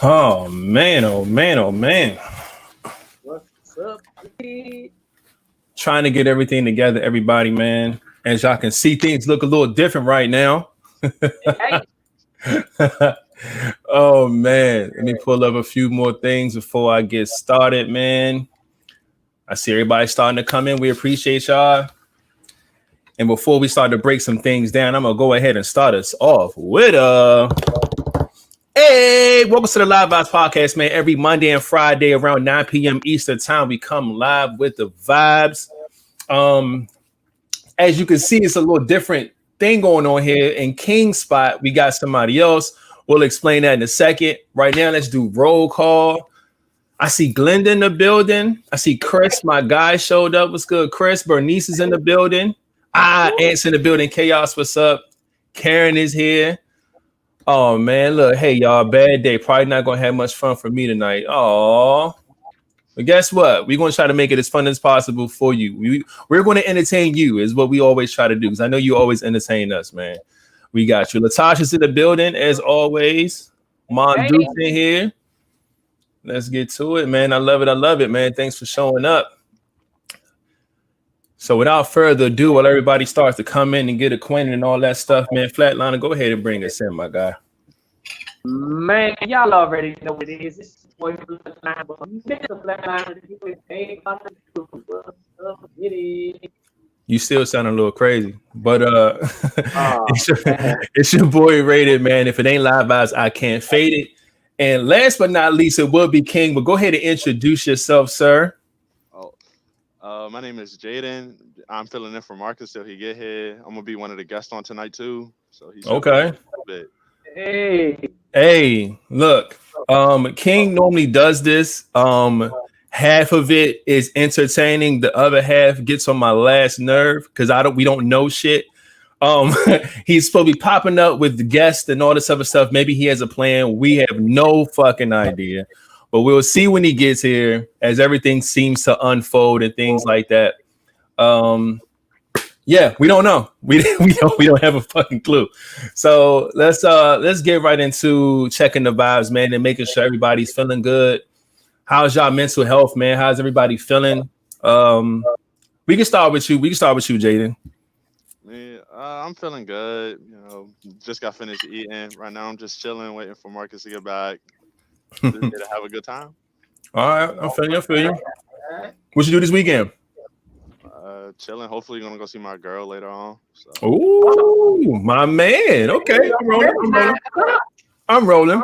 Oh man, oh man, oh man. What's up, kid? Trying to get everything together, everybody, man. As y'all can see, things look a little different right now. Hey, Oh man, let me pull up a few more things before I get started, man. I see everybody starting to come in. We appreciate y'all. And before we start to break some things down, I'm gonna go ahead and start us off with hey, welcome to the LiveVibez Podcast, man. Every Monday and Friday around 9 p.m. Eastern time, we come live with the vibes. As you can see, it's a little different thing going on here. In King's spot, we got somebody else. We'll explain that in a second. Right now, let's do roll call. I see Glenda in the building. I see Chris, my guy, showed up. What's good, Chris? Bernice is in the building. Ant's in the building. Chaos, what's up? Karen is here. Oh, man, look. Hey, y'all, bad day. Probably not going to have much fun for me tonight. Oh, but guess what? We're going to try to make it as fun as possible for you. We're going to entertain you is what we always try to do, because I know you always entertain us, man. We got you. Latasha's in the building, as always. Mom Duke's in here. Let's get to it, man. I love it. I love it, man. Thanks for showing up. So without further ado, while everybody starts to come in and get acquainted and all that stuff, man, Flatliner, go ahead and bring us in, my guy. man, y'all already know what it is. It's boy Flatline, but Mr. Flatline, you ain't paid by the truth. What's up with it? You still sound a little crazy, but it's your boy Rated, man. If it ain't live vibes, I can't fade it. And last but not least, it will be King. But go ahead and introduce yourself, sir. My name is Jaden. I'm filling in for Marcus till he get here. I'm gonna be one of the guests on tonight too. So he's okay. Hey, Look, King normally does this. Half of it is entertaining. The other half gets on my last nerve because we don't know shit. He's supposed to be popping up with the guests and all this other stuff. Maybe he has a plan. We have no fucking idea, but we'll see when he gets here as everything seems to unfold and things like that. Yeah, we don't know. We don't have a fucking clue. So let's get right into checking the vibes, man, and making sure everybody's feeling good. How's y'all mental health, man? How's everybody feeling? We can start with you. Jaden. Yeah, I'm feeling good. You know, just got finished eating. Right now, I'm just chilling, waiting for Marcus to get back. Just here to have a good time. All right, I feel you. What you do this weekend? Chilling. Hopefully, gonna go see my girl later on. So. Ooh, my man. Okay, I'm rolling.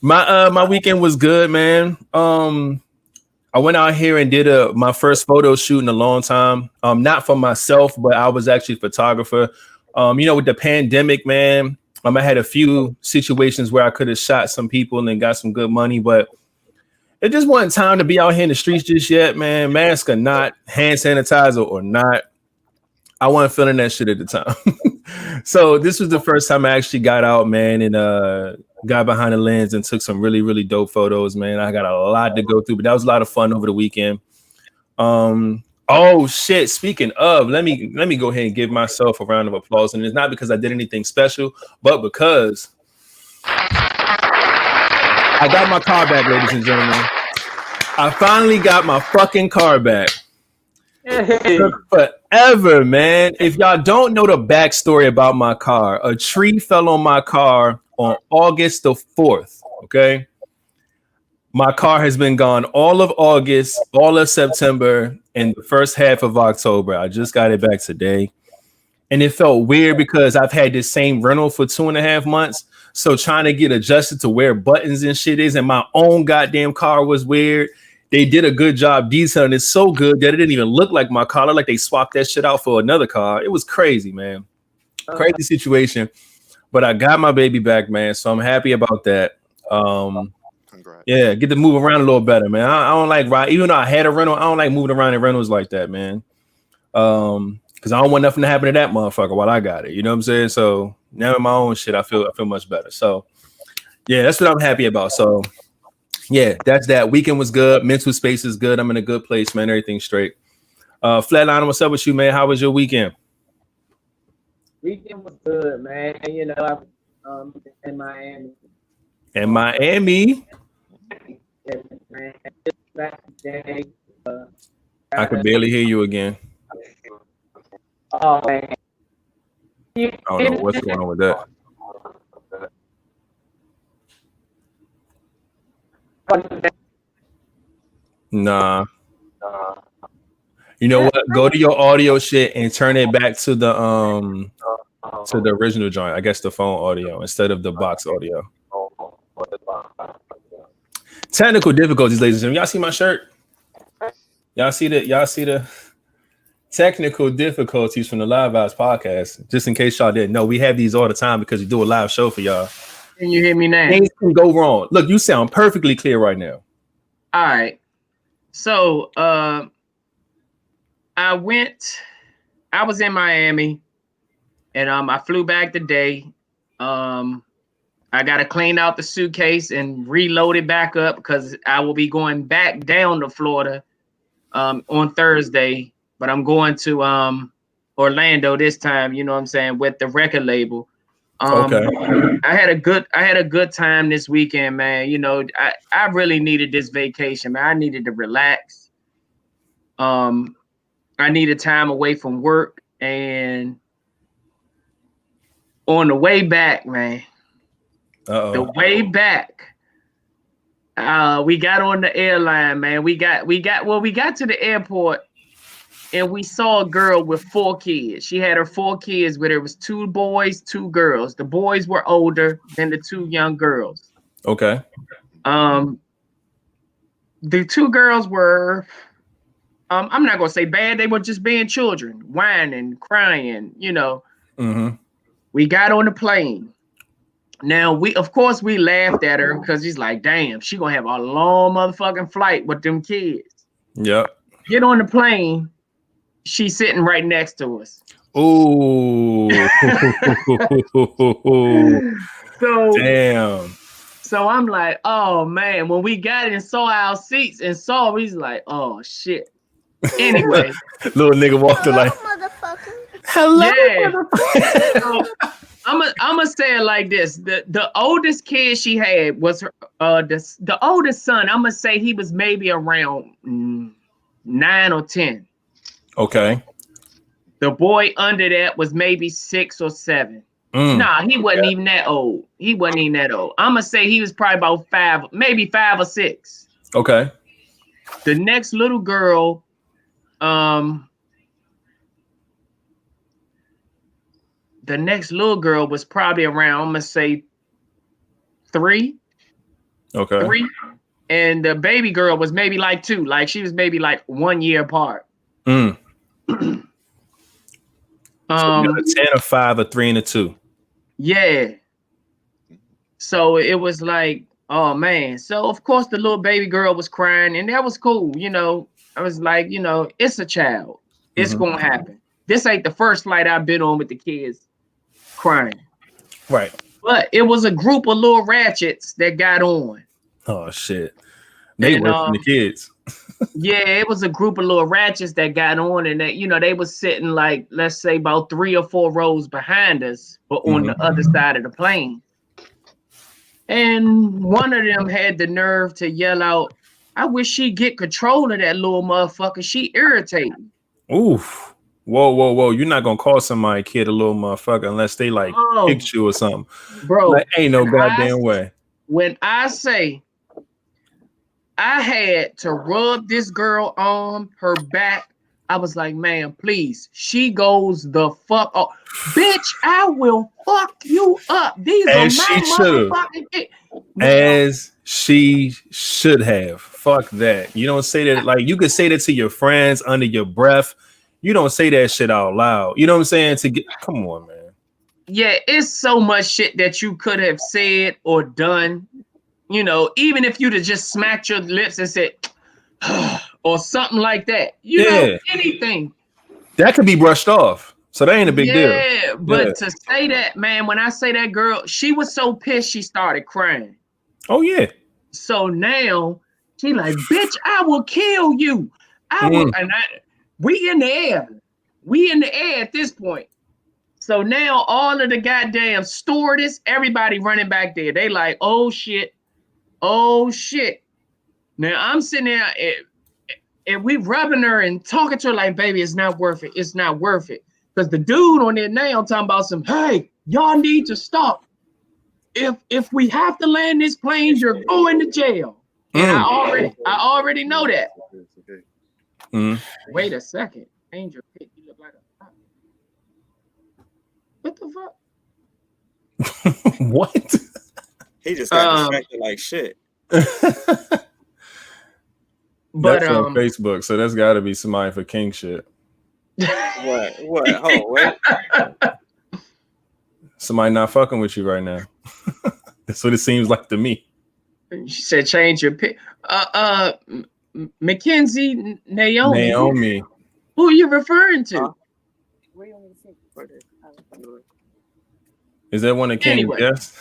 My weekend was good, man. I went out here and did my first photo shoot in a long time. Not for myself, but I was actually a photographer. With the pandemic, man, I had a few situations where I could have shot some people and got some good money, but it just wasn't time to be out here in the streets just yet, man. Mask or not, hand sanitizer or not, I wasn't feeling that shit at the time. So this was the first time I actually got out, man, and got behind the lens and took some really, really dope photos, man. I got a lot to go through, but that was a lot of fun over the weekend. Oh shit! Speaking of, let me go ahead and give myself a round of applause, and it's not because I did anything special, but because I got my car back, ladies and gentlemen. I finally got my fucking car back. hey. Forever, man. If y'all don't know the backstory about my car, a tree fell on my car on August the 4th. Okay. My car has been gone all of August, all of September, and the first half of October. I just got it back today. And it felt weird because I've had this same rental for 2.5 months. So trying to get adjusted to where buttons and shit is, and my own goddamn car was weird. They did a good job detailing it, so good that it didn't even look like my car. Like they swapped that shit out for another car. It was crazy, man. Crazy situation. But I got my baby back, man. So I'm happy about that. Congrats. Yeah, get to move around a little better, man. I don't like ride, even though I had a rental, I don't like moving around in rentals like that, man. Because I don't want nothing to happen to that motherfucker while I got it. You know what I'm saying? So now in my own shit, I feel much better. So yeah, that's what I'm happy about. So yeah, that's that. Weekend was good. Mental space is good. I'm in a good place, man. Everything's straight. Flatliner, what's up with you, man? How was your weekend? Weekend was good, man. You know, I was in Miami And Miami. Man, back today, I could barely hear you again. oh man. I don't know what's going on with that. Nah. You know what? Go to your audio shit and turn it back to the original joint. I guess the phone audio instead of the box audio. Technical difficulties, ladies and gentlemen. Y'all see my shirt? Y'all see the technical difficulties from the LiveVibez Podcast. Just in case y'all didn't know, we have these all the time because we do a live show for y'all. Can you hear me now? Things can go wrong. Look, you sound perfectly clear right now. All right. So I was in Miami and I flew back today. I got to clean out the suitcase and reload it back up because I will be going back down to Florida on Thursday, but I'm going to Orlando this time, you know what I'm saying, with the record label. Okay. I had a good time this weekend, man. You know, I really needed this vacation, man. I needed to relax. I needed time away from work, and on the way back, man. The way back, we got on the airline, man. We got to the airport and we saw a girl with 4 kids. She had her 4 kids with her. It was 2 boys, 2 girls. The boys were older than the 2 young girls. Okay. The 2 girls were, I'm not gonna say bad. They were just being children, whining, crying, you know. Mm-hmm. We got on the plane. Now, we laughed at her because he's like, damn, she gonna have a long motherfucking flight with them kids. Yep. Get on the plane. She's sitting right next to us. Ooh. So damn. So I'm like, oh man, when we got in, saw our seats and saw, he's like, oh shit. Anyway. Little nigga walked through like, motherfucker. Hello, yeah. motherfucker. So, I'm gonna say it like this: the oldest kid she had was her the oldest son. I'm gonna say he was maybe around 9 or 10. Okay. The boy under that was maybe 6 or 7. Nah, he wasn't even that old. I'm gonna say he was probably about 5, maybe 5 or 6. Okay. The next little girl, was probably around, I'm gonna say 3. Okay. 3. And the baby girl was maybe like 2. Like she was maybe like 1 year apart. So you got a 10, a 5, a 3, and a 2. Yeah. So it was like, oh man. So of course the little baby girl was crying, and that was cool. You know, I was like, you know, it's a child. It's gonna happen. This ain't the first flight I've been on with the kids crying. Right. But it was a group of little ratchets that got on. Oh shit. They were from the kids. Yeah, it was a group of little ratchets that got on, and that, you know, they was sitting like, let's say about 3 or 4 rows behind us, but on the other side of the plane. And one of them had the nerve to yell out, I wish she'd get control of that little motherfucker. She irritating. Oof. Whoa. You're not gonna call somebody kid a little motherfucker unless they like kicked you or something. Bro, like, ain't no goddamn way. When I say I had to rub this girl on her back, I was like, man, please. She goes the fuck up. Bitch, I will fuck you up. These As are my motherfucking kids. As she should have. Fuck that. You don't say that. Like, you could say that to your friends under your breath. You don't say that shit out loud. You know what I'm saying? Come on, man. Yeah, it's so much shit that you could have said or done. You know, even if you'd have just smacked your lips and said, or something like that. You know, anything. That could be brushed off. So that ain't a big deal. Yeah, but to say that, man, when I say that girl, she was so pissed she started crying. Oh, yeah. So now she like, bitch, I will kill you. I will, and we in the air. We in the air at this point. So now all of the goddamn stewardess, everybody running back there. They like, oh shit. Now I'm sitting there and we rubbing her and talking to her like, baby, it's not worth it. It's not worth it. Because the dude on there now talking about some, hey, y'all need to stop. If we have to land this plane, you're going to jail. And I already know that. Wait a second. Angel Pick, you look like a cop. What the fuck? What? He just got distracted like shit. But that's on Facebook, so that's got to be somebody for king shit. What? Oh, wait. Somebody not fucking with you right now. That's what it seems like to me. She said, change your pick. Mackenzie Naomi. Who are you referring to? Is that one of King? Yes.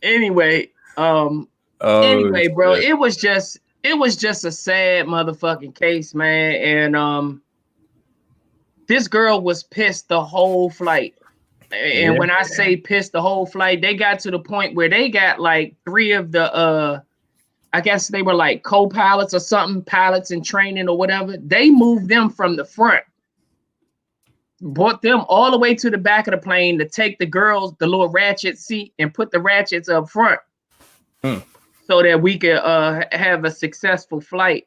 Anyway, anyway, bro, it was just a sad motherfucking case, man. And this girl was pissed the whole flight. And when I say pissed the whole flight, they got to the point where they got like 3 of the I guess they were like co-pilots or something, pilots in training or whatever. They moved them from the front, brought them all the way to the back of the plane to take the girls, the little ratchet seat, and put the ratchets up front so that we could have a successful flight.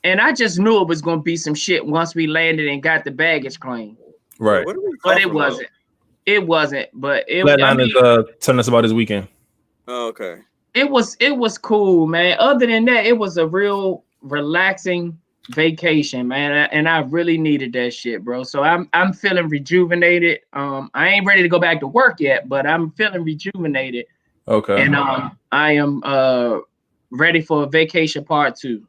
And I just knew it was going to be some shit once we landed and got the baggage claim. Right. But it wasn't. It wasn't. But it was. Telling us about his weekend. Oh, okay. It was cool, man. Other than that, it was a real relaxing vacation, man. And I really needed that shit, bro. So I'm feeling rejuvenated. I ain't ready to go back to work yet, but I'm feeling rejuvenated. Okay. And I am ready for a vacation part 2.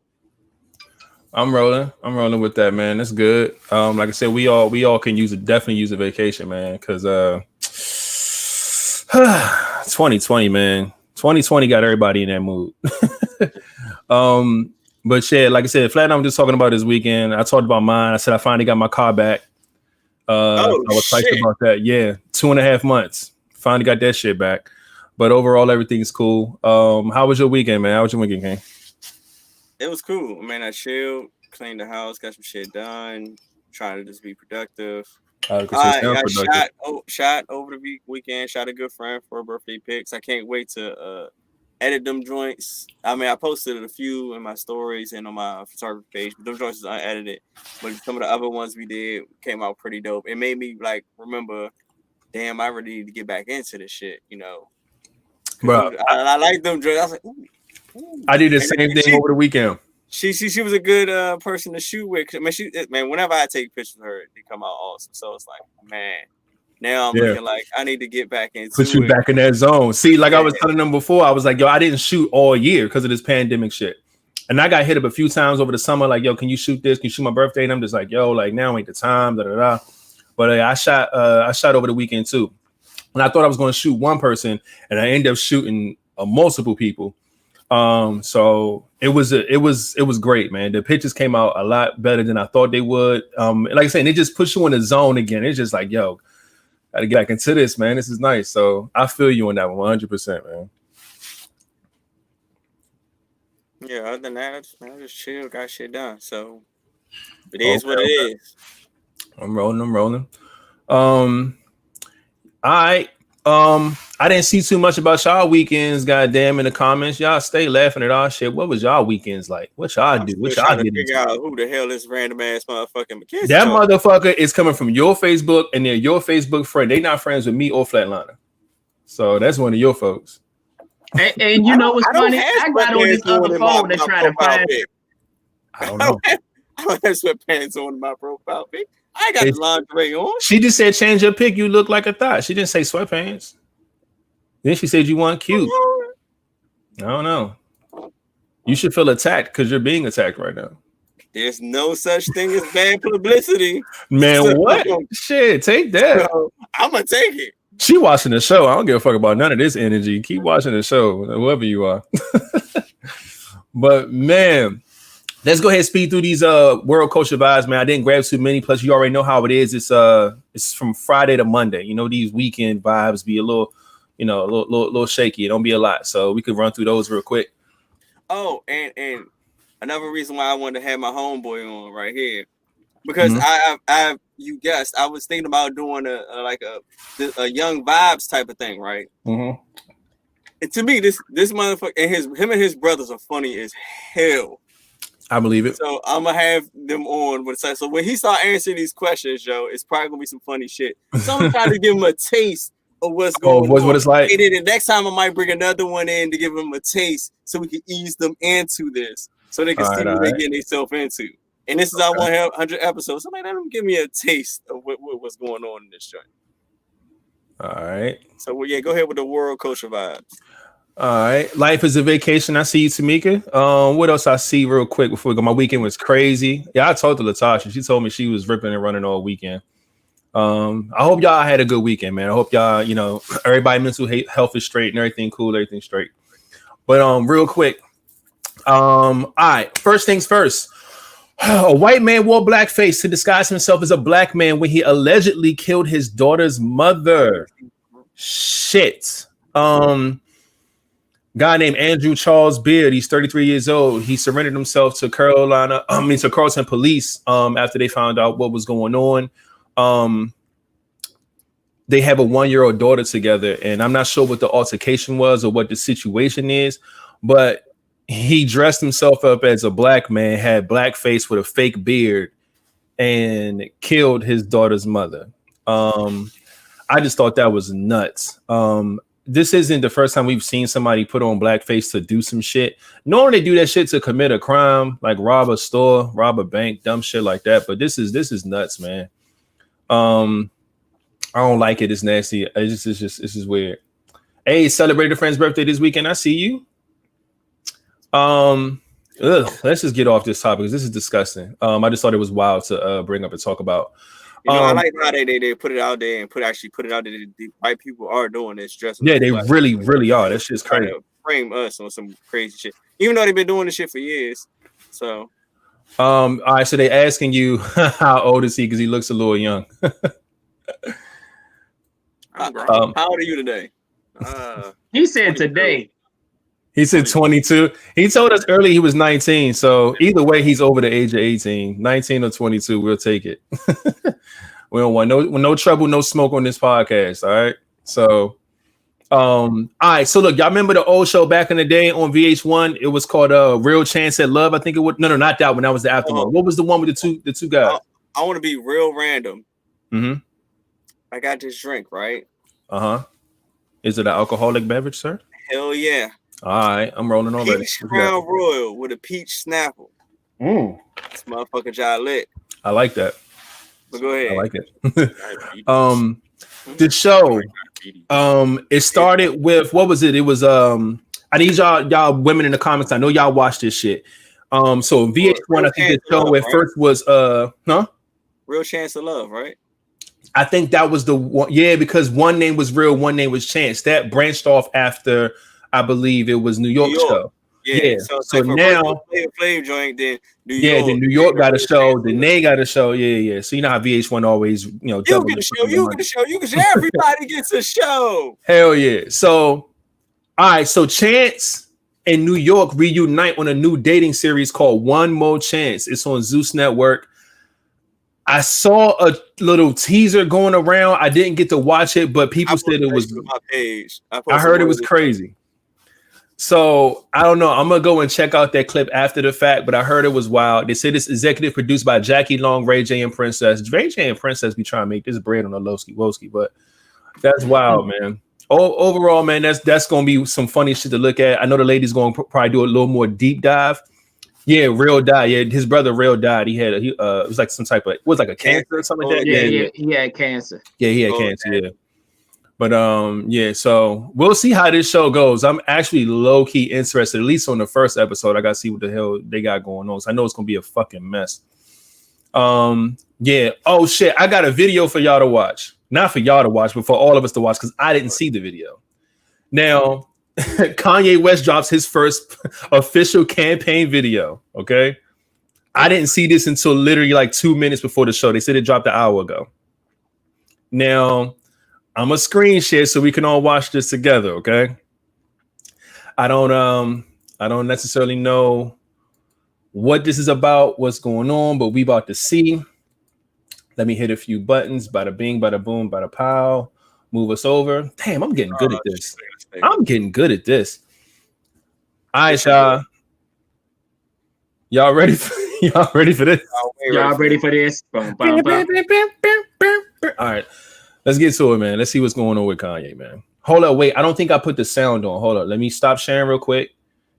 I'm rolling with that, man. That's good. Like I said, we all can definitely use a vacation, man, because 2020, man. 2020 got everybody in that mood. But shit, like I said, Flat, I'm just talking about this weekend. I talked about mine. I said I finally got my car back. I was psyched about that. Yeah, 2.5 months. Finally got that shit back. But overall, everything's cool. How was your weekend, man? How was your weekend, King? It was cool. Man, I chilled, cleaned the house, got some shit done, trying to just be productive. I shot over the weekend, shot a good friend for her birthday pics. I can't wait to edit them joints. I mean, I posted a few in my stories and on my photography page, but those joints is unedited. But some of the other ones we did came out pretty dope. It made me like remember, damn, I really need to get back into this shit, you know. Bro, I like them joints. I was like, ooh. I did the same thing over the weekend. She was a good person to shoot with. Man, whenever I take pictures of her, they come out awesome. So it's like, man, now I'm looking like I need to get back into put you back in that zone. See, like I was telling them before, I was like, yo, I didn't shoot all year because of this pandemic shit. And I got hit up a few times over the summer, like, yo, can you shoot this? Can you shoot my birthday? And I'm just like, yo, like now ain't the time, da da da. But I shot over the weekend too. And I thought I was going to shoot one person, and I ended up shooting multiple people. So it was great, man. The pictures came out a lot better than I thought they would. Like I said, they just push you in the zone again. It's just like, yo, gotta get back into this, man. This is nice. So I feel you on that one 100%, man. Yeah, other than that, I just chill, got shit done. So it is what it is. I'm rolling. I didn't see too much about y'all weekends, goddamn, in the comments. Y'all stay laughing at our shit. What was y'all weekends like? What y'all do? What y'all did? Figure out who the hell this random ass motherfucking Mackenzie. That motherfucker is coming from your Facebook, and they're your Facebook friend. They not friends with me or Flatliner. So that's one of your folks. And you know what's funny? I got on this other phone to try to find it. I don't know. I don't have sweatpants on my profile pic. I got the lingerie on. She just said change your pic. You look like a thought. She didn't say sweatpants. Then she said you want cute. I don't know. You should feel attacked because you're being attacked right now. There's no such thing as bad publicity. Man, so, what? Shit, take that. I'm going to take it. She watching the show. I don't give a fuck about none of this energy. Keep watching the show, whoever you are. But man, let's go ahead and speed through these world culture vibes, man. I didn't grab too many. Plus, you already know how it is. It's from Friday to Monday. You know, these weekend vibes be a little, you know, a little shaky. It don't be a lot. So we could run through those real quick. Oh, and another reason why I wanted to have my homeboy on right here, because you guessed, I was thinking about doing a young vibes type of thing, right? Mm-hmm. And to me, this motherfucker and him and his brothers are funny as hell. I believe it. So I'm gonna have them on with so when he start answering these questions, Joe, it's probably gonna be some funny shit. So I'm gonna try to give him a taste of what's going on. What it's like. And then the next time I might bring another one in to give them a taste so we can ease them into this, so they can see what they're getting themselves into. And this is our 100 episodes. So let them give me a taste of what's going on in this joint. All right. So go ahead with the world culture vibes. All right. Life is a vacation. I see you, Tamika. What else I see real quick before we go? My weekend was crazy. Yeah, I talked to Latasha. She told me she was ripping and running all weekend. I hope y'all had a good weekend, man. I hope y'all, you know, everybody mental health is straight and everything cool, everything straight. But real quick. All right. First things first. A white man wore blackface to disguise himself as a black man when he allegedly killed his daughter's mother. Shit. Guy named Andrew Charles Beard. He's 33 years old. He surrendered himself to Carlton police after they found out what was going on. They have a 1-year-old daughter together, and I'm not sure what the altercation was or what the situation is, but he dressed himself up as a black man, had blackface with a fake beard, and killed his daughter's mother. I just thought that was nuts. This isn't the first time we've seen somebody put on blackface to do some shit. Normally they do that shit to commit a crime, like rob a store, rob a bank, dumb shit like that. But this is nuts, man. I don't like it. It's nasty. It's just weird. Hey, celebrated a friend's birthday this weekend. I see you. Let's just get off this topic because this is disgusting. I just thought it was wild to bring up and talk about. You know, I like how they put it out there and put it out there. The white people are doing this dressing. Yeah, they really are. That shit's crazy. Frame us on some crazy shit, even though they've been doing this shit for years. So, all right. So they asking you how old is he because he looks a little young. How old are you today? He said today. He said 22. He told us earlier he was 19. So either way, he's over the age of 18. 19 or 22, we'll take it. We don't want no trouble, no smoke on this podcast. All right. So, all right. So look, y'all remember the old show back in the day on VH1? It was called Real Chance at Love. I think it would. No, not that one. That was the afternoon. What was the one with the two guys? I want to be real random. Mm-hmm. I got this drink, right? Is it an alcoholic beverage, sir? Hell yeah. All right, I'm rolling already. Peach Crown Royal with a peach snapple. This motherfucker job lit. I like that. But go ahead. I like it. The show, it started with, what was it? It was I need y'all women in the comments. I know y'all watched this shit. So VH1, I think the show at first was Real Chance of Love, right? I think that was the one. Yeah, because one name was Real, one name was Chance. That branched off after, I believe it was New York show. Yeah. So now Flav joint, then New York. Yeah, then New York got a show, then they got a show. Yeah. So you know how VH1 always, you know, you get a show, everybody gets a show. Hell yeah. So all right, so Chance and New York reunite on a new dating series called One More Chance. It's on Zeus Network. I saw a little teaser going around. I didn't get to watch it, but people said it was my page. I heard it was crazy. So I don't know. I'm gonna go and check out that clip after the fact, but I heard it was wild. They said it's executive produced by Jackie Long, Ray J, and Princess. Ray J and Princess be trying to make this bread on a Lowski, but that's wild, man. Overall, man, that's gonna be some funny shit to look at. I know the lady's gonna probably do a little more deep dive. Yeah, Real died. Yeah, his brother Real died. It was like some type of, it was like a cancer or something like that. Yeah, he had cancer. Yeah, he had cancer. Yeah. But yeah, so we'll see how this show goes. I'm actually low key interested, at least on the first episode. I gotta see what the hell they got going on. So I know it's gonna be a fucking mess. Yeah. Oh shit, I got a video for y'all to watch. Not for y'all to watch, but for all of us to watch, because I didn't see the video. Now, Kanye West drops his first official campaign video. Okay. I didn't see this until literally like 2 minutes before the show. They said it dropped an hour ago. Now, I'm a screen share so we can all watch this together, okay? I don't necessarily know what this is about, what's going on, but we about to see. Let me hit a few buttons. Bada bing, bada boom, bada pow. Move us over. Damn, I'm getting good at this. I'm getting good at this. All right, y'all. Y'all ready for this? Y'all ready for this? All right, let's get to it, man. Let's see what's going on with Kanye, man. Hold up, wait. I don't think I put the sound on. Hold up. Let me stop sharing real quick.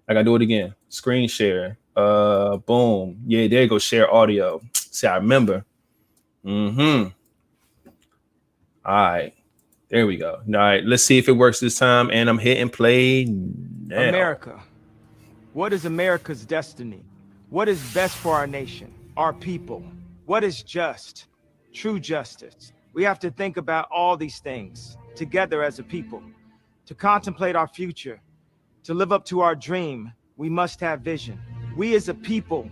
I gotta do it again. Screen share. Boom. Yeah, there you go. Share audio. See, I remember. All right. There we go. All right, let's see if it works this time. And I'm hitting play now. America. What is America's destiny? What is best for our nation, our people? What is just, true justice? We have to think about all these things together as a people. To contemplate our future, to live up to our dream, we must have vision. We as a people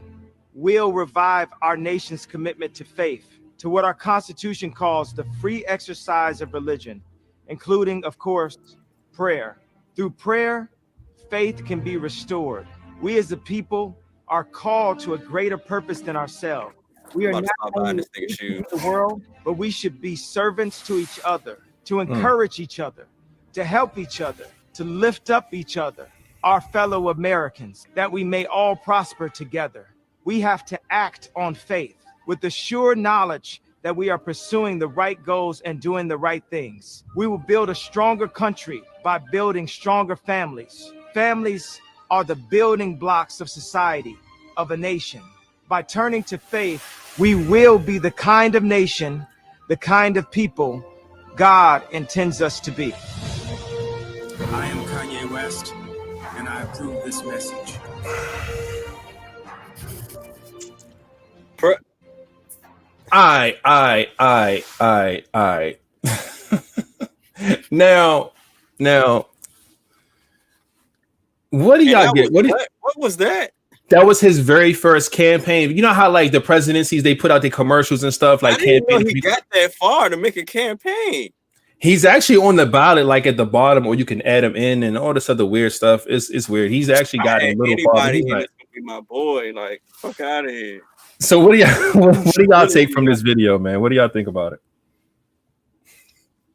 will revive our nation's commitment to faith, to what our Constitution calls the free exercise of religion, including, of course, prayer. Through prayer, faith can be restored. We as a people are called to a greater purpose than ourselves. We are not only the world, but we should be servants to each other, to encourage each other, to help each other, to lift up each other, our fellow Americans, that we may all prosper together. We have to act on faith with the sure knowledge that we are pursuing the right goals and doing the right things. We will build a stronger country by building stronger families. Families are the building blocks of society, of a nation. By turning to faith, we will be the kind of nation, the kind of people God intends us to be. I am Kanye West, and I approve this message. I. Now, what do y'all get? What was that? That was his very first campaign. You know how like the presidencies, they put out the commercials and stuff like I didn't know he got that far to make a campaign. He's actually on the ballot, like at the bottom, or you can add him in and all this other weird stuff. It's weird. He's actually got a little far. He's like, be my boy, like fuck out of here. So what do y'all take from this video, man? What do y'all think about it?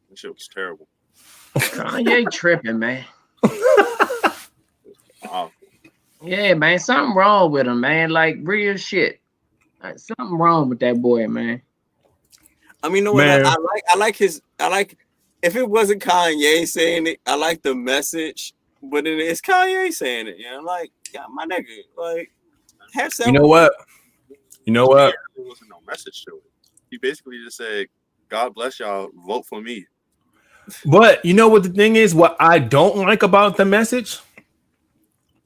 That shit was terrible. Kanye tripping, man. Wow. Yeah, man, something wrong with him, man. Like real shit. Like, something wrong with that boy, man. I mean, I like if it wasn't Kanye saying it, I like the message, but it's Kanye saying it. You know, like, yeah, my nigga, like, have some. You know what? There wasn't no message to it. He basically just said, "God bless y'all, vote for me." But you know what the thing is? What I don't like about the message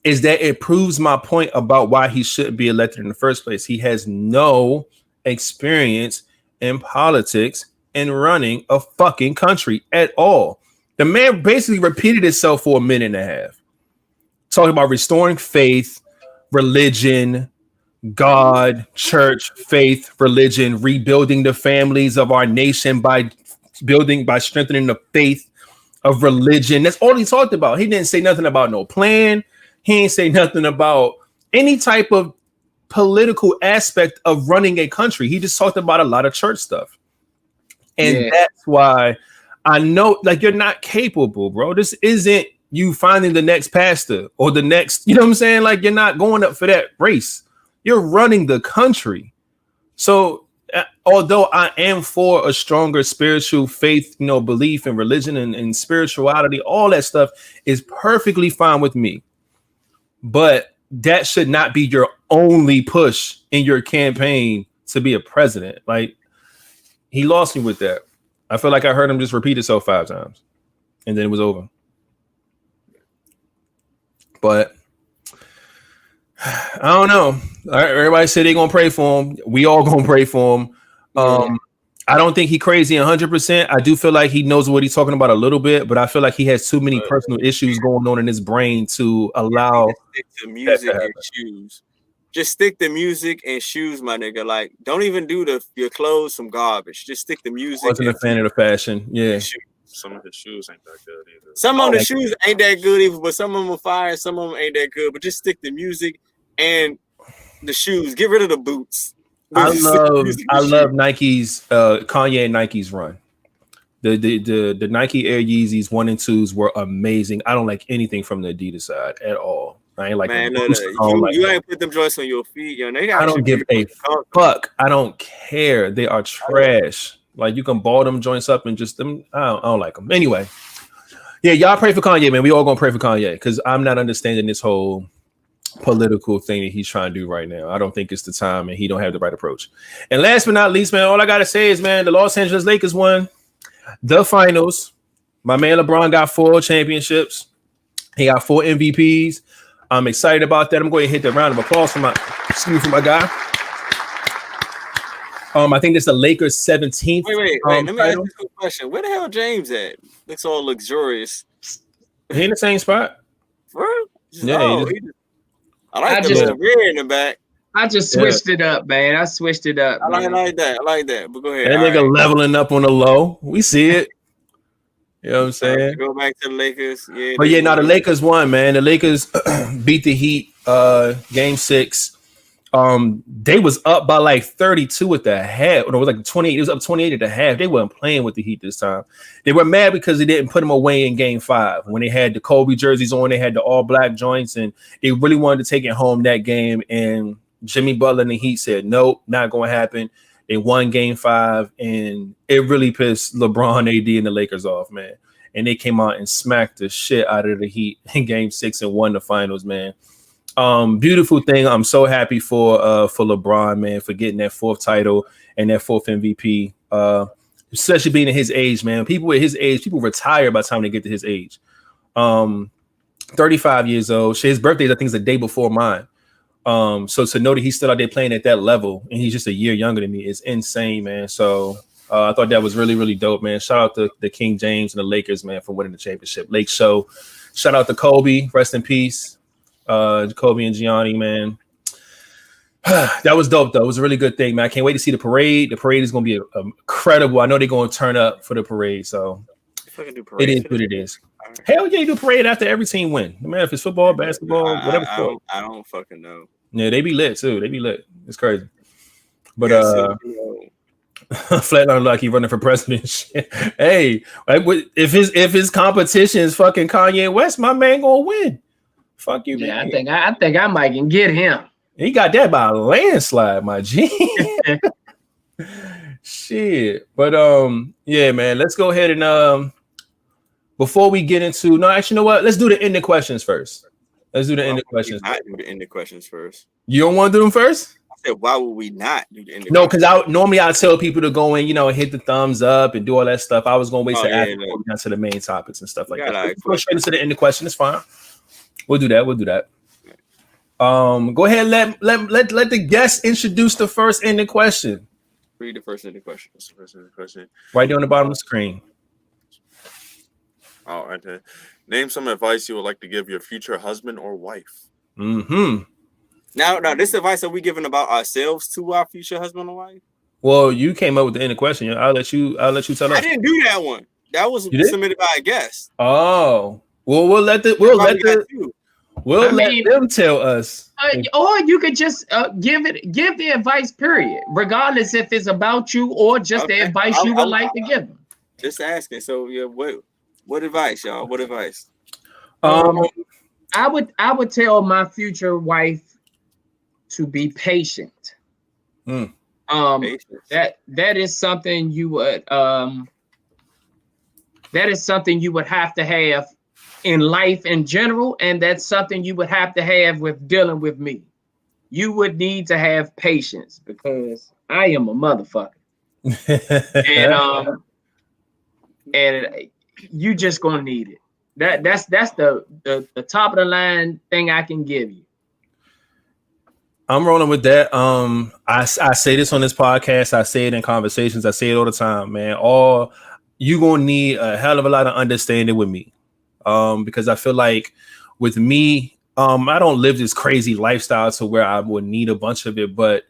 is that it proves my point about why he shouldn't be elected in the first place. He has no experience in politics and running a fucking country at all. The man basically repeated himself for a minute and a half, talking about restoring faith, religion, God, church, faith, religion, rebuilding the families of our nation by strengthening the faith of religion. That's all he talked about. He didn't say nothing about no plan. He ain't say nothing about any type of political aspect of running a country. He just talked about a lot of church stuff. And that's why I know, like, you're not capable, bro. This isn't you finding the next pastor or the next, you know what I'm saying? Like, you're not going up for that race. You're running the country. So although I am for a stronger spiritual faith, belief in religion and spirituality, all that stuff is perfectly fine with me. But that should not be your only push in your campaign to be a president. Like, he lost me with that. I feel like I heard him just repeat itself 5 times and then it was over. But I don't know. Everybody said they're gonna pray for him. We all gonna pray for him. I don't think he's crazy 100%. I do feel like he knows what he's talking about a little bit, but I feel like he has too many personal issues going on in his brain to allow stick to music and shoes. just stick the music and shoes, my nigga. Like, don't even do your clothes some garbage. Just stick the music. Wasn't a fan of the fashion. Yeah. Some of his shoes ain't that good either. Some of the shoes ain't that good either, but some of them are fire. Some of them ain't that good. But just stick the music and the shoes. Get rid of the boots. I love Nike's Kanye and Nike's run. The Nike Air Yeezys 1 and 2s were amazing. I don't like anything from the Adidas side at all. I ain't like man, you ain't put them joints on your feet, yo. I don't give a fuck. I don't care. They are trash. Like you can ball them joints up and just them. I don't like them. Anyway, yeah, y'all pray for Kanye, man. We all gonna pray for Kanye because I'm not understanding this whole political thing that he's trying to do right now. I don't think it's the time, and he don't have the right approach. And last but not least, man, all I gotta say is, man, the Los Angeles Lakers won the finals. My man LeBron got 4 championships. He got 4 MVPs. I'm excited about that. I'm going to hit the round of applause for my guy. I think it's the Lakers 17th. Wait. Let me ask you a question. Where the hell James at? Looks all luxurious. He in the same spot. For real? Yeah. I like the rear in the back. I just switched it up, man. I switched it up. I like that. But go ahead. That nigga leveling up on the low. We see it. You know what I'm saying? Go back to the Lakers. Yeah, but the Lakers won, man. The Lakers beat the Heat game 6. They was up by like 32 at the half. Or it was like 28. It was up 28 at the half. They weren't playing with the Heat this time. They were mad because they didn't put them away in game 5 when they had the Kobe jerseys on. They had the all black joints, and they really wanted to take it home that game. And Jimmy Butler and the Heat said, nope, not going to happen. They won game 5, and it really pissed LeBron, AD, and the Lakers off, man. And they came out and smacked the shit out of the Heat in game 6 and won the finals, man. Beautiful thing. I'm so happy for LeBron, man, for getting that 4th title and that 4th MVP. Especially being at his age, man. People at his age, people retire by the time they get to his age. 35 years old. His birthday, I think, is the day before mine. So to know that he's still out there playing at that level and he's just a year younger than me is insane, man. So I thought that was really, really dope, man. Shout out to the King James and the Lakers, man, for winning the championship. Lake Show. Shout out to Kobe. Rest in peace. Kobe and Gianni, man. That was dope, though. It was a really good thing, man. I can't wait to see the parade. The parade is going to be incredible. I know they're going to turn up for the parade, so it is what it is. Hell yeah, you do parade after every team win. No matter if it's football, basketball, whatever. I don't fucking know. Yeah, they be lit too. They be lit. It's crazy. But Flatline like he running for president. Hey, if his competition is fucking Kanye West, my man gonna win. Fuck you, man. I think I might can get him. He got that by a landslide, my G. Shit. But yeah, man. Let's go ahead and before we get into actually, you know what? Let's do the ending questions first. Let's do the ending questions. Not do the ending questions first. You don't want to do them first? I said, why would we not do the ending? No, because I tell people to go and hit the thumbs up and do all that stuff. I was gonna wait to add to the main topics and stuff like that. Go straight into the ending question. It's fine. We'll do that. Go ahead. Let the guest introduce the first ending question. Read the first ending question. What's the first ending question? Right there on the bottom of the screen. Oh, right there. Name some advice you would like to give your future husband or wife. Mm-hmm. Now, this advice that we giving about ourselves to our future husband or wife? Well, you came up with the ending question. I'll let you tell us. I didn't do that one. That was submitted by a guest. Oh, well, we'll let them tell us. Or you could just give the advice, period, regardless if it's about you or just the advice you would like to give them. Just asking. So, yeah, what advice, y'all? What advice? I would tell my future wife to be patient. That is something you would have to have in life in general, and that's something you would have to have with dealing with me. You would need to have patience because I am a motherfucker. and you just gonna need it. That's the top of the line thing I can give you. I'm rolling with that. I say this on this podcast. I say it in conversations. I say it all the time, man. You gonna need a hell of a lot of understanding with me, because I feel like with me, I don't live this crazy lifestyle to where I would need a bunch of it, but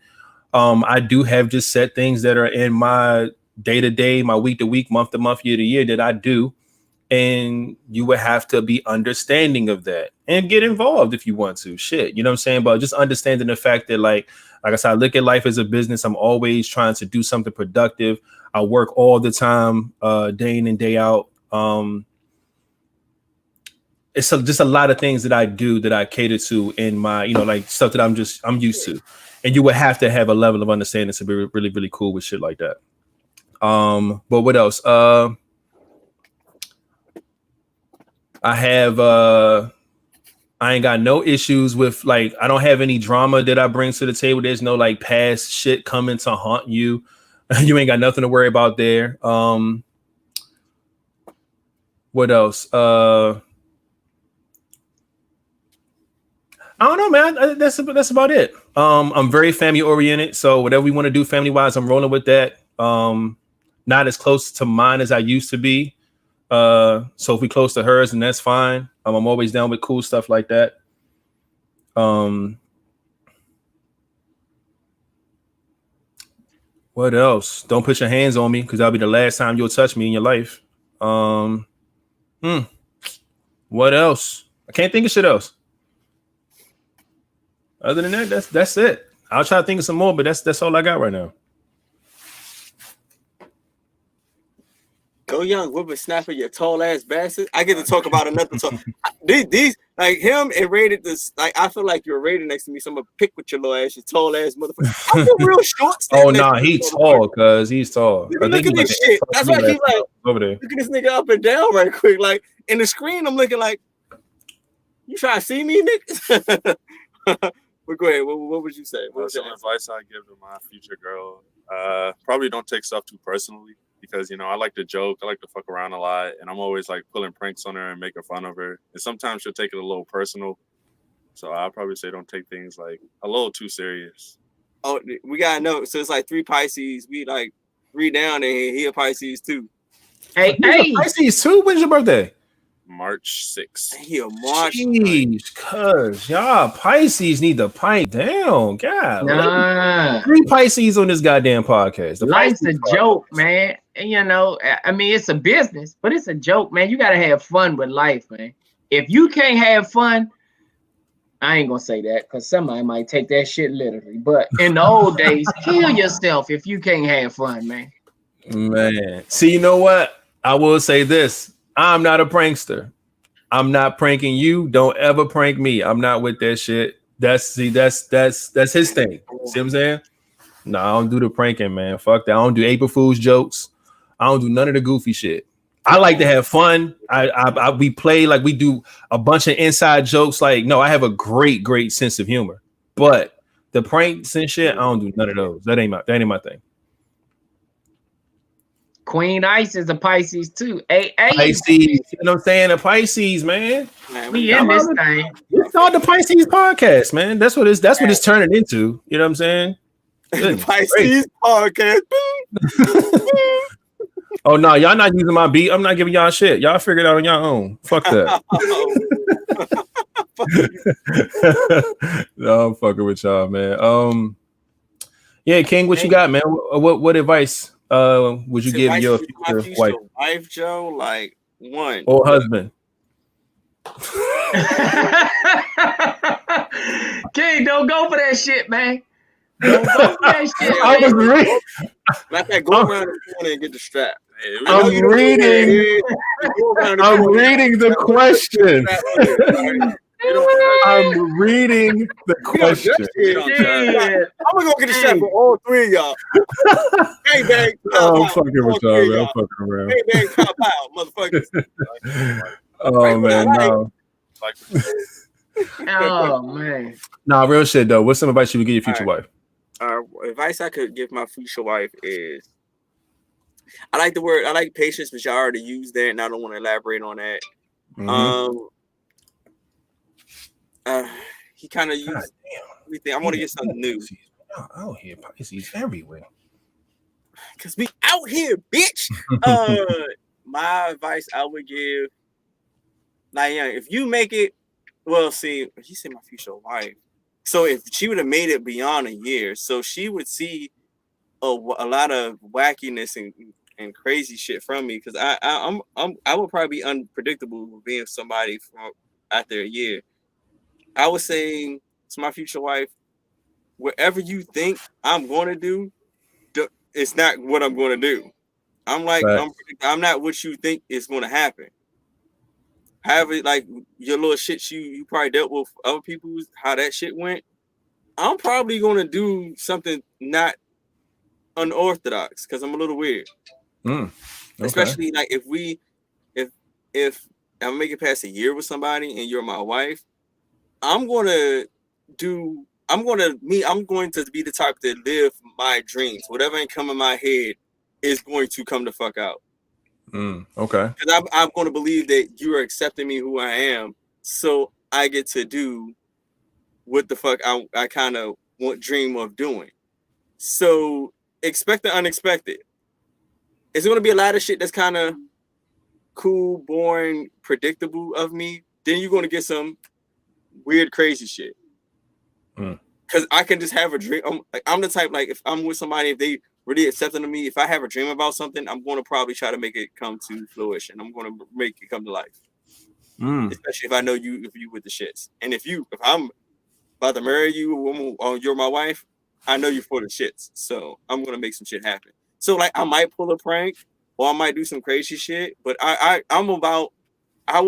I do have just set things that are in my day-to-day, my week-to-week, month-to-month, year-to-year that I do. And you would have to be understanding of that and get involved if you want to. Shit, you know what I'm saying? But just understanding the fact that, like I said, I look at life as a business. I'm always trying to do something productive. I work all the time, day in and day out. It's just a lot of things that I do that I cater to in my, like stuff that I'm used to. And you would have to have a level of understanding to be really, really cool with shit like that. But what else? I have I ain't got no issues with, like, I don't have any drama that I bring to the table. There's no like past shit coming to haunt you. You ain't got nothing to worry about there. What else? I don't know, man. That's about it. I'm very family oriented, so whatever we want to do family wise, I'm rolling with that. Not as close to mine as I used to be. So if we close to hers, then that's fine. I'm always down with cool stuff like that. What else? Don't put your hands on me, because that'll be the last time you'll touch me in your life. What else? I can't think of shit else. Other than that, that's it. I'll try to think of some more, but that's all I got right now. Go young whippersnapper, you tall ass bastard. I get to talk about another talk. These like him and rated this. Like I feel like you're rated next to me, so I'm gonna pick with your little ass, you tall ass motherfucker. I feel real short. Oh no, he's tall, cuz he's tall. Look at this shit. That's why I keep like over there. Look at this nigga up and down right quick. Like in the screen, I'm looking like, you trying to see me, nigga? But go ahead. What would you say? What some advice I give to my future girl? Probably don't take stuff too personally, because I like to joke, I like to fuck around a lot, and I'm always like pulling pranks on her and making fun of her. And sometimes she'll take it a little personal. So I'll probably say don't take things like a little too serious. Oh, we gotta know. So it's like 3 Pisces. We like 3 down, and he a Pisces too. Hey, Pisces too. When's your birthday? March 6th. He a March. Jeez, cuz y'all Pisces need to pipe down. God, nah. 3 Pisces on this goddamn podcast. The Life's Pisces a joke, man. And I mean, it's a business, but it's a joke, man. You gotta have fun with life, man. If you can't have fun, I ain't gonna say that because somebody might take that shit literally. But in the old days, kill yourself if you can't have fun, man. Man, see, you know what? I will say this. I'm not a prankster. I'm not pranking you. Don't ever prank me. I'm not with that shit. That's his thing. See what I'm saying? No, I don't do the pranking, man. Fuck that. I don't do April Fool's jokes. I don't do none of the goofy shit. I like to have fun. We play, like we do a bunch of inside jokes. Like, no, I have a great sense of humor. But the pranks and shit, I don't do none of those. That ain't my thing. Queen Ice is a Pisces too. Pisces, you know what I'm saying? A Pisces, man. We in this thing. It's called the Pisces podcast, man. That's what it's turning into. You know what I'm saying? Pisces podcast. Oh no, y'all not using my beat. I'm not giving y'all shit. Y'all figure it out on your own. Fuck that. No, I'm fucking with y'all, man. Yeah, King, what you got, man? What advice would you give your future wife, Joe? Like one or husband? King, don't go for that shit, man. Don't go for that shit. I was reading. Like that, go around the corner and get the strap. I'm reading the question. I'm reading the question. I'm gonna go get a strap for all 3 of y'all. Hey, bang. I'm fucking with y'all, man. I'm fucking around. Hey, bang, cop out, motherfuckers. Oh, man, no. Oh, man. Nah, real shit, though. What's some advice you would give your future wife? Advice I could give my future wife is, I like patience, but y'all already used that, and I don't want to elaborate on that. Mm-hmm. He kind of used everything. I want to get something new. Out here, Pisces everywhere. Cause we out here, bitch. My advice I would give, like, if you make it, Well, see, he said my future wife. So if she would have made it beyond a year, so she would see a lot of wackiness and crazy shit from me, because I would probably be unpredictable with being somebody from after a year. I was saying to my future wife, whatever you think I'm going to do, it's not what I'm going to do. I'm like, I'm not what you think is going to happen. Have it like your little shit you probably dealt with other people, how that shit went. I'm probably going to do something not unorthodox because I'm a little weird. Okay. Especially like if I'm making past a year with somebody and you're my wife, I'm going to be the type to live my dreams. Whatever ain't come in my head is going to come the fuck out. Okay. Because I'm going to believe that you are accepting me who I am, so I get to do what the fuck I kind of dream of doing. So expect the unexpected. It's going to be a lot of shit that's kind of cool, boring, predictable of me. Then you're going to get some weird, crazy shit. Because I can just have a dream. I'm the type, like, if I'm with somebody, if they really accepting of me, if I have a dream about something, I'm going to probably try to make it come to fruition. I'm going to make it come to life. Especially if I know you, if you with the shits. And if I'm about to marry you, or you're my wife, I know you're for the shits. So I'm going to make some shit happen. So, like, I might pull a prank, or I might do some crazy shit, but I will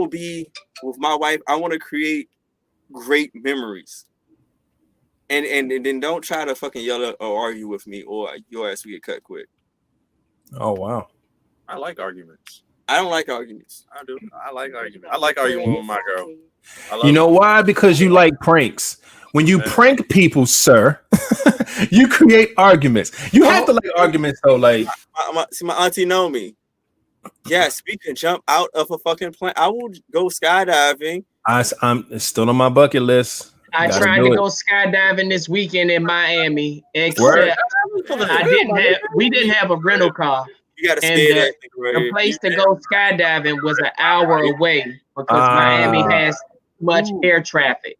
be with my wife. I want to create great memories. And then don't try to fucking yell or argue with me, or your ass will get cut quick. Oh, wow. I like arguments. I don't like arguments. I do. I like arguments. I like arguing with my girl. You know why? Because you like pranks. When you prank people, sir, you create arguments. You have to like arguments, though. Like, my auntie know me. Yes, we can jump out of a fucking plane. I will go skydiving. I'm still on my bucket list. I tried to go skydiving this weekend in Miami, except we didn't have a rental car. You got to stay there. The place to go skydiving was an hour away because Miami has much air traffic.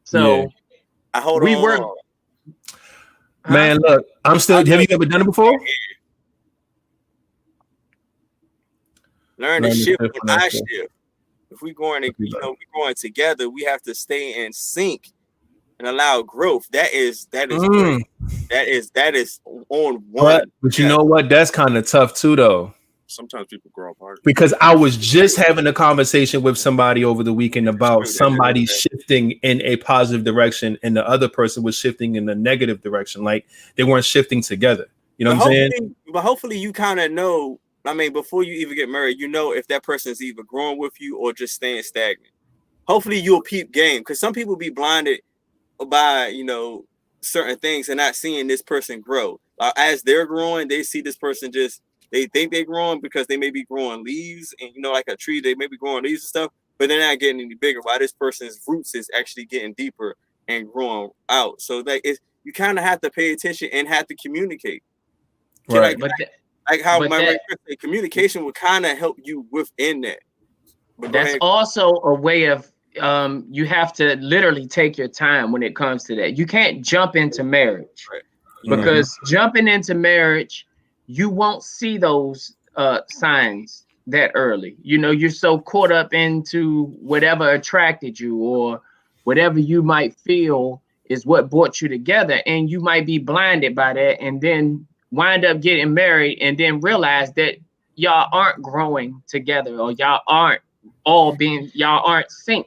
So we were. Man, look, I'm still. Have you ever done it before? Learn to shift when I shift. If we're going together, we have to stay in sync and allow growth. That is great. That is on one. But you know what? That's kind of tough too, though. Sometimes people grow apart. Because I was just having a conversation with somebody over the weekend about somebody shifting in a positive direction and the other person was shifting in a negative direction. Like they weren't shifting together. You know what I'm saying? But hopefully you kind of know. I mean, before you even get married, you know if that person is either growing with you or just staying stagnant. Hopefully you'll peep game, because some people be blinded by, certain things and not seeing this person grow. As they're growing, they see this person they think they're growing because they may be growing leaves and, like a tree, they may be growing leaves and stuff, but they're not getting any bigger. While this person's roots is actually getting deeper and growing out. So you kind of have to pay attention and have to communicate. Right. Like how my communication would kind of help you within that. But that's also a way of you have to literally take your time when it comes to that. You can't jump into marriage, because jumping into marriage, you won't see those signs that early. You're so caught up into whatever attracted you or whatever you might feel is what brought you together, and you might be blinded by that, and then wind up getting married and then realize that y'all aren't growing together, or y'all aren't synced.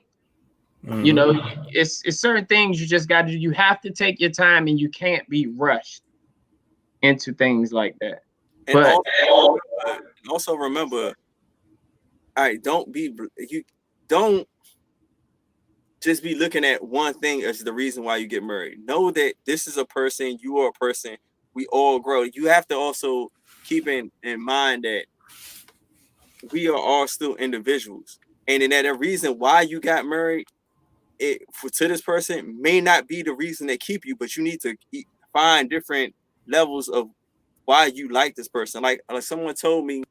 It's certain things you just got to do. You have to take your time and you can't be rushed into things like that. And also remember, don't just be looking at one thing as the reason why you get married. Know that this is a person, you are a person. We all grow. You have to also keep in mind that we are all still individuals. And that the reason why you got married to this person may not be the reason they keep you, but you need to find different levels of why you like this person. Like someone told me.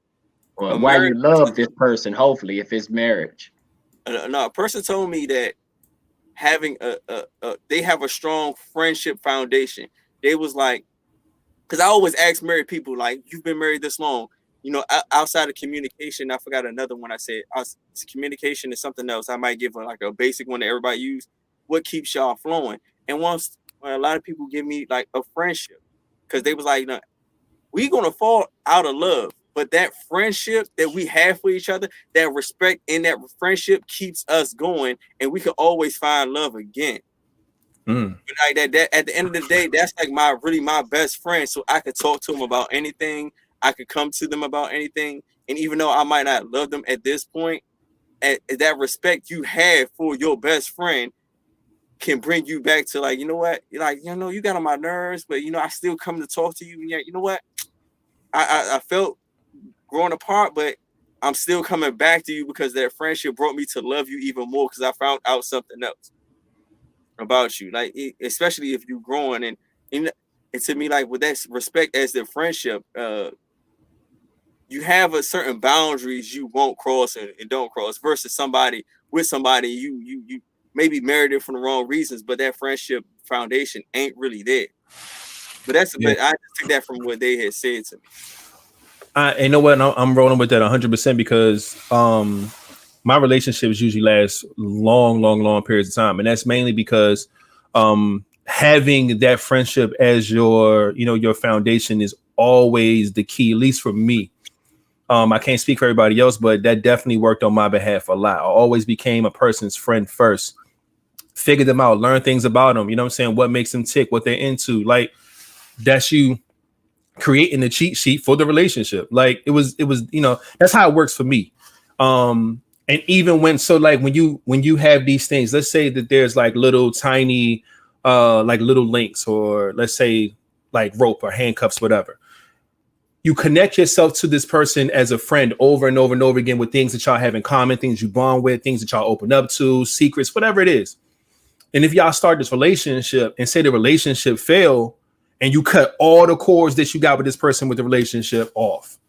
Why you love this person, hopefully, if it's marriage. No, a person told me that having they have a strong friendship foundation. They was like, because I always ask married people, like, you've been married this long, you know, outside of communication. I forgot another one I said. Communication is something else. I might give like a basic one that everybody use. What keeps y'all flowing? And when a lot of people give me like a friendship, because they was like, no, we gonna fall out of love, but that friendship that we have for each other, that respect in that friendship keeps us going, and we can always find love again. Like that at the end of the day, that's like my best friend. So I could talk to them about anything. I could come to them about anything. And even though I might not love them at this point, that respect you have for your best friend can bring you back to like, you know what? You're like, you know, you got on my nerves, but you know, I still come to talk to you. And you know what? I felt growing apart, but I'm still coming back to you because that friendship brought me to love you even more because I found out something else about you. Like, especially if you're growing and to me, like with that respect as the friendship, you have a certain boundaries you won't cross and don't cross versus somebody you maybe married it for the wrong reasons, but that friendship foundation ain't really there. But I just took that from what they had said to me. You know what? I'm rolling with that 100% because my relationships usually last long periods of time, and that's mainly because having that friendship as your foundation is always the key, at least for me. I can't speak for everybody else, but that definitely worked on my behalf a lot. I always became a person's friend first, figured them out, learn things about them. You know what I'm saying? What makes them tick, what they're into. Like, that's you creating the cheat sheet for the relationship. Like it was, you know, that's how it works for me. And even when you have these things, let's say that there's like little tiny, like little links, or let's say like rope or handcuffs, whatever. You connect yourself to this person as a friend over and over and over again with things that y'all have in common, things you bond with, things that y'all open up to, secrets, whatever it is. And if y'all start this relationship and say the relationship fail and you cut all the cords that you got with this person with the relationship off,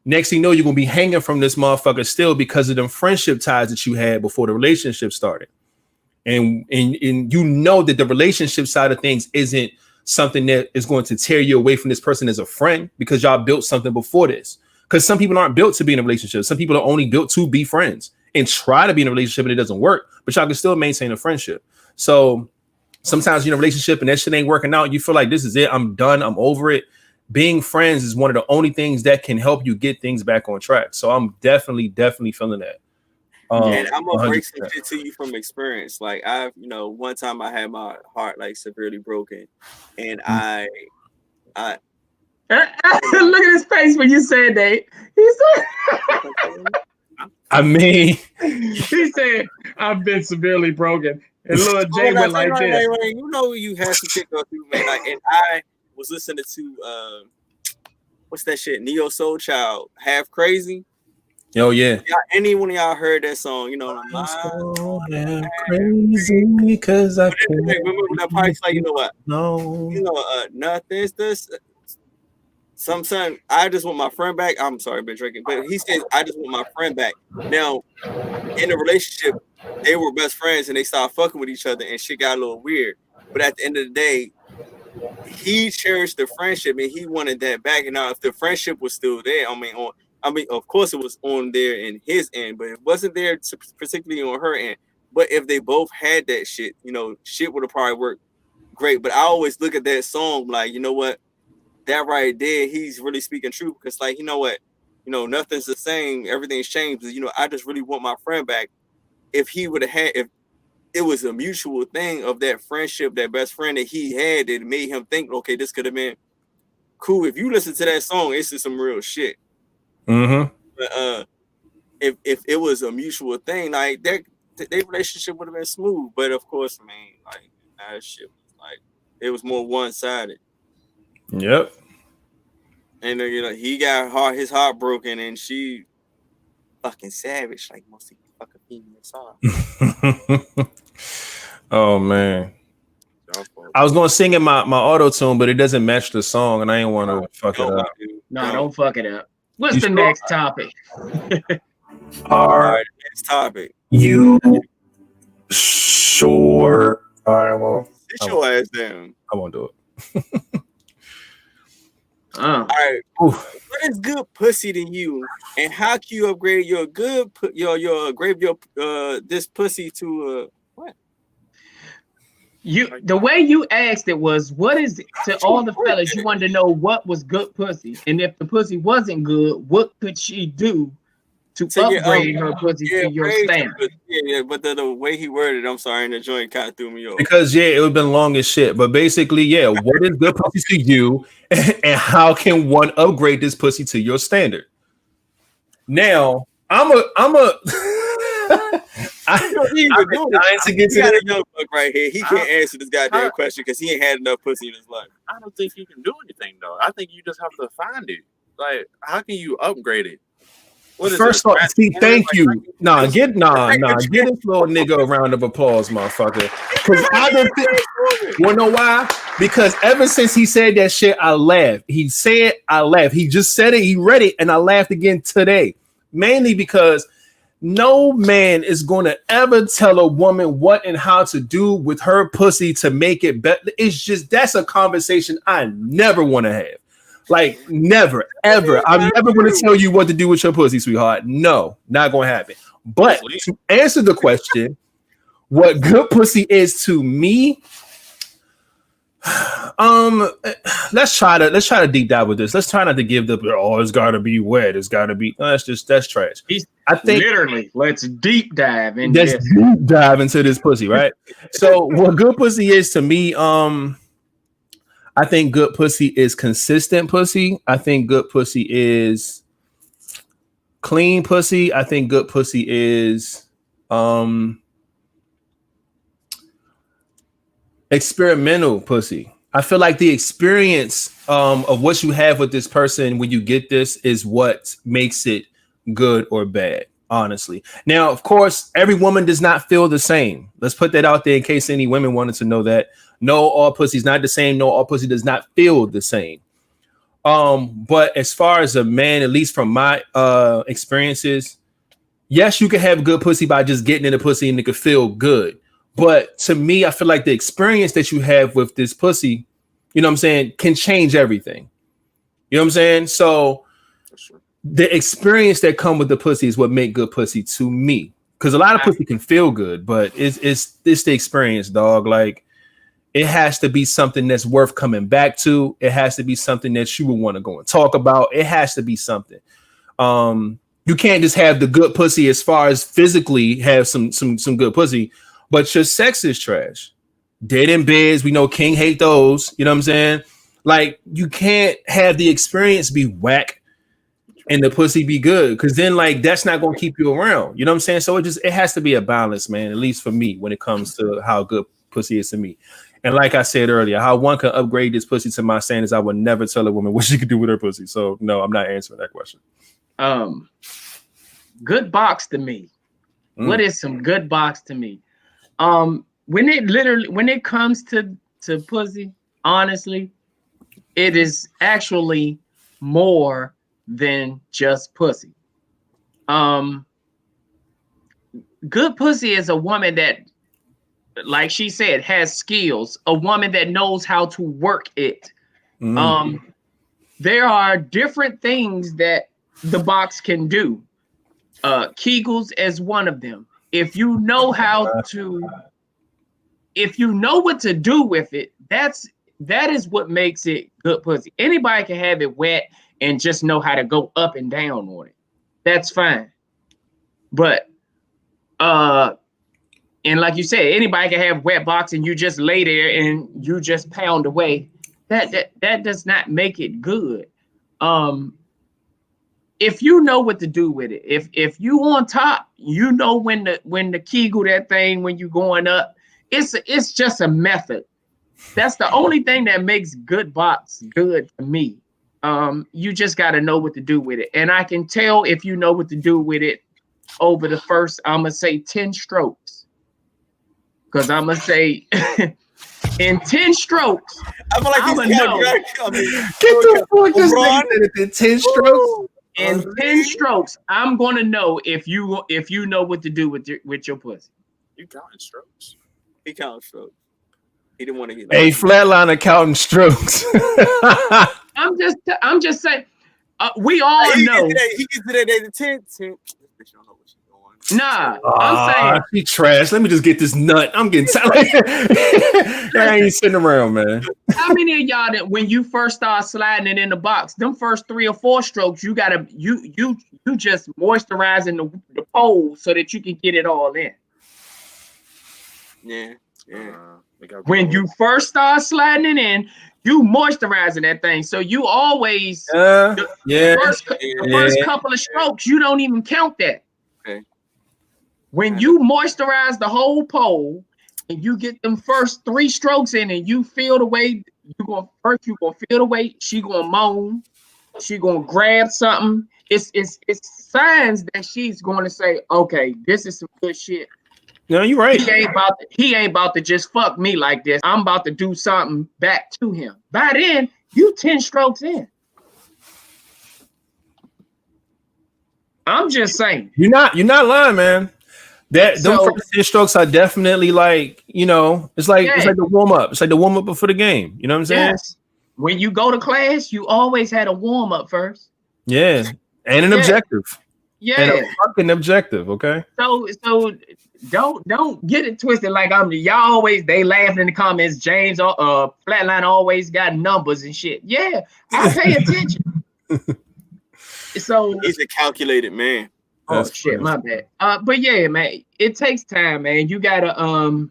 next thing you know, you're going to be hanging from this motherfucker still because of them friendship ties that you had before the relationship started. And you know that the relationship side of things isn't something that is going to tear you away from this person as a friend because y'all built something before this. Because some people aren't built to be in a relationship. Some people are only built to be friends and try to be in a relationship and it doesn't work, but y'all can still maintain a friendship. So sometimes you're in a relationship and that shit ain't working out. You feel like this is it. I'm done. I'm over it. Being friends is one of the only things that can help you get things back on track. So I'm definitely feeling that. And I'm gonna break some shit to you from experience. Like one time I had my heart like severely broken, and I look at his face when you said that. He said, I mean, he said, I've been severely broken. And little Jay went like this. You know, you have to pick up through, man. Like, and I was listening to what's that shit? Neo Soul Child, Half Crazy. Oh yeah. Anyone of y'all heard that song? You know, I'm crazy because I can't. Remember that part's like, you know what? No. You know, nothing's this. Some son, I just want my friend back. I'm sorry, I've been drinking, but he says I just want my friend back. Now, in the relationship, they were best friends and they started fucking with each other and shit got a little weird. But at the end of the day, he cherished the friendship and he wanted that back. And now, if the friendship was still there, I mean, of course it was on there in his end, but it wasn't there particularly on her end. But if they both had that shit, you know, shit would have probably worked great. But I always look at that song like, you know what, that right there, he's really speaking true. Because like, you know what, you know, nothing's the same, everything's changed. But, you know, I just really want my friend back. If he would have had, if it was a mutual thing of that friendship, that best friend that he had that made him think, okay, this could have been cool. If you listen to that song, it's just some real shit. Mm-hmm. But if it was a mutual thing, like their relationship would have been smooth. But of course, man, like that shit was like it was more one-sided. Yep. And you know, he got his heart broken, and she fucking savage, like most of you fucking females are. Oh man. I was gonna sing in my auto tune, but it doesn't match the song, and I didn't want to fuck it up. No, don't fuck it up. What's the next topic? All right, next topic. You Sure. All right, well, Sit your ass down. I won't do it. All right. What is good pussy to you, and how can you upgrade your good this pussy to what? The way you asked it was, what is it to all the fellas? You wanted to know what was good pussy, and if the pussy wasn't good, what could she do to upgrade her pussy to your standard? Yeah, but the way he worded it, I'm sorry, and the joint kind of threw me off. Because it would have been long as shit. But basically, what is good pussy to you, and how can one upgrade this pussy to your standard? Now, I'm dying to get to a young buck right here. He can't answer this goddamn question because he ain't had enough pussy in his life. I don't think you can do anything though. I think you just have to find it. Like, how can you upgrade it? First off, thank you. Get this little nigga a round of applause, motherfucker. Because I don't think. You know why? Because ever since he said that shit, I laughed. He said I laughed. He just said it. He read it, and I laughed again today. Mainly because no man is going to ever tell a woman what and how to do with her pussy to make it better. It's just that's a conversation I never want to have. Like, never, ever. I'm never going to tell you what to do with your pussy, sweetheart. No, not going to happen. But to answer the question, what good pussy is to me, let's try to deep dive with this. Let's try not to give it's got to be wet. It's got to be. That's trash. I think literally, let's deep dive into this pussy, right? So, what good pussy is to me, I think good pussy is consistent pussy. I think good pussy is clean pussy. I think good pussy is experimental pussy. I feel like the experience of what you have with this person when you get this is what makes it good or bad, honestly. Now, of course, every woman does not feel the same. Let's put that out there in case any women wanted to know that. No, all pussy is not the same. No, all pussy does not feel the same. But as far as a man, at least from my experiences, yes, you can have good pussy by just getting in the pussy and it could feel good. But to me, I feel like the experience that you have with this pussy, you know what I'm saying, can change everything. You know what I'm saying? So the experience that come with the pussy is what make good pussy to me. Because a lot of pussy can feel good, but it's the experience, dog. Like, it has to be something that's worth coming back to. It has to be something that you would want to go and talk about. It has to be something. You can't just have the good pussy as far as physically have some good pussy, but your sex is trash. Dead in beds, we know King hate those. You know what I'm saying? Like, you can't have the experience be whack and the pussy be good, because then like that's not gonna keep you around. You know what I'm saying? So it has to be a balance, man. At least for me, when it comes to how good pussy is to me. And like I said earlier, how one can upgrade this pussy to my standards, I would never tell a woman what she could do with her pussy. So no, I'm not answering that question. Good box to me. What is some good box to me? When it comes to pussy, honestly, it is actually more than just pussy. Good pussy is a woman that, like she said, has skills, a woman that knows how to work it. There are different things that the box can do. Kegels is one of them. If you know what to do with it, that is what makes it good pussy. Anybody can have it wet and just know how to go up and down on it. That's fine. But and like you said, anybody can have wet box and you just lay there and you just pound away. That does not make it good. If you know what to do with it, if you on top, you know when to kegel that thing when you going up. It's just a method. That's the only thing that makes good box good to me. You just got to know what to do with it, and I can tell if you know what to do with it over the first, I'm gonna say 10 strokes. Because I'm going to say, in 10 strokes, I feel like I'm these know. guys coming. Get the fuck this nigga in 10 strokes. In 10 strokes, I'm going to know if you know what to do with your pussy. You counting strokes? He counts strokes. He didn't want to get. Hey, flatliner counting strokes. I'm just saying. We all know. He gets to that day to 10. Bitch don't know what she's doing. Nah, I'm saying she trash. Let me just get this nut. I'm getting tired. I ain't sitting around, man. How many of y'all that when you first start sliding it in the box, them first 3 or 4 strokes, you gotta you just moisturizing the pole so that you can get it all in. Yeah. When you first start sliding it in, you moisturizing that thing. So you always the first couple of strokes, you don't even count that. Okay. When you moisturize the whole pole and you get them first 3 strokes in and you feel the way you're gonna feel the way she gonna moan, she gonna grab something. It's signs that she's going to say, okay, this is some good shit. No, you're right. He ain't about to just fuck me like this. I'm about to do something back to him. By then, you 10 strokes in. I'm just saying. You're not lying, man. Those first 10 strokes are definitely like, it's like the warm up. It's like the warm up before the game. You know what I'm saying? Yes. When you go to class, you always had a warm up first. Yeah, and an objective. Yeah, and a fucking objective. Okay. So don't get it twisted. Like y'all they laughing in the comments. James Flatline always got numbers and shit. Yeah, I pay attention. So he's a calculated man. Oh shit, my bad. But yeah, man, it takes time, man. You gotta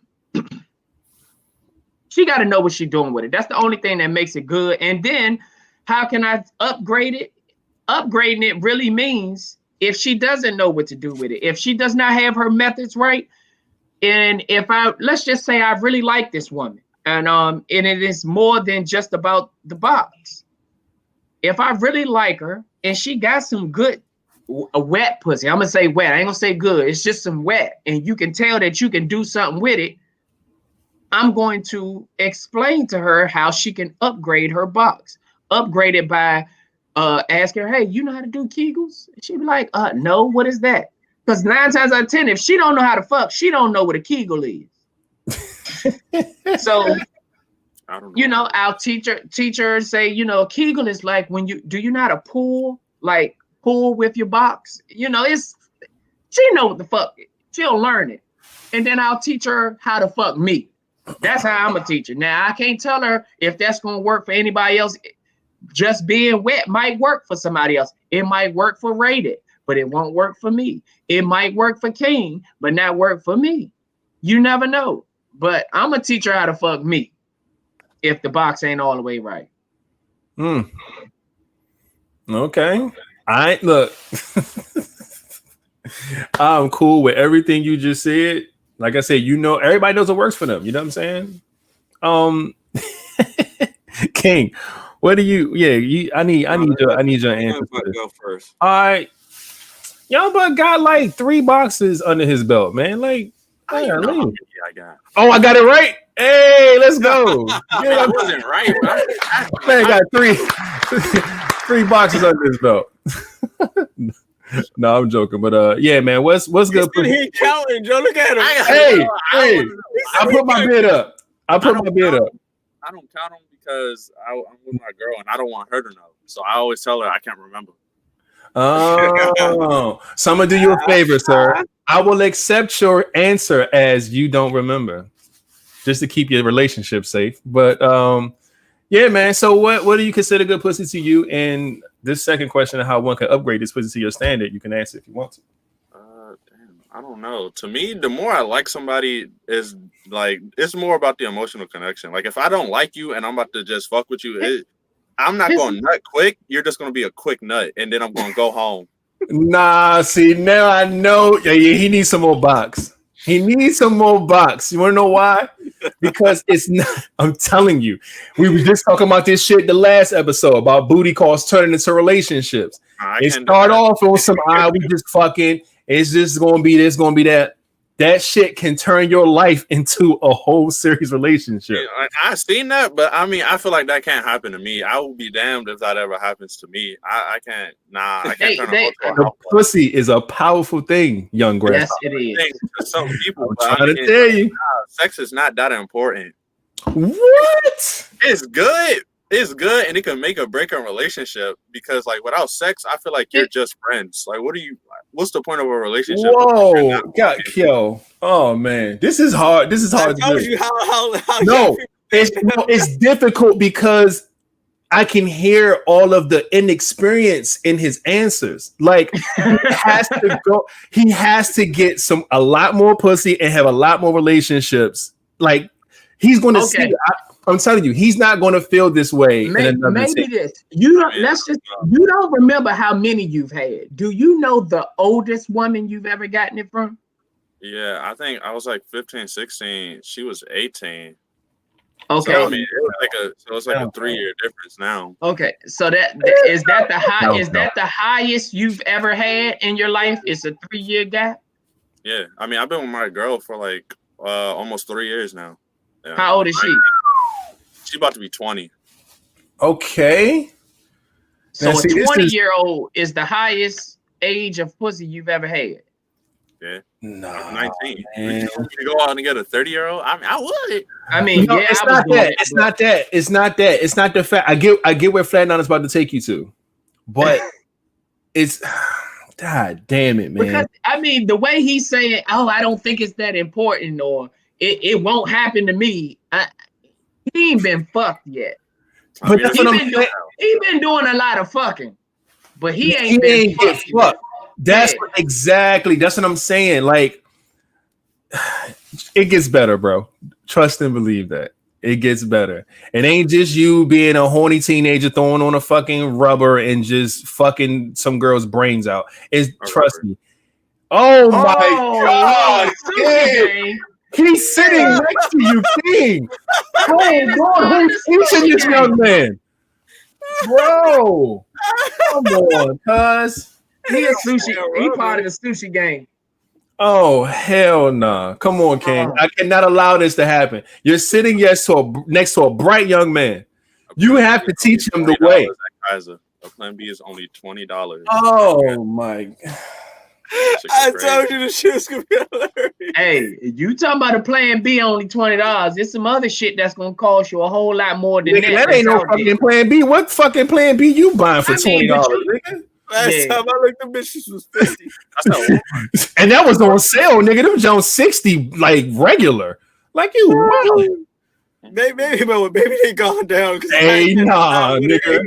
she gotta know what she's doing with it. That's the only thing that makes it good. And then how can I upgrade it? Upgrading it really means if she doesn't know what to do with it, if she does not have her methods right, and let's just say I really like this woman, and it is more than just about the box. If I really like her and she got some good a wet pussy, I'm gonna say wet. I ain't gonna say good. It's just some wet, and you can tell that you can do something with it. I'm going to explain to her how she can upgrade her box. Upgrade it by asking her, hey, you know how to do Kegels? And she'd be like, no, what is that? Because 9 times out of 10, if she don't know how to fuck, she don't know what a Kegel is. So, I don't know. Our teacher say, Kegel is like when do you know how to pull with your box? She know what the fuck. She'll learn it. And then I'll teach her how to fuck me. That's how I'm a teacher. Now, I can't tell her if that's going to work for anybody else. Just being wet might work for somebody else. It might work for Rated, but it won't work for me. It might work for King, but not work for me. You never know. But I'm going to teach her how to fuck me if the box ain't all the way right. Okay. Look. I'm cool with everything you just said. Like I said, everybody knows what works for them. You know what I'm saying? King, what do you? Yeah, I need your answer. Go first. All right, y'all, but got like 3 boxes under his belt, man. Like, I got. Oh, I got it right. Hey, let's go. I wasn't right. Man, got 3 boxes under his belt. No, I'm joking, but yeah, man, what's good? He counting, Joe. Look at him. Hey, I put my bid up. I don't count them because I'm with my girl and I don't want her to know. So I always tell her I can't remember. Oh, so I'm gonna do you a favor, sir. I will accept your answer as you don't remember, just to keep your relationship safe. But yeah, man. So what do you consider good pussy to you? And this second question of how one can upgrade this pussy to your standard, you can answer if you want to. I don't know. To me, the more I like somebody is like, it's more about the emotional connection. Like if I don't like you and I'm about to just fuck with you, I'm not going to nut quick. You're just going to be a quick nut. And then I'm going to go home. Nah, see, now I know. Yeah, he needs some more box. He needs some more box. You want to know why? Because it's not, I'm telling you, we were just talking about this shit the last episode about booty calls turning into relationships. It start off on some, we just fucking, it's just going to be this, going to be that. that shit can turn your life into a whole serious relationship. Yeah, I've seen that, but I mean, I feel like that can't happen to me. I will be damned if that ever happens to me. I can't. Nah, I can't turn the pussy is a powerful thing, young grass. Yes, it is. To some people, I'm trying to tell you, sex is not that important. What? It's good. It's good, and it can make or break a relationship because, like, without sex, I feel like you're just friends. Like, what's the point of a relationship? Whoa, yo, oh man, this is hard. This is hard. I told you how no, it's difficult because I can hear all of the inexperience in his answers. Like he has to get a lot more pussy and have a lot more relationships. Like he's going to see. I'm telling you, he's not going to feel this way. Maybe this. You don't remember how many you've had. Do you know the oldest woman you've ever gotten it from? Yeah, I think I was like 15, 16. She was 18. Okay. So, I mean, it's like a 3-year difference now. Okay. So is that the highest you've ever had in your life? It's a 3-year gap? Yeah. I mean, I've been with my girl for like almost 3 years now. Yeah. How old is she? She's about to be 20. Okay. So a 20-year-old is the highest age of pussy you've ever had. Yeah. No. 19. Man. Would you go out and get a 30-year-old? I mean, I would. I mean, no, yeah, it's not that. It's not that. It's not that. It's not the fact. I get where Flat9 is about to take you to, but it's God damn it, man. Because I mean, the way he's saying, "Oh, I don't think it's that important," or "It won't happen to me." He ain't been fucked yet. But that's what I'm saying. He been doing a lot of fucking, but he ain't been fucked. That's exactly. That's what I'm saying. Like, it gets better, bro. Trust and believe that it gets better. It ain't just you being a horny teenager throwing on a fucking rubber and just fucking some girl's brains out. Trust me. Oh my God. He's sitting next to you, King. Oh, Lord, who's teaching this young man? Bro, come on, cuz. He a sushi. He part of the sushi game. Oh, hell nah. Come on, King. I cannot allow this to happen. You're sitting next to a bright young man. You have to teach him the way. A plan B is only $20. Oh, my God. I told you the shit was gonna be hilarious. Hey, you talking about a plan B only $20? There's some other shit that's gonna cost you a whole lot more than that. That ain't no fucking plan B. What fucking plan B you buying for $20? Last time I looked, the bitches was 50. And that was on sale, nigga. Them was on 60, like regular. Like you, wow. Maybe they gone down. Hey, nah, nigga.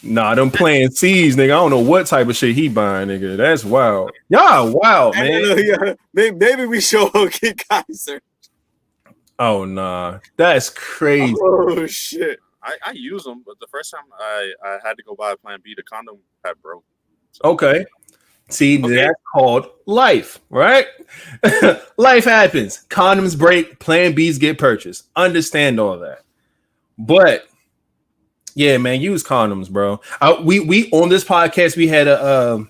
Nah, them playing C's, nigga. I don't know what type of shit he buying, nigga. That's wild. Y'all wild, man. Maybe we show up get Kaiser. Oh, nah. That's crazy. Oh, shit. I use them, but the first time I had to go buy a plan B, the condom had broke. So. Okay. See, that's called life, right? Life happens. Condoms break. Plan Bs get purchased. Understand all that. But yeah, man, use condoms, bro. We on this podcast we had a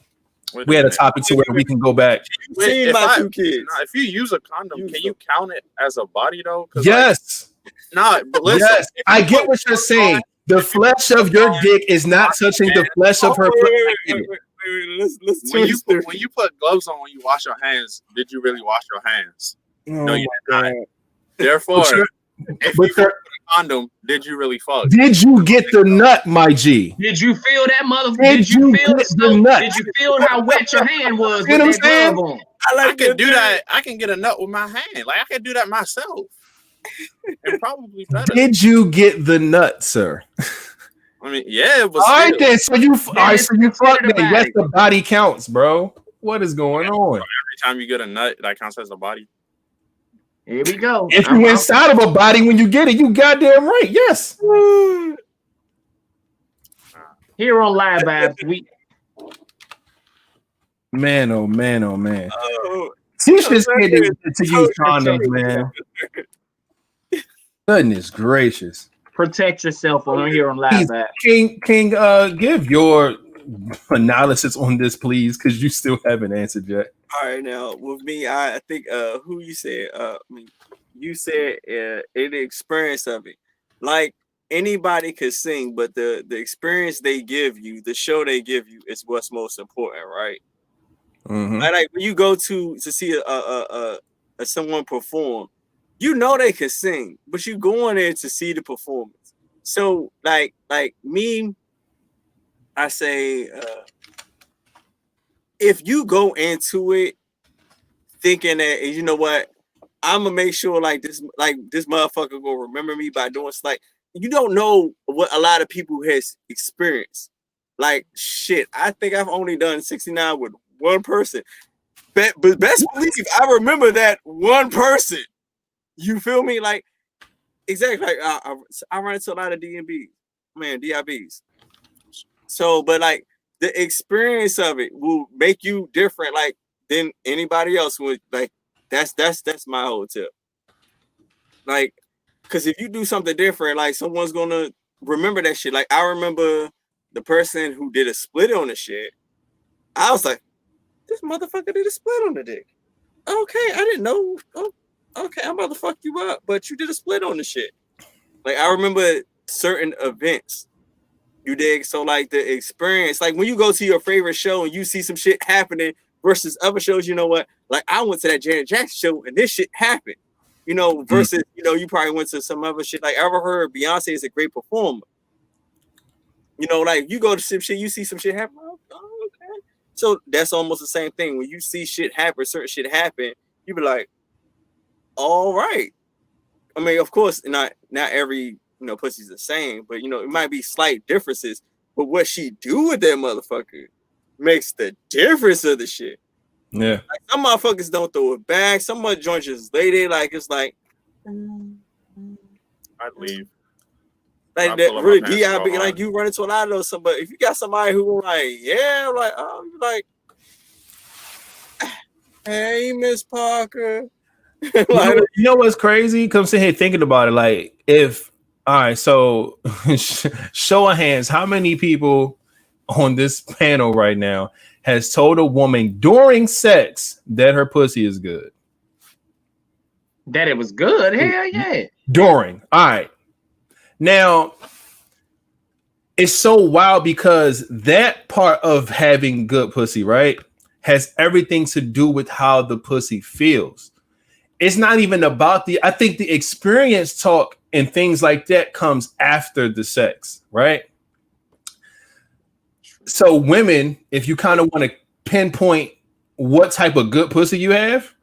topic to where we can go back. If you use a condom, can you count it as a body though? Yes. But listen. Yes, I get what you're saying. The flesh of your dick is not touching the flesh of her. When you put gloves on when you wash your hands, did you really wash your hands? No, you did not. Therefore, if you put a condom, did you really fuck?Id you get the nut, my G? Did you feel that motherfucker? Did you feel the nut? Did you feel how wet your hand was? You know what I'm saying? I can do that. I can get a nut with my hand. Like I can do that myself. And probably better. Did you get the nut, sir? I mean, yeah, but all right then. So you fucked me. Yes, the body counts, bro. What is going on? Every time you get a nut, that counts as a body. Here we go. If you inside of a body when you get it, you goddamn right. Yes. Here on Live Vibes, we. Man, oh man, oh man. Teach this kid to use condoms, man. Goodness gracious. Protect yourself on here on Live Vibes. King, give your analysis on this, please, because you still haven't answered yet. All right, now with me, I think who you said, you said the experience of it. Like anybody could sing, but the experience they give you, the show they give you, is what's most important, right? Mm-hmm. Like when you go to see a someone perform, you know they can sing, but you go in there to see the performance. So like me, I say if you go into it thinking that, you know what, I'm gonna make sure like this motherfucker gonna remember me by doing like, you don't know what a lot of people has experienced. Like shit, I think I've only done 69 with one person, but best believe I remember that one person. You feel me? Like exactly. Like I run into a lot of DIBs. So, but like the experience of it will make you different, like than anybody else would. Like that's my whole tip. Like, because if you do something different, like someone's gonna remember that shit. Like I remember the person who did a split on the shit. I was like, this motherfucker did a split on the dick. Okay, I didn't know. Oh, okay, I'm about to fuck you up, but you did a split on the shit. Like I remember certain events. You dig? So like the experience, like when you go to your favorite show and you see some shit happening versus other shows, you know what? Like I went to that Janet Jackson show and this shit happened. You know, versus you probably went to some other shit. Like I ever heard Beyonce is a great performer. You know, like you go to some shit, you see some shit happen. Oh, okay. So that's almost the same thing. When you see shit happen, certain shit happen, you be like, all right. I mean, of course, not every pussy's the same, but it might be slight differences. But what she do with that motherfucker makes the difference of the shit. Yeah. Like, some motherfuckers don't throw it back. Some other joints just lay there like it's like. I'd leave. Like that really DIB, like you run into a lot of those. Somebody, if you got somebody who like, yeah, like, oh, you're like, hey, Miss Parker. Like, you know what's crazy? Come sit here thinking about it. Like, if all right, so show of hands, how many people on this panel right now has told a woman during sex that her pussy is good? That it was good? Hell yeah. During. All right. Now, it's so wild because that part of having good pussy, right, has everything to do with how the pussy feels. It's not even about I think the experience talk and things like that comes after the sex, right? So women, if you kind of want to pinpoint what type of good pussy you have,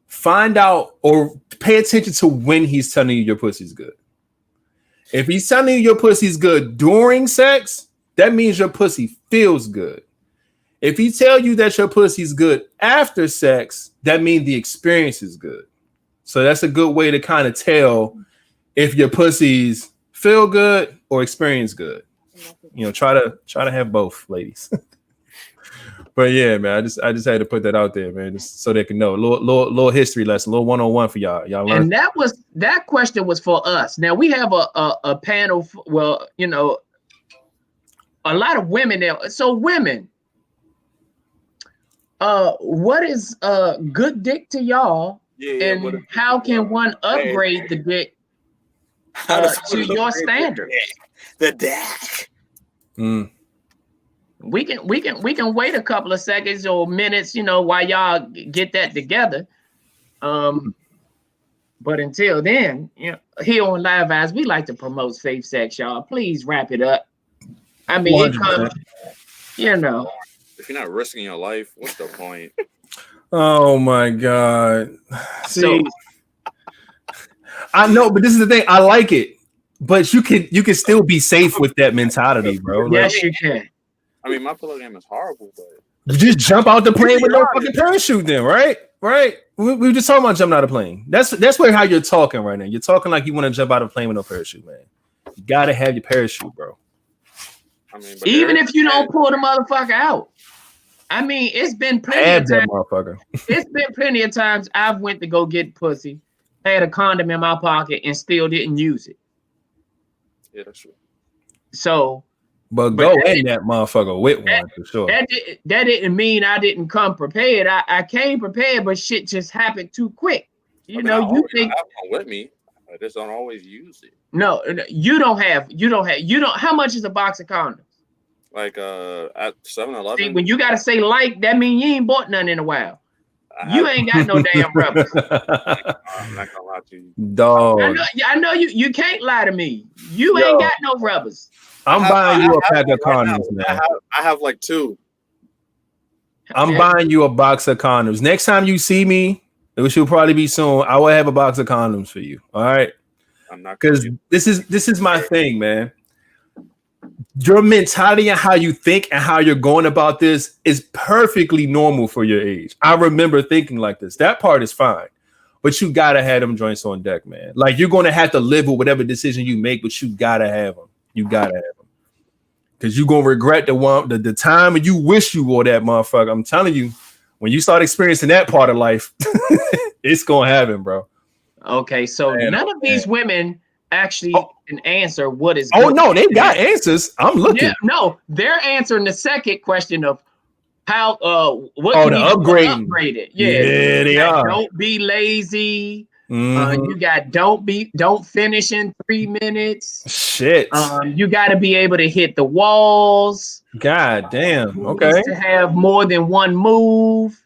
find out or pay attention to when he's telling you your pussy's good. If he's telling you your pussy's good during sex, that means your pussy feels good. If he tell you that your pussy's good after sex, that means the experience is good. So that's a good way to kind of tell if your pussies feel good or experience good. Try to have both, ladies. But yeah, man, I just had to put that out there, man, just so they can know. Little history lesson, little 101 for y'all. Y'all learn. And that question was for us. Now we have a panel. Well, a lot of women there. So women, what is good dick to y'all? Yeah, and how can one upgrade the dick to your standard? The dick. We can wait a couple of seconds or minutes, while y'all get that together. But until then, here on Live Vibes, we like to promote safe sex, y'all. Please wrap it up. I mean, 100%. It comes, If you're not risking your life, what's the point? Oh my God. See, I know, but this is the thing. I like it, but you can still be safe with that mentality, bro. Yes, you can. I mean, my pillow game is horrible, but you just jump out the plane with no fucking parachute, then, right? Right. We were just talking about jumping out of the plane. That's where how you're talking right now. You're talking like you want to jump out of a plane with no parachute, man. You gotta have your parachute, bro. I mean, even if you don't pull the motherfucker out. I mean, it's been plenty of times. It's been plenty of times I've went to go get pussy, had a condom in my pocket, and still didn't use it. Yeah, that's true. So But go in that motherfucker with one for sure. That didn't mean I didn't come prepared. I came prepared, but shit just happened too quick. You know, you think I have one with me. I just don't always use it. No, you don't. How much is a box of condoms? Like at 7-Eleven. See, when you gotta say like, that means you ain't bought none in a while. You ain't got no damn rubbers. I'm not gonna lie to you. Dog. I know you can't lie to me. You ain't got no rubbers. I'm buying you a pack of condoms, man. I have like 2. I'm buying you a box of condoms. Next time you see me, which will probably be soon, I will have a box of condoms for you. All right. I'm not, because this is my thing, man. Your mentality and how you think and how you're going about this is perfectly normal for your age. I remember thinking like this. That part is fine, but you gotta have them joints on deck, man. Like, you're gonna have to live with whatever decision you make, but you gotta have them. You gotta have them, because you're gonna regret the time and you wish you wore that motherfucker. I'm telling you, when you start experiencing that part of life, it's gonna happen, bro. Okay, so none of these women actually can answer what is. Oh no, they got answers. I'm looking. Yeah, no, they're answering the second question of how. What? Oh, the upgrading. Upgrade it. Yeah, they are. Don't be lazy. You got don't finish in 3 minutes. Shit. You got to be able to hit the walls. God damn. Okay. To have more than one move.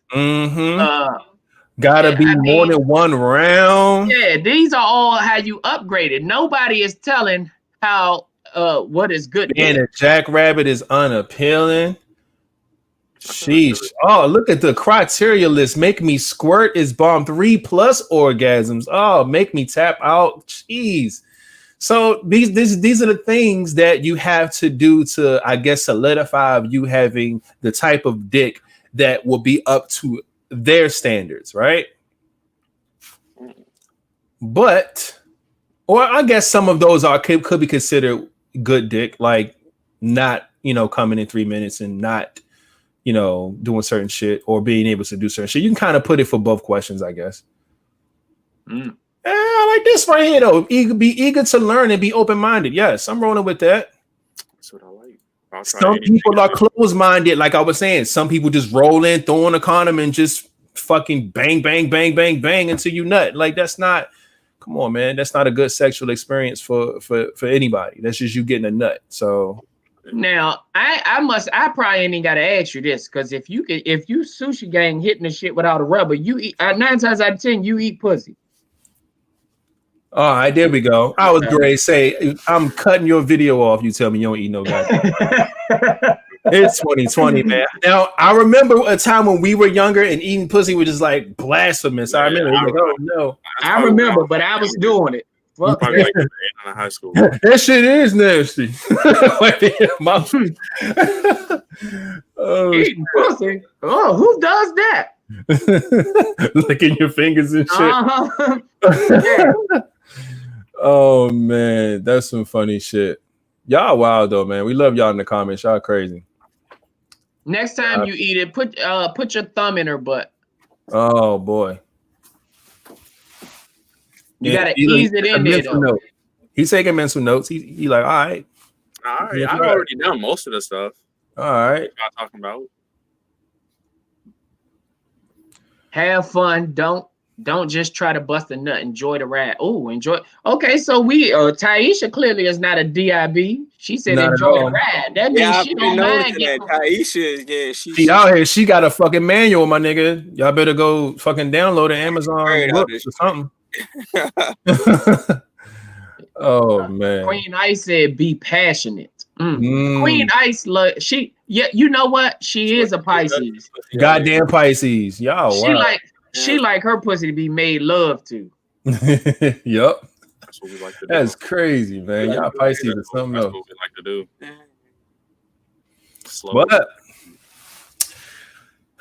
Gotta be more than one round. Yeah, these are all how you upgrade it. Nobody is telling how what is good. And a jackrabbit is unappealing. Sheesh. Oh, look at the criteria list. Make me squirt is bomb 3+ orgasms. Oh, make me tap out. Jeez. So these are the things that you have to do to, I guess, solidify you having the type of dick that will be up to their standards, right? But, or I guess some of those could be considered good dick, like not, coming in 3 minutes and not, doing certain shit or being able to do certain shit. You can kind of put it for both questions, I guess. I like this right here, though. Be eager to learn and be open-minded. Yes, I'm rolling with that. That's what I like. Some people are closed-minded, like I was saying. Some people just roll in, throw in a condom, and just fucking bang, bang, bang, bang, bang until you nut. Like, that's not. Come on, man. That's not a good sexual experience for anybody. That's just you getting a nut. So now I probably ain't got to ask you this, because if you sushi gang hitting the shit without a rubber, you eat 9 times out of 10 you eat pussy. All right, there we go. I was great. Say, I'm cutting your video off. You tell me you don't eat no goddamn. It's 2020, man. Now, I remember a time when we were younger and eating pussy was just like blasphemous. I remember. Oh no, I remember, but I was doing it. Well, probably like in high school. That shit is nasty. Eating pussy. Oh, who does that? Licking your fingers and shit. Yeah. Oh man, that's some funny shit. Y'all wild though, man. We love y'all in the comments. Y'all crazy. Next time you eat it, put your thumb in her butt. Oh boy. You gotta ease it in there though. Note. He's taking mental notes. He like, all right. I've already done most of the stuff. All right. I'm talking about. Have fun. Don't just try to bust a nut. Enjoy the ride. Oh, enjoy. Okay, so Taisha clearly is not a DIB. She said not enjoy the ride. That means she don't mind. Taisha, she out here. She got a fucking manual, my nigga. Y'all better go fucking download an Amazon books or something. Oh man. Queen Ice said, "Be passionate." Queen Ice, you know what? She is a Pisces. Goddamn Pisces, y'all. She like her pussy to be made love to. Yup. That's what we like to do. That's crazy, man. Y'all Pisces or something else. That's what we like to do. Slow. But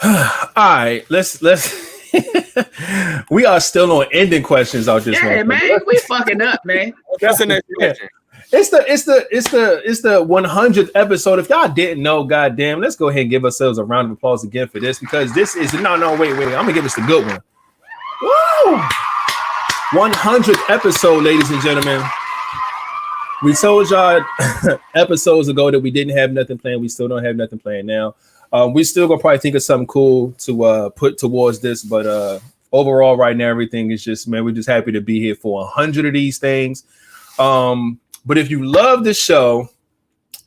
all right, let's we are still on ending questions out this one. Man, we fucking up, man. That's the next question. It's the 100th episode. If y'all didn't know, goddamn, let's go ahead and give ourselves a round of applause again for this, because this is wait. I'm gonna give us the good one. Woo! 100th episode, ladies and gentlemen. We told y'all episodes ago that we didn't have nothing planned. We still don't have nothing planned now. We still gonna probably think of something cool to put towards this, but overall, right now, everything is just, man, we're just happy to be here for 100 of these things. But if you love the show,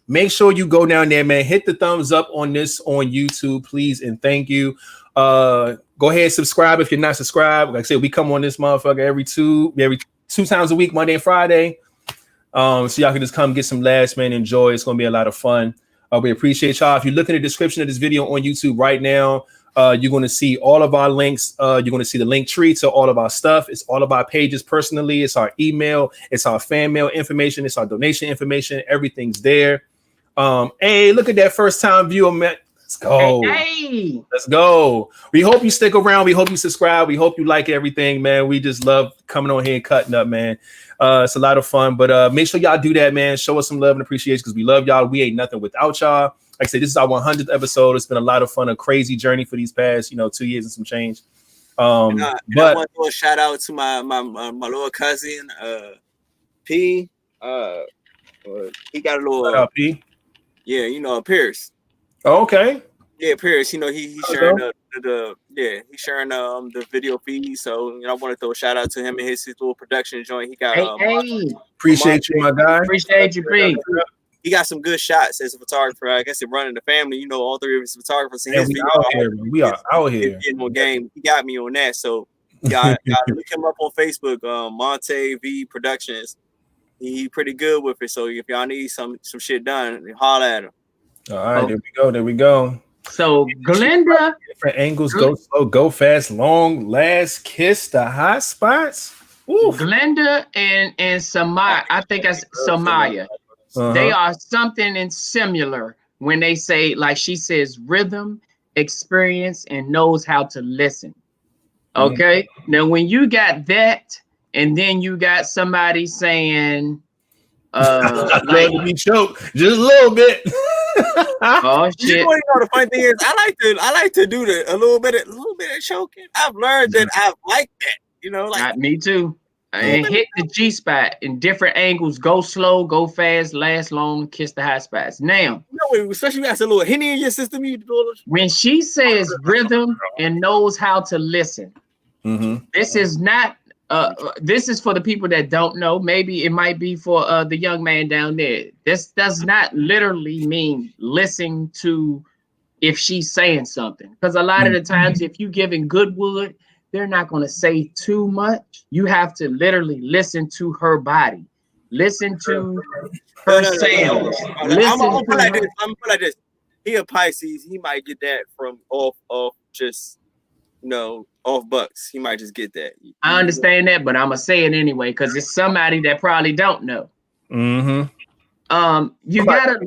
make sure you go down there, man. Hit the thumbs up on this on YouTube, please, and thank you. Go ahead and subscribe if you're not subscribed. Like I said, we come on this motherfucker every two times a week, Monday and Friday. So y'all can just come get some laughs, man. Enjoy. It's gonna be a lot of fun. We appreciate y'all. If you look in the description of this video on YouTube right now, you're going to see all of our links. You're going to see the link tree to all of our stuff. It's all of our pages personally. It's our email. It's our fan mail information. It's our donation information. Everything's there. Hey, look at that first time viewer, man. Let's go. Hey. Let's go. We hope you stick around. We hope you subscribe. We hope you like everything, man. We just love coming on here and cutting up, man. It's a lot of fun, but make sure y'all do that, man. Show us some love and appreciation because we love y'all. We ain't nothing without y'all. Like I said, this is our 100th episode. It's been a lot of fun, a crazy journey for these past, 2 years and some change. But I want to do a shout out to my little cousin, P. He got a little P. Yeah, Pierce. Oh, okay. Yeah, Pierce. He's sharing he's sharing the video feed. So I want to throw a shout out to him and his little production joint. He got appreciate you, my guy. Appreciate you, P. He got some good shots as a photographer. I guess running the family, all three of his photographers. And we are out here. Game. He got me on that. So y'all look him up on Facebook, Monte V Productions. He pretty good with it. So if y'all need some shit done, holler at him. All right, there we go. So Glenda, different angles, go slow, go fast, long, last, kiss the hot spots. Oof. Glenda and Samaya, I think that's Samaya. They are something in similar when they say, like she says, rhythm, experience, and knows how to listen. Okay. Now, when you got that, and then you got somebody saying, like to be choked just a little bit. Oh shit! The funny thing is, I like to do a little bit of choking. I've learned that I like that. Me too. And hit the G spot in different angles. Go slow, go fast, last long, kiss the high spots. Now, especially when you got a little Henny in your system, when she says rhythm and knows how to listen, this is not. This is for the people that don't know. Maybe it might be for the young man down there. This does not literally mean listen to if she's saying something. Because a lot of the times, if you're giving good wood, they're not going to say too much. You have to literally listen to her body. Listen to her sounds. I'm gonna put like this. He a Pisces. He might get that from off just off bucks. He might just get that. I understand that, but I'm gonna say it anyway because it's somebody that probably don't know. You gotta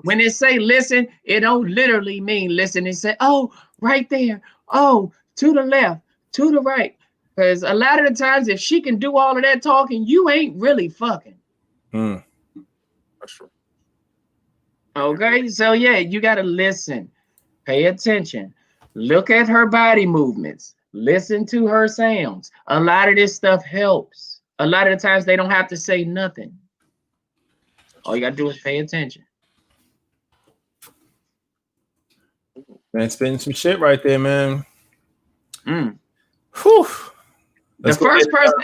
when they say listen, it don't literally mean listen. It say, oh, right there, oh, to the left, to the right. Because a lot of the times, if she can do all of that talking, you ain't really fucking. That's true. Okay, so yeah, you gotta listen, pay attention, look at her body movements. Listen to her sounds. A lot of this stuff helps. A lot of the times they don't have to say nothing. All you gotta do is pay attention. Man, spitting some shit right there, man. Whew. The first person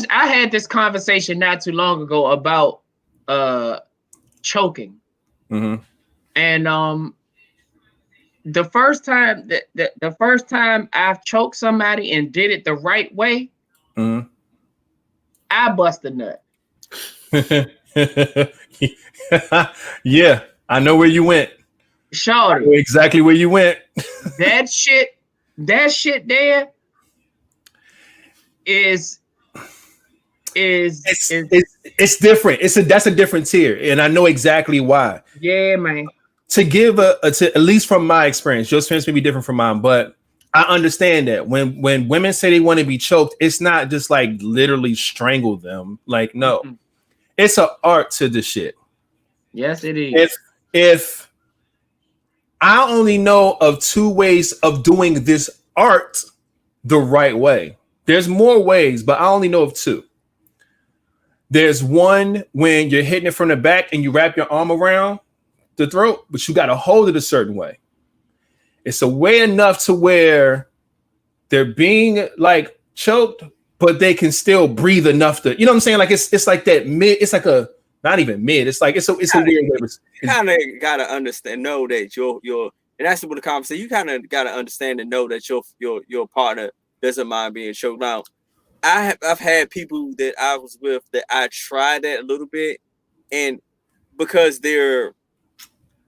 I had this conversation not too long ago about choking. And the first time the first time I've choked somebody and did it the right way, I bust a nut. Yeah, I know where you went. Shorty. Exactly where you went. That shit there is it's different. That's a different tier, and I know exactly why. Yeah, man. To give to at least from my experience, your experience may be different from mine, but I understand that when women say they want to be choked, it's not just like literally strangle them. Like, no, it's an art to the shit. Yes, it is. If I only know of 2 ways of doing this art the right way. There's more ways, but I only know of 2. There's one when you're hitting it from the back and you wrap your arm around the throat, but you got to hold it a certain way. It's a way enough to where they're being like choked, but they can still breathe enough to, you know what I'm saying? Like it's like that mid, it's like a not even mid. It's like it's a weird way. You kind of gotta understand, know that you're, and that's what the conversation. You kind of gotta understand and know that your partner doesn't mind being choked out. I've had people that I was with that I tried that a little bit, and because their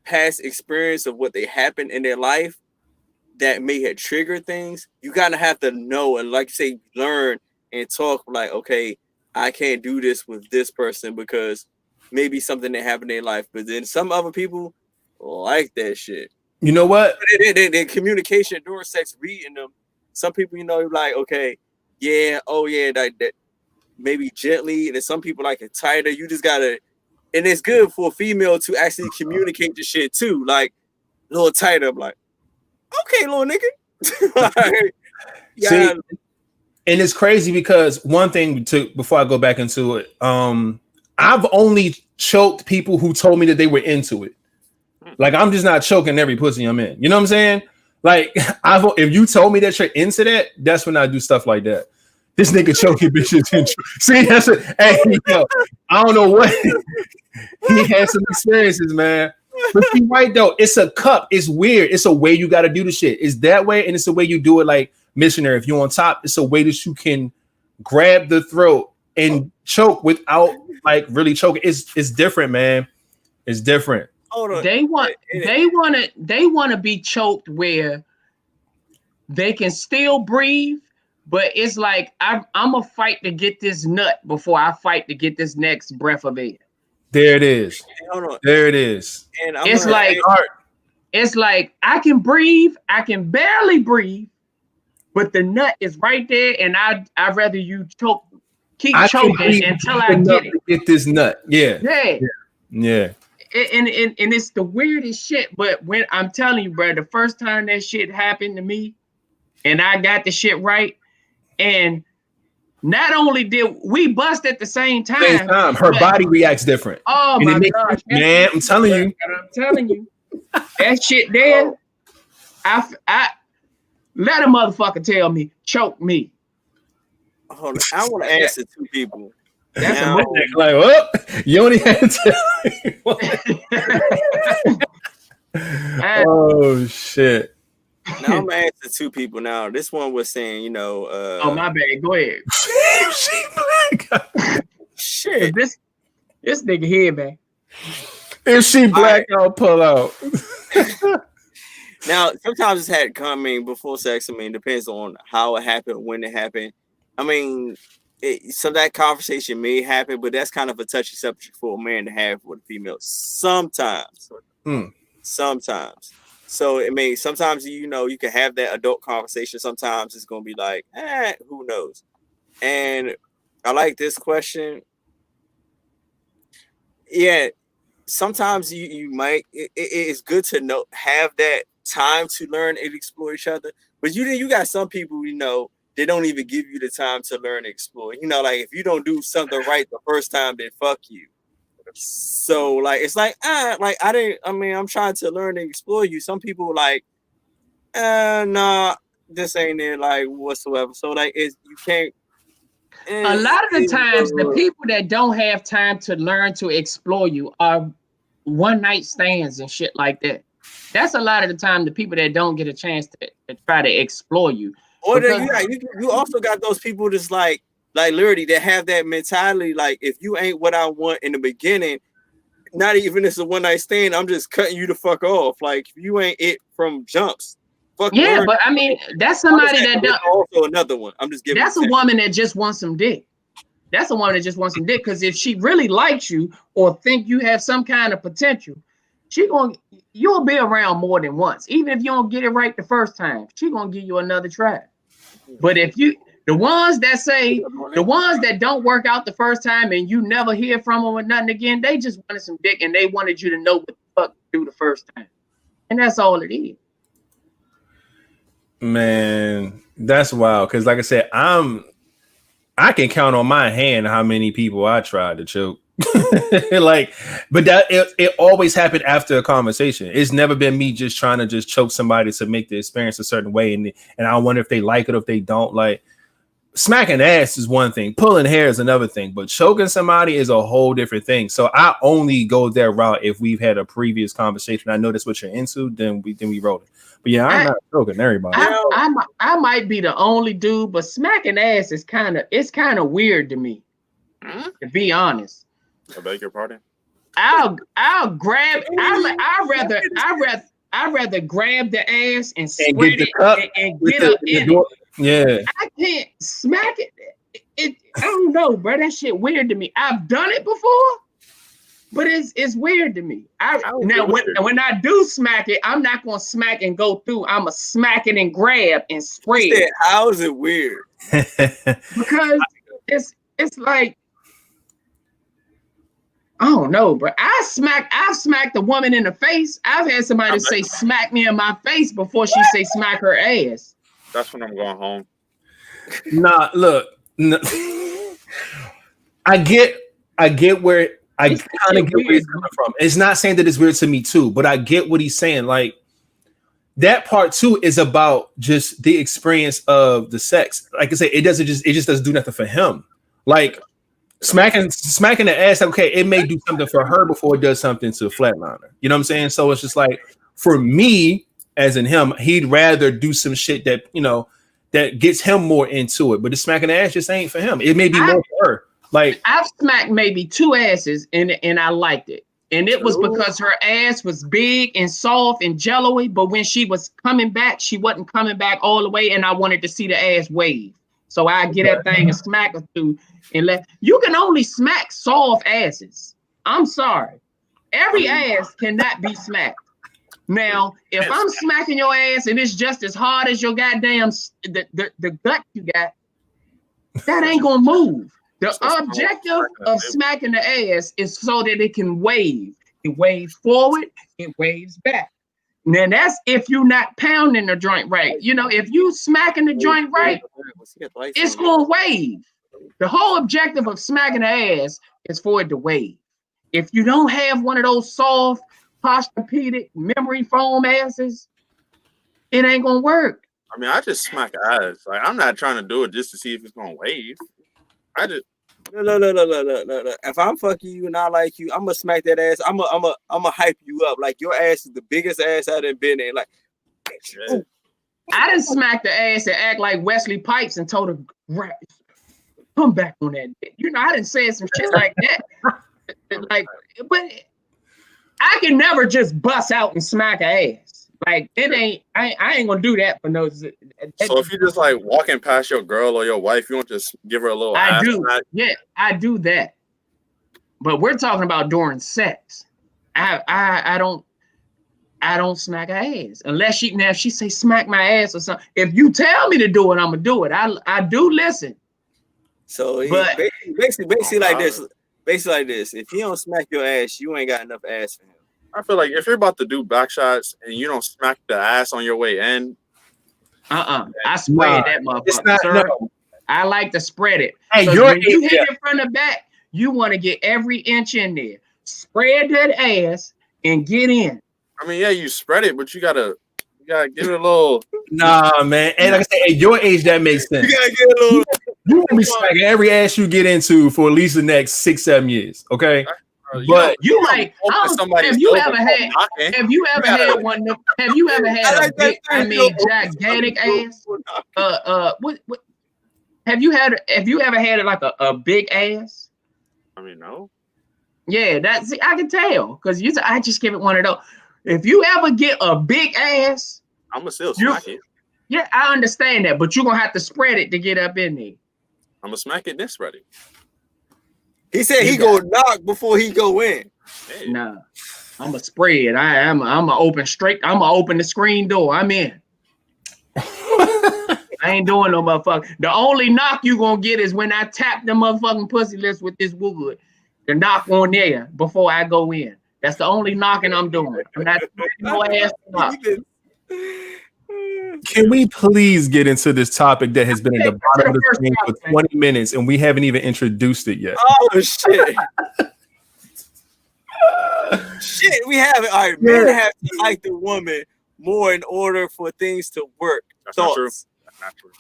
past experience of what they happened in their life that may have triggered things, you gotta have to know and like say learn and talk like, okay, I can't do this with this person because maybe something that happened in their life. But then some other people like that shit. You know what? The communication during sex, reading them. Some people, like, okay, yeah, oh yeah, that maybe gently, and then some people like it tighter. You just gotta, and it's good for a female to actually communicate the shit too, like a little tighter. I'm like, okay, little nigga. Like, yeah. See, and it's crazy because one thing before I go back into it, I've only choked people who told me that they were into it. Like I'm just not choking every pussy I'm in. You know what I'm saying? Like if you told me that you're into that, that's when I do stuff like that. This nigga choking bitches into. See, that's what. Hey, yo, I don't know what he had some experiences, man. But you're right though. It's a cup. It's weird. It's a way you got to do the shit. It's that way, and it's a way you do it. Like missionary, if you're on top, it's a way that you can grab the throat and choke without like really choking. It's different, man. It's different. They want to be choked where they can still breathe, but it's like I'm gonna fight to get this nut before I fight to get this next breath of air. There it is. There it is. And it's like I can breathe, I can barely breathe, but the nut is right there, and I'd rather you keep choking until I get it. Get this nut. Yeah. Yeah. And it's the weirdest shit, but when I'm telling you, bro, the first time that shit happened to me, and I got the shit right, and not only did we bust at the same time, her body reacts different. Oh my gosh, man! I'm telling you, that shit there. I let a motherfucker tell me, choke me. Hold on, I want to answer two people. That's now, like, oh, you only had to oh shit. Now I'm gonna answer two people. Now this one was saying, oh my bad, go ahead. She black. Shit. This nigga here, man. If she black, I'll pull out. Now sometimes it's had coming before sex. I mean, depends on how it happened, when it happened. I mean, so that conversation may happen, but that's kind of a touchy subject for a man to have with a female. Sometimes. So it may sometimes you can have that adult conversation. Sometimes it's gonna be like, who knows? And I like this question. Yeah, sometimes you might. It's good to have that time to learn and explore each other. But you got some people they don't even give you the time to learn and explore. Like if you don't do something right the first time, then fuck you. So like it's like I'm trying to learn and explore you. Some people like nah, this ain't it like whatsoever. So like you can't. A lot of the times the people that don't have time to learn to explore you are one night stands and shit like that. That's a lot of the time the people that don't get a chance to try to explore you. Or you also got those people that's like literally that have that mentality. Like if you ain't what I want in the beginning, not even if it's a one night stand, I'm just cutting you the fuck off. Like if you ain't it from jumps. Yeah, but I mean that's somebody that does. Also another one. I'm just giving. That's a woman that just wants some dick. That's a woman that just wants some dick because if she really likes you or think you have some kind of potential, you'll be around more than once. Even if you don't get it right the first time, she gonna give you another try. But if the ones that don't work out the first time and you never hear from them or nothing again, they just wanted some dick and they wanted you to know what the fuck to do the first time. And that's all it is. Man, that's wild. Cause like I said, I can count on my hand how many people I tried to choke. Like, but that it always happened after a conversation. It's never been me just trying to just choke somebody to make the experience a certain way, and I wonder if they like it or if they don't. Like, smacking ass is one thing, pulling hair is another thing, but choking somebody is a whole different thing. So I only go that route if we've had a previous conversation. I know that's what you're into, then we roll it. But yeah, I'm not choking everybody. I might be the only dude, but smacking ass is kind of weird to me. To be honest. I beg your pardon. I'll grab. I'd rather grab the ass and spread it and get up in it. Yeah, I can't smack it. I don't know, bro. That shit weird to me. I've done it before, but it's weird to me. When I do smack it, I'm not gonna smack and go through. I'ma smack it and grab and spread. How is it weird? Because it's like, I don't know, bro. I've smacked a woman in the face. I've had somebody say smack me in my face before she say smack her ass. That's when I'm going home. Nah, look. No. I get where I kind of get where he's coming from. It's not saying that it's weird to me too, but I get what he's saying. Like, that part too is about just the experience of the sex. Like I said, it just doesn't do nothing for him. Like, smacking the ass, okay, it may do something for her before it does something to flatliner. You know what I'm saying? So it's just like, for me, as in him, he'd rather do some shit that, you know, that gets him more into it. But the smacking the ass just ain't for him. It may be more for her. Like, I've smacked maybe 2 asses and I liked it. And it was because her ass was big and soft and jello-y, but when she was coming back, she wasn't coming back all the way, and I wanted to see the ass wave. So I get that thing and smack her through and you can only smack soft asses. I'm sorry. Every ass cannot be smacked. Now, if I'm smacking your ass and it's just as hard as your goddamn the gut you got, that ain't gonna move. The objective of smacking the ass is so that it can wave. It waves forward, it waves back. Now that's if you're not pounding the joint right. You know, if you smacking the joint right, it's gonna wave. The whole objective of smacking the ass is for it to wave. If you don't have one of those soft, posturpedic, memory foam asses, it ain't gonna work. I mean, I just smack ass. Like, I'm not trying to do it just to see if it's gonna wave. I just no. If I'm fucking you and I like you, I'm gonna smack that ass. I'm gonna hype you up. Like, your ass is the biggest ass I done been in. Like, I done smacked the ass and act like Wesley Pipes and told her, come back on that. You know, I done said some shit like that. Like, but I can never just bust out and smack an ass. Like, it ain't. I ain't gonna do that for no. So if you just like walking past your girl or your wife, you want to just give her a little. I do. Smack? Yeah, I do that. But we're talking about during sex. I don't smack her ass unless she say smack my ass or something. If you tell me to do it, I'm gonna do it. I do listen. So, but basically like this. Basically like this. If he don't smack your ass, you ain't got enough ass for him. I feel like if you're about to do back shots and you don't smack the ass on your way in, I spread that motherfucker, sir. No. I like to spread it. Hey, when you hit it from the back, you want to get every inch in there. Spread that ass and get in. I mean, yeah, you spread it, but you gotta give it a little. Nah, man. And like I said, at your age, that makes sense. You gotta get a little. You want to be smacking every ass you get into for at least the next 6-7 years, okay? But you like, have you ever had one? Have you ever had gigantic ass? What? Have you ever had like a big ass? I mean, no. Yeah, I can tell because I just give it one of those. If you ever get a big ass, I'm gonna still smack it. Yeah, I understand that, but you're gonna have to spread it to get up in there. I'm gonna smack it, then spread it. He said he go knock before he go in. Hey. Nah, I'm a spread. I'm a open straight. I'm gonna open the screen door. I'm in. I ain't doing no motherfucker. The only knock you gonna get is when I tap the motherfucking pussy lips with this wood. The knock on there before I go in. That's the only knocking I'm doing. I'm not no ass knock. Can we please get into this topic that has been at the bottom of the screen for 20 minutes and we haven't even introduced it yet? Oh shit. Shit, we have it. All right, men have to like the woman more in order for things to work. That's not true. That's not true.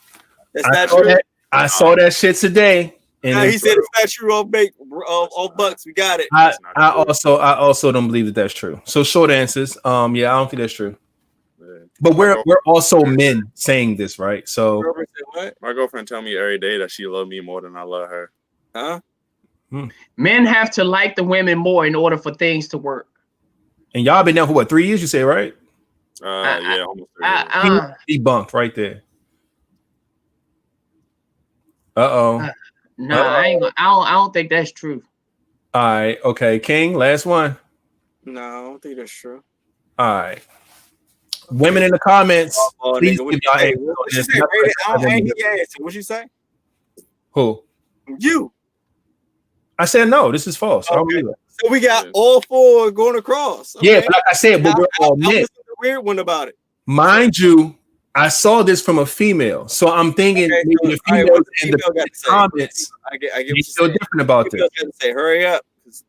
That's not true. I saw that shit today. And he said it's not true on Bucks. We got it. I also don't believe that that's true. So short answers. Yeah, I don't think that's true. But we're also men saying this, right? So my girlfriend tell me every day that she love me more than I love her. Huh? Men have to like the women more in order for things to work. And y'all been there for what, 3 years? You say, right? Yeah, almost 3 years. Debunked right there. No, I don't think that's true. All right, okay, King, last one. No, I don't think that's true. All right. Women in the comments, please give y'all What you say? Who? You. I said no. This is false. Okay. So we got all four going across. Okay? Yeah, like I said, but we're all men. What's the weird one about it? Mind you, I saw this from a female, so I'm thinking maybe the females in the comments. I get what you're so different about this. Say, hurry up.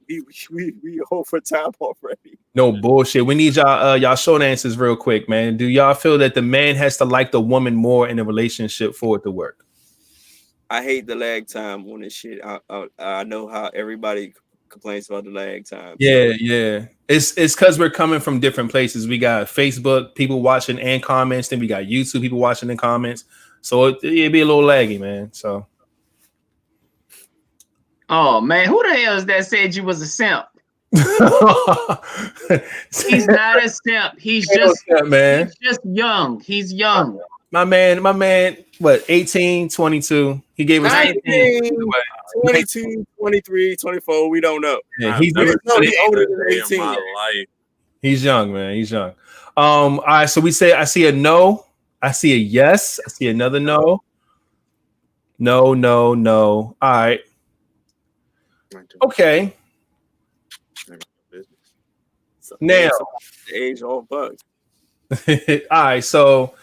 We over time already. No bullshit. We need y'all short answers real quick, man. Do y'all feel that the man has to like the woman more in a relationship for it to work? I hate the lag time on this shit. I know how everybody complains about the lag time. Yeah. It's because we're coming from different places. We got Facebook people watching and comments, then we got YouTube people watching and comments. So it'd be a little laggy, man. So. Oh man, who the hell is that said you was a simp? He's not a simp. He's just young. He's young. My man, what, 18, 22? He gave us 19, 22, 23, 24. We don't know. Yeah, he's older than 18. He's young, man. He's young. All right, so we say I see a no, I see a yes, I see another no. No. All right. Okay. Now, age old bugs. All right, so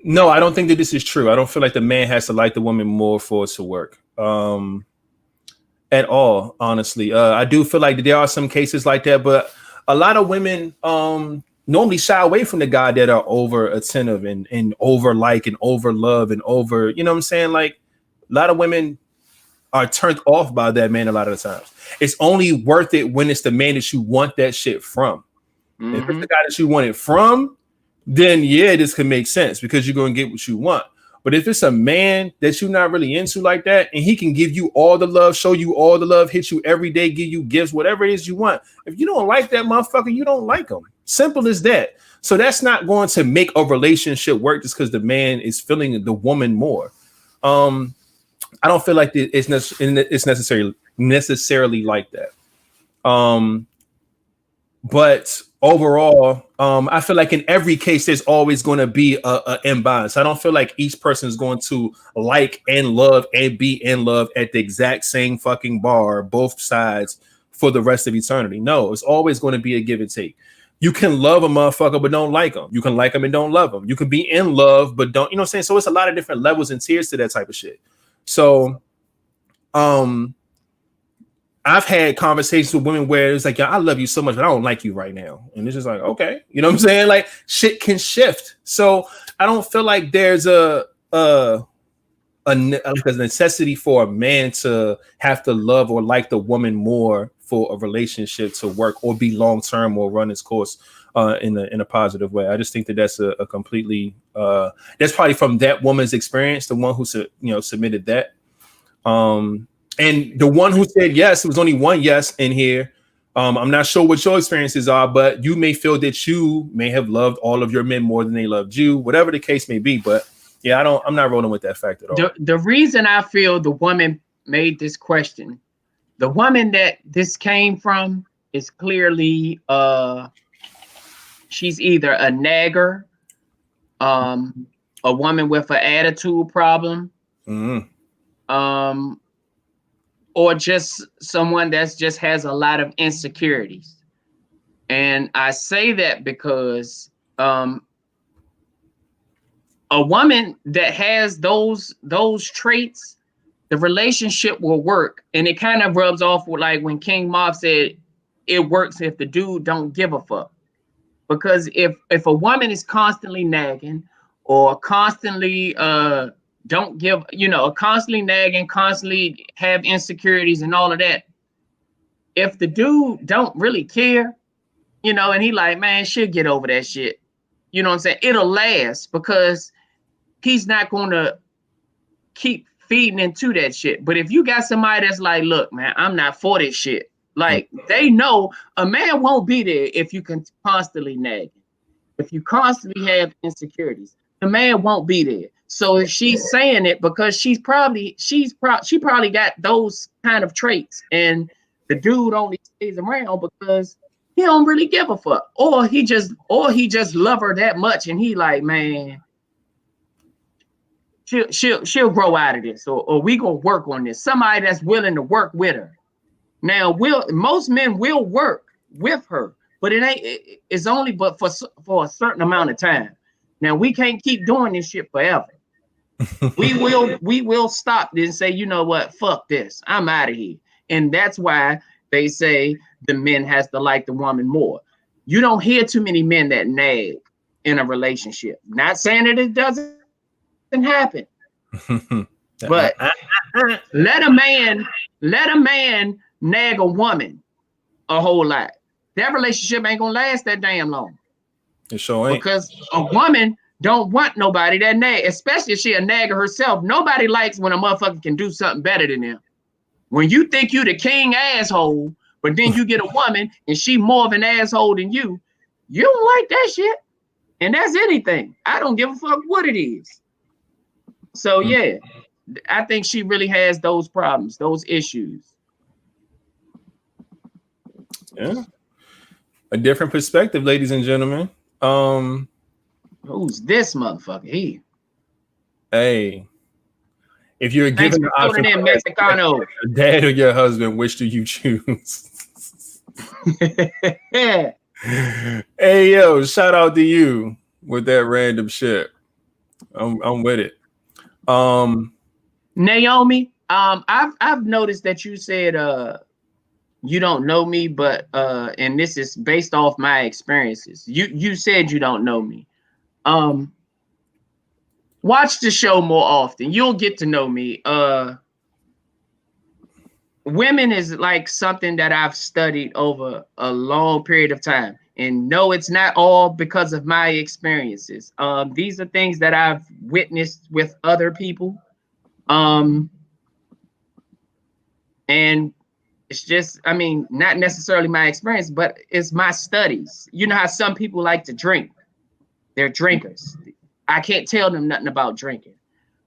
no, I don't think that this is true. I don't feel like the man has to like the woman more for it to work. At all, honestly. I do feel like there are some cases like that, but a lot of women normally shy away from the guy that are over attentive and over like and over love and over, you know what I'm saying? Like a lot of women are turned off by that man a lot of the times. It's only worth it when it's the man that you want that shit from. Mm-hmm. If it's the guy that you want it from, then yeah, this can make sense because you're going to get what you want. But if it's a man that you're not really into like that, and he can give you all the love, show you all the love, hit you every day, give you gifts, whatever it is you want. If you don't like that motherfucker, you don't like him. Simple as that. So that's not going to make a relationship work just because the man is feeling the woman more. I don't feel like it's necessarily like that. But overall, I feel like in every case, there's always going to be a imbalance. I don't feel like each person is going to like and love and be in love at the exact same fucking bar, both sides for the rest of eternity. No, it's always going to be a give and take. You can love a motherfucker, but don't like him. You can like him and don't love him. You can be in love, but don't, you know what I'm saying? So it's a lot of different levels and tiers to that type of shit. So, I've had conversations with women where it's like, yeah, I love you so much, but I don't like you right now. And it's just like, okay, you know what I'm saying? Like shit can shift. So I don't feel like there's a necessity for a man to have to love or like the woman more for a relationship to work or be long-term or run its course in a positive way. I just think that that's a completely, that's probably from that woman's experience, the one who submitted that. And the one who said yes, it was only one yes in here. I'm not sure what your experiences are, but you may feel that you may have loved all of your men more than they loved you, whatever the case may be. But yeah, I'm not rolling with that fact at all. The reason I feel the woman made this question, the woman that this came from is clearly she's either a nagger, a woman with an attitude problem, or just someone that's just has a lot of insecurities. And I say that because a woman that has those traits, the relationship will work. And it kind of rubs off with like when King Mob said it works if the dude don't give a fuck. Because if a woman is constantly nagging or constantly don't give, constantly nagging, constantly have insecurities and all of that, if the dude don't really care, and he like, man, she'll get over that shit. You know what I'm saying? It'll last because he's not going to keep feeding into that shit. But if you got somebody that's like, look, man, I'm not for this shit. Like, they know a man won't be there if you can constantly nag. If you constantly have insecurities, the man won't be there. So if she's saying it because she probably got those kind of traits, and the dude only stays around because he don't really give a fuck, or he just love her that much, and he like, man, she'll grow out of this, or we gonna work on this. Somebody that's willing to work with her. Now, most men will work with her, but it's only but for a certain amount of time. Now, we can't keep doing this shit forever. we will stop and say, you know what, fuck this, I'm out of here. And that's why they say the men has to like the woman more. You don't hear too many men that nag in a relationship. Not saying that it doesn't happen, but let a man nag a woman a whole lot. That relationship ain't gonna last that damn long. It sure ain't. Because a woman don't want nobody that nag, especially if she a nagger herself. Nobody likes when a motherfucker can do something better than them. When you think you the king asshole, but then you get a woman and she more of an asshole than you don't like that shit. And that's anything. I don't give a fuck what it is. So yeah, I think she really has those problems, those issues. Yeah. A different perspective, ladies and gentlemen. Who's this motherfucker? Hey, if you're given the option, Mexicano, your dad or your husband, which do you choose? Hey, yo, shout out to you with that random shit. I'm with it. Naomi, I've noticed that you said you don't know me, but and this is based off my experiences. You said you don't know me. Watch the show more often. You'll get to know me. Women is like something that I've studied over a long period of time. And no, it's not all because of my experiences. These are things that I've witnessed with other people. And it's just, I mean, not necessarily my experience, but it's my studies. You know how some people like to drink. They're drinkers. I can't tell them nothing about drinking.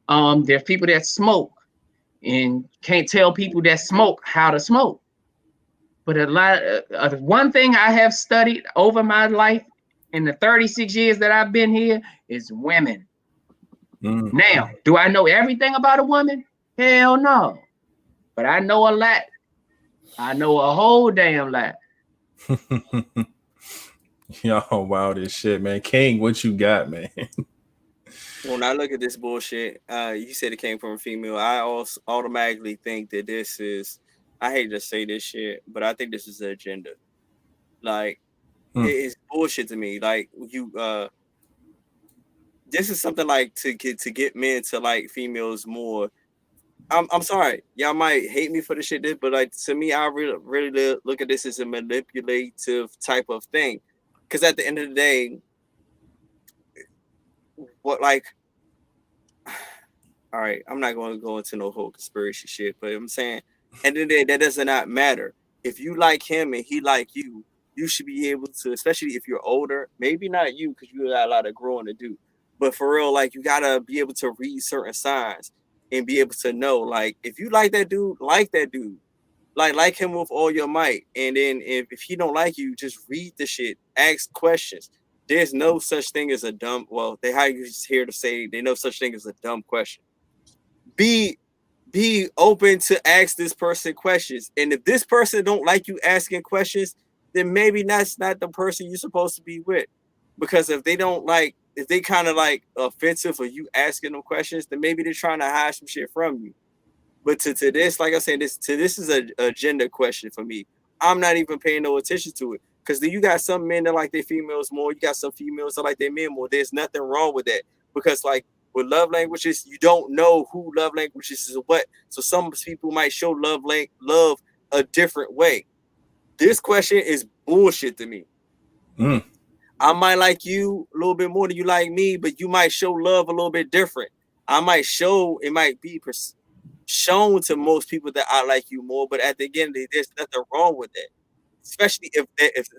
There's people that smoke and can't tell people that smoke how to smoke. But a lot of one thing I have studied over my life in the 36 years that I've been here is women. Now, do I know everything about a woman? Hell no. But I know a lot. I know a whole damn lot. Yo, wow, this shit, man. King, what you got, man? When I look at this bullshit, you said it came from a female. I also automatically think that this is, I hate to say this shit, but I think this is the agenda. Like, it's bullshit to me. Like, this is something like to get men to like females more. I'm sorry, y'all might hate me for the shit, but like to me, I really look at this as a manipulative type of thing. Because at the end of the day, what like, all right, I'm not going to go into no whole conspiracy shit, but I'm saying, at the end of the day, that does not matter. If you like him and he like you, you should be able to, especially if you're older, maybe not you because you got a lot of growing to do, but for real, like you gotta be able to read certain signs and be able to know, like, if you like that dude, like him with all your might. And then if he don't like you, just read the shit, ask questions. There's no such thing as a dumb, well, they have you here to say there's no such thing as a dumb question. Be open to ask this person questions. And if this person don't like you asking questions, then maybe that's not the person you're supposed to be with. Because if they don't like, if they kind of like offensive or you asking them questions, then maybe they're trying to hide some shit from you. But to this, like I said, this is a gender question for me. I'm not even paying no attention to it. Because you got some men that like their females more. You got some females that like their men more. There's nothing wrong with that. Because like with love languages, you don't know who love languages is what. So some people might show love a different way. This question is bullshit to me. I might like you a little bit more than you like me, but you might show love a little bit different. I might show, it might be shown to most people that I like you more, but at the end of the day, there's nothing wrong with that. Especially if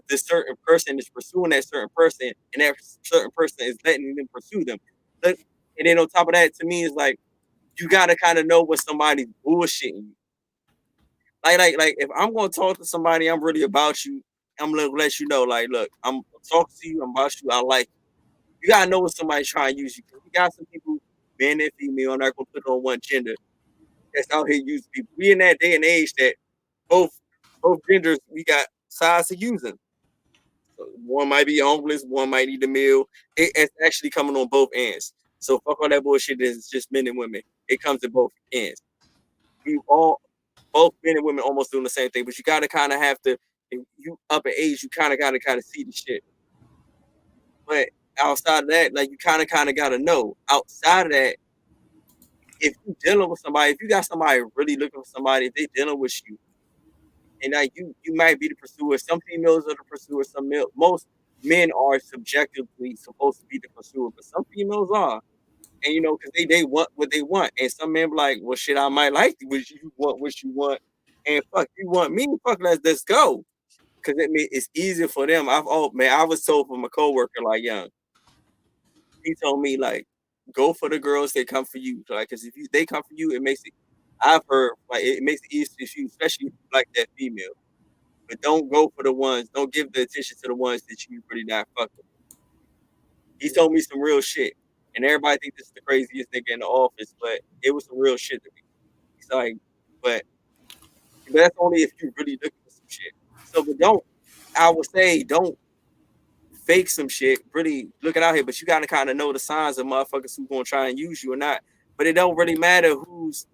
this certain person is pursuing that certain person and that certain person is letting them pursue them. And then on top of that, to me, it's like, you got to kind of know when somebody's bullshitting you. Like if I'm going to talk to somebody, I'm really about you, I'm going to let you know, like, look, I'm talking to you, I'm about you, I like you. You got to know when somebody's trying to use you. We got some people, men and female, I'm not going to put it on one gender, that's out here using people. We in that day and age that both genders, we got sides to use them. So one might be homeless, one might need a meal. It's actually coming on both ends. So fuck all that bullshit. It's just men and women. It comes to both ends. Both men and women almost doing the same thing, but you gotta kind of have to. If you up in age, you kind of gotta see the shit. But outside of that, like you kind of gotta know. Outside of that, if you're dealing with somebody, if you got somebody really looking for somebody, if they dealing with you, and like you might be the pursuer. Some females are the pursuer. Most men are subjectively supposed to be the pursuer, but some females are. And you know, because they want what they want. And some men be like, well, shit, I might like what you want. And fuck, you want me? Fuck, let's go. Because it's easier for them. I was told from a coworker, like, young. He told me, like, go for the girls that come for you. Like, because if they come for you, it makes it. I've heard like it makes it easier for you, especially if you like that female. But don't go for the ones. Don't give the attention to the ones that you really not fucking with. He told me some real shit. And everybody thinks this is the craziest nigga in the office, but it was some real shit to me. He's like, but that's only if you really looking for some shit. So, but I would say don't fake some shit, really looking out here, but you gotta kind of know the signs of motherfuckers who's gonna try and use you or not. But it don't really matter who's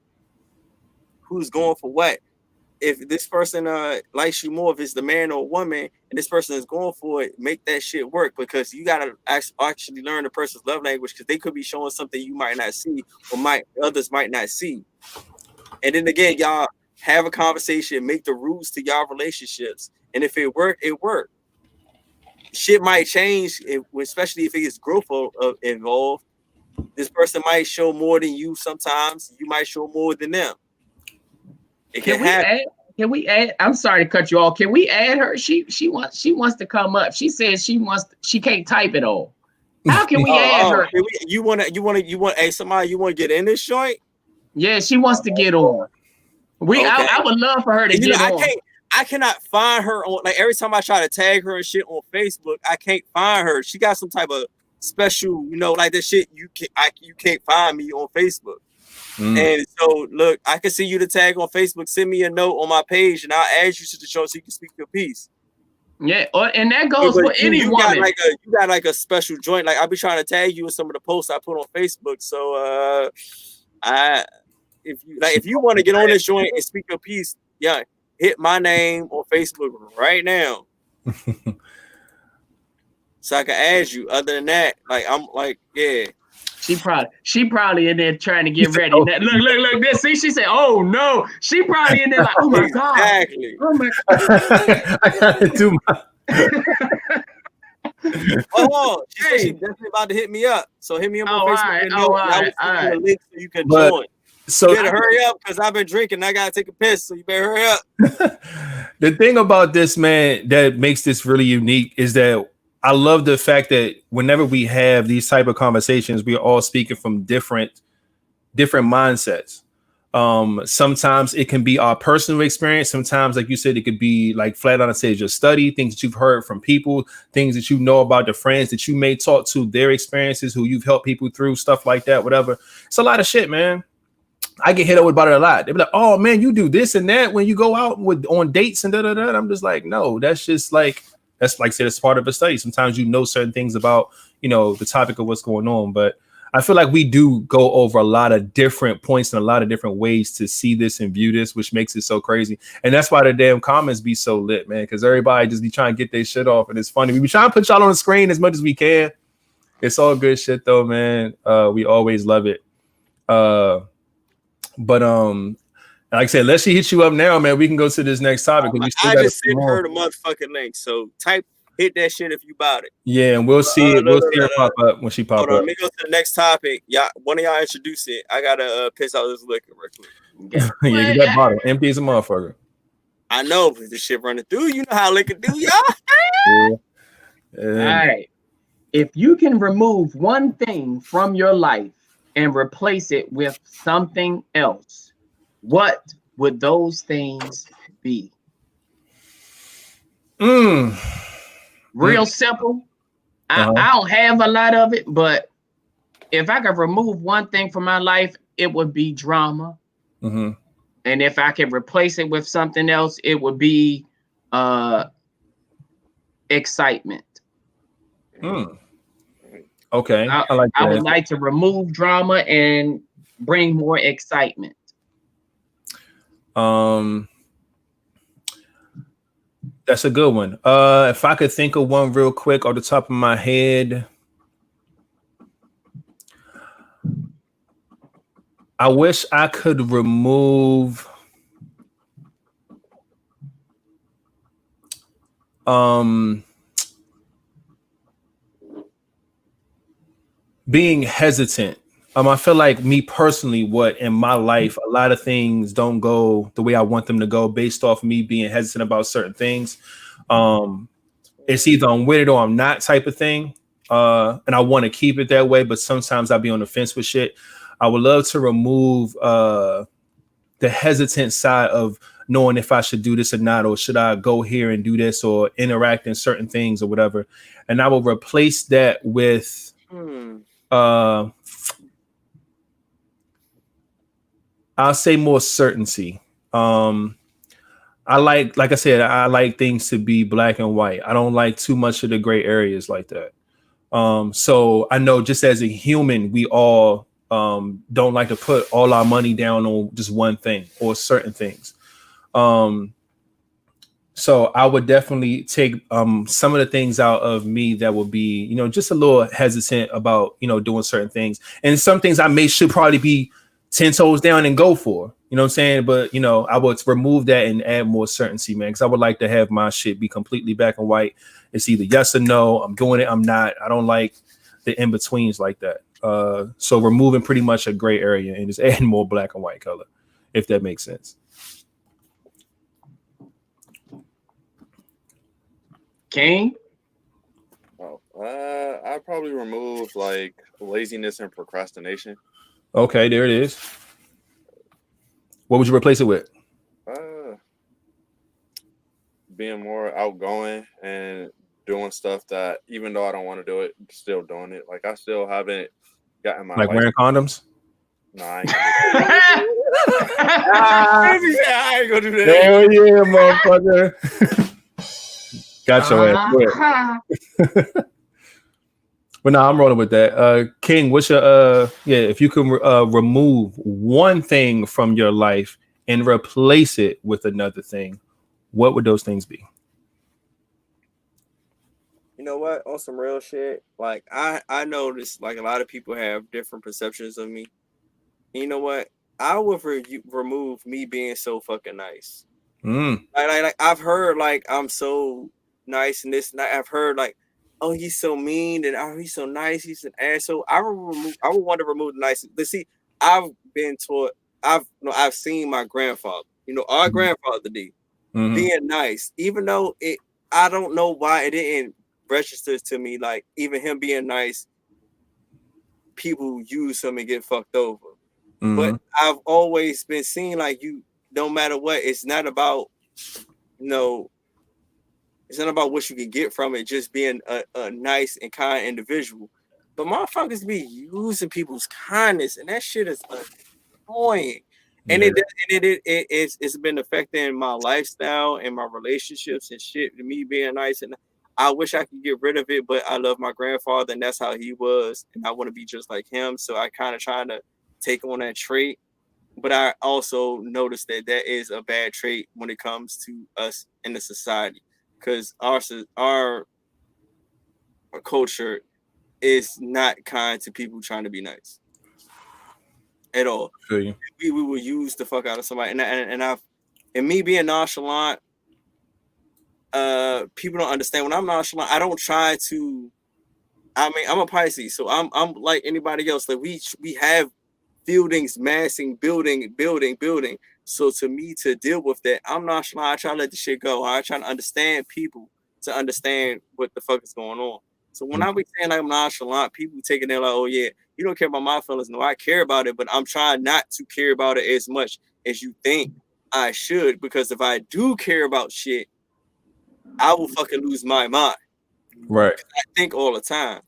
going for what. If this person likes you more, if it's the man or woman, and this person is going for it, make that shit work, because you gotta actually learn the person's love language, because they could be showing something you might not see, or others might not see. And then again, y'all have a conversation, make the rules to y'all relationships, and if it work, it work. Shit might change, especially if it is growth involved. This person might show more than you sometimes. You might show more than them. Can we add? I'm sorry to cut you off. Can we add her? She wants to come up. She says she can't type it all. How can we add her? You want somebody you want to get in this joint? Yeah, she wants to get on. I would love for her to get on. I cannot find her on, like, every time I try to tag her and shit on Facebook, I can't find her. She got some type of special, like this shit. You can't find me on Facebook. And so, look, I can see you the tag on Facebook. Send me a note on my page, and I'll add you to the show so you can speak your piece. Yeah, and that goes for any woman. You got like a special joint. Like, I'll be trying to tag you in some of the posts I put on Facebook. So, if you want to get on this joint and speak your piece, yeah, hit my name on Facebook right now, so I can add you. Other than that, like, I'm like, yeah. She probably in there trying to get ready. Look, this. See, she said, "Oh no!" She probably in there like, "Oh my god!" Exactly. Oh my god! I gotta do my. She said she's definitely about to hit me up. So hit me up on Facebook. All right. The link so you can join. So you better hurry up, because I've been drinking. I gotta take a piss, so you better hurry up. The thing about this, man, that makes this really unique is that I love the fact that whenever we have these type of conversations, we are all speaking from different mindsets. Sometimes it can be our personal experience. Sometimes, like you said, it could be like flat on a stage of study, things that you've heard from people, things that you know about the friends that you may talk to, their experiences, who you've helped people through, stuff like that, whatever. It's a lot of shit, man. I get hit up about it a lot. They be like, "Oh man, you do this and that when you go out on dates and da da da." I'm just like, no, that's just like that's like I said, it's part of a study. Sometimes you know certain things about, you know, the topic of what's going on. But I feel like we do go over a lot of different points and a lot of different ways to see this and view this, which makes it so crazy. And that's why the damn comments be so lit, man, because everybody just be trying to get their shit off. And it's funny. We be trying to put y'all on the screen as much as we can. It's all good shit though, man. We always love it. But like I said, let's see hit you up now, man. We can go to this next topic. I just sent her the motherfucking link. So hit that shit if you bought it. Yeah, and we'll see it. We'll see her pop up when she pop up. Let me go to the next topic. Y'all, one of y'all introduce it. I gotta piss out this liquor real quick. Yeah, get that bottle. Empty as a motherfucker. I know, but this shit running through. You know how liquor do, y'all. All right. If you can remove one thing from your life and replace it with something else, what would those things be? Real simple. I don't have a lot of it, but if I could remove one thing from my life, it would be drama. And if I could replace it with something else, it would be excitement. Okay. I would like to remove drama and bring more excitement. That's a good one. If I could think of one real quick off the top of my head, I wish I could remove being hesitant. I feel like me personally, what in my life, a lot of things don't go the way I want them to go based off me being hesitant about certain things. It's either I'm with it or I'm not type of thing. And I want to keep it that way, but sometimes I'll be on the fence with shit. I would love to remove the hesitant side of knowing if I should do this or not, or should I go here and do this or interact in certain things or whatever. And I will replace that with I'll say more certainty. I like I said, I like things to be black and white. I don't like too much of the gray areas like that. So I know just as a human, we all don't like to put all our money down on just one thing or certain things. So I would definitely take some of the things out of me that would be, you know, just a little hesitant about, you know, doing certain things. And some things I should probably be 10 toes down and go for, you know what I'm saying? But, you know, I would remove that and add more certainty, man, because I would like to have my shit be completely black and white. It's either yes or no. I'm doing it. I'm not. I don't like the in-betweens like that. So removing pretty much a gray area and just adding more black and white color, if that makes sense. King? I'd probably remove like laziness and procrastination. Okay, there it is. What would you replace it with? Being more outgoing and doing stuff that even though I don't want to do it, still doing it. Like I still haven't gotten my like wearing condoms. No, I ain't gonna do that. I ain't gonna do that. Hell yeah, motherfucker. Got your ass. But no, I'm rolling with that. King, what's your if you can remove one thing from your life and replace it with another thing, what would those things be? You know what? On some real shit, like I noticed like a lot of people have different perceptions of me. And you know what? I would remove me being so fucking nice. Like I've heard like I'm so nice and this and that. I've heard like, oh, he's so mean and oh, he's so nice. He's an asshole. I would want to remove the nice. Let's see. I've been taught. I've seen my grandfather. You know, our grandfather D being nice, even though I don't know why it didn't register to me. Like even him being nice, people use him and get fucked over. But I've always been seeing like you. No matter what, it's not about it's not about what you can get from it, just being a nice and kind individual. But motherfuckers be using people's kindness, and that shit is annoying. And it's been affecting my lifestyle and my relationships and shit. Me being nice, and I wish I could get rid of it, but I love my grandfather, and that's how he was, and I want to be just like him. So I kind of trying to take on that trait, but I also noticed that that is a bad trait when it comes to us in the society, because our culture is not kind to people trying to be nice at all. We will use the fuck out of somebody, and me being nonchalant. People don't understand when I'm nonchalant. I don't try to. I mean, I'm a Pisces, so I'm like anybody else. Like we have buildings, massing, building. So to me, to deal with that, I'm nonchalant. I try to let the shit go. I try to understand people to understand what the fuck is going on. So when I be saying I'm nonchalant, people taking it like, oh yeah, you don't care about my feelings. No, I care about it, but I'm trying not to care about it as much as you think I should, because if I do care about shit, I will fucking lose my mind. Right. I think all the time.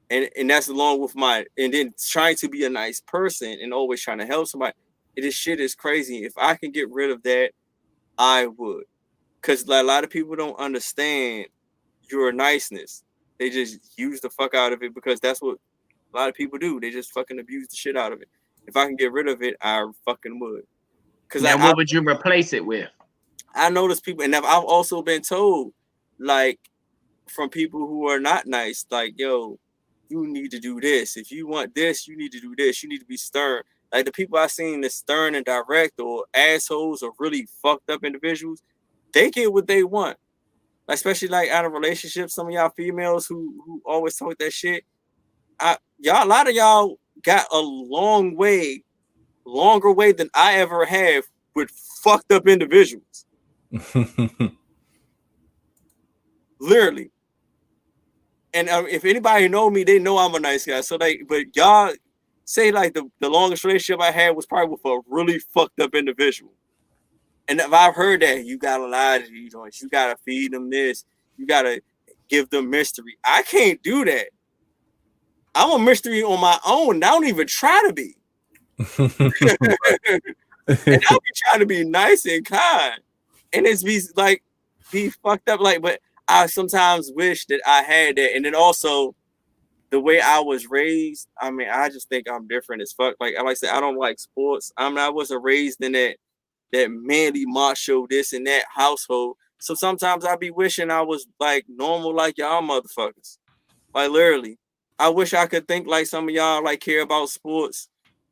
And that's along with and then trying to be a nice person and always trying to help somebody. This shit is crazy. If I can get rid of that, I would. Because a lot of people don't understand your niceness. They just use the fuck out of it, because that's what a lot of people do. They just fucking abuse the shit out of it. If I can get rid of it, I fucking would. Because what would you replace it with? I notice people, and I've also been told, like, from people who are not nice, like, yo, you need to do this. If you want this, you need to do this. You need to be stern. Like, the people I've seen that's stern and direct, or assholes, or really fucked up individuals, they get what they want. Especially, like, out of relationships, some of y'all females who always talk that shit, a lot of y'all got a longer way than I ever have with fucked up individuals. Literally. And if anybody know me, they know I'm a nice guy. So but y'all say like the longest relationship I had was probably with a really fucked up individual. And if I've heard that, you gotta lie to these joints, you gotta feed them this, you gotta give them mystery. I can't do that. I'm a mystery on my own. I don't even try to be. And I'll be trying to be nice and kind. And it's be fucked up. Like, but I sometimes wish that I had that. And then also the way I was raised, I mean, I just think I'm different as fuck. Like I said, I don't like sports. I wasn't raised in that manly macho this and that household. So sometimes I be wishing I was like normal like y'all motherfuckers. Like literally. I wish I could think like some of y'all like care about sports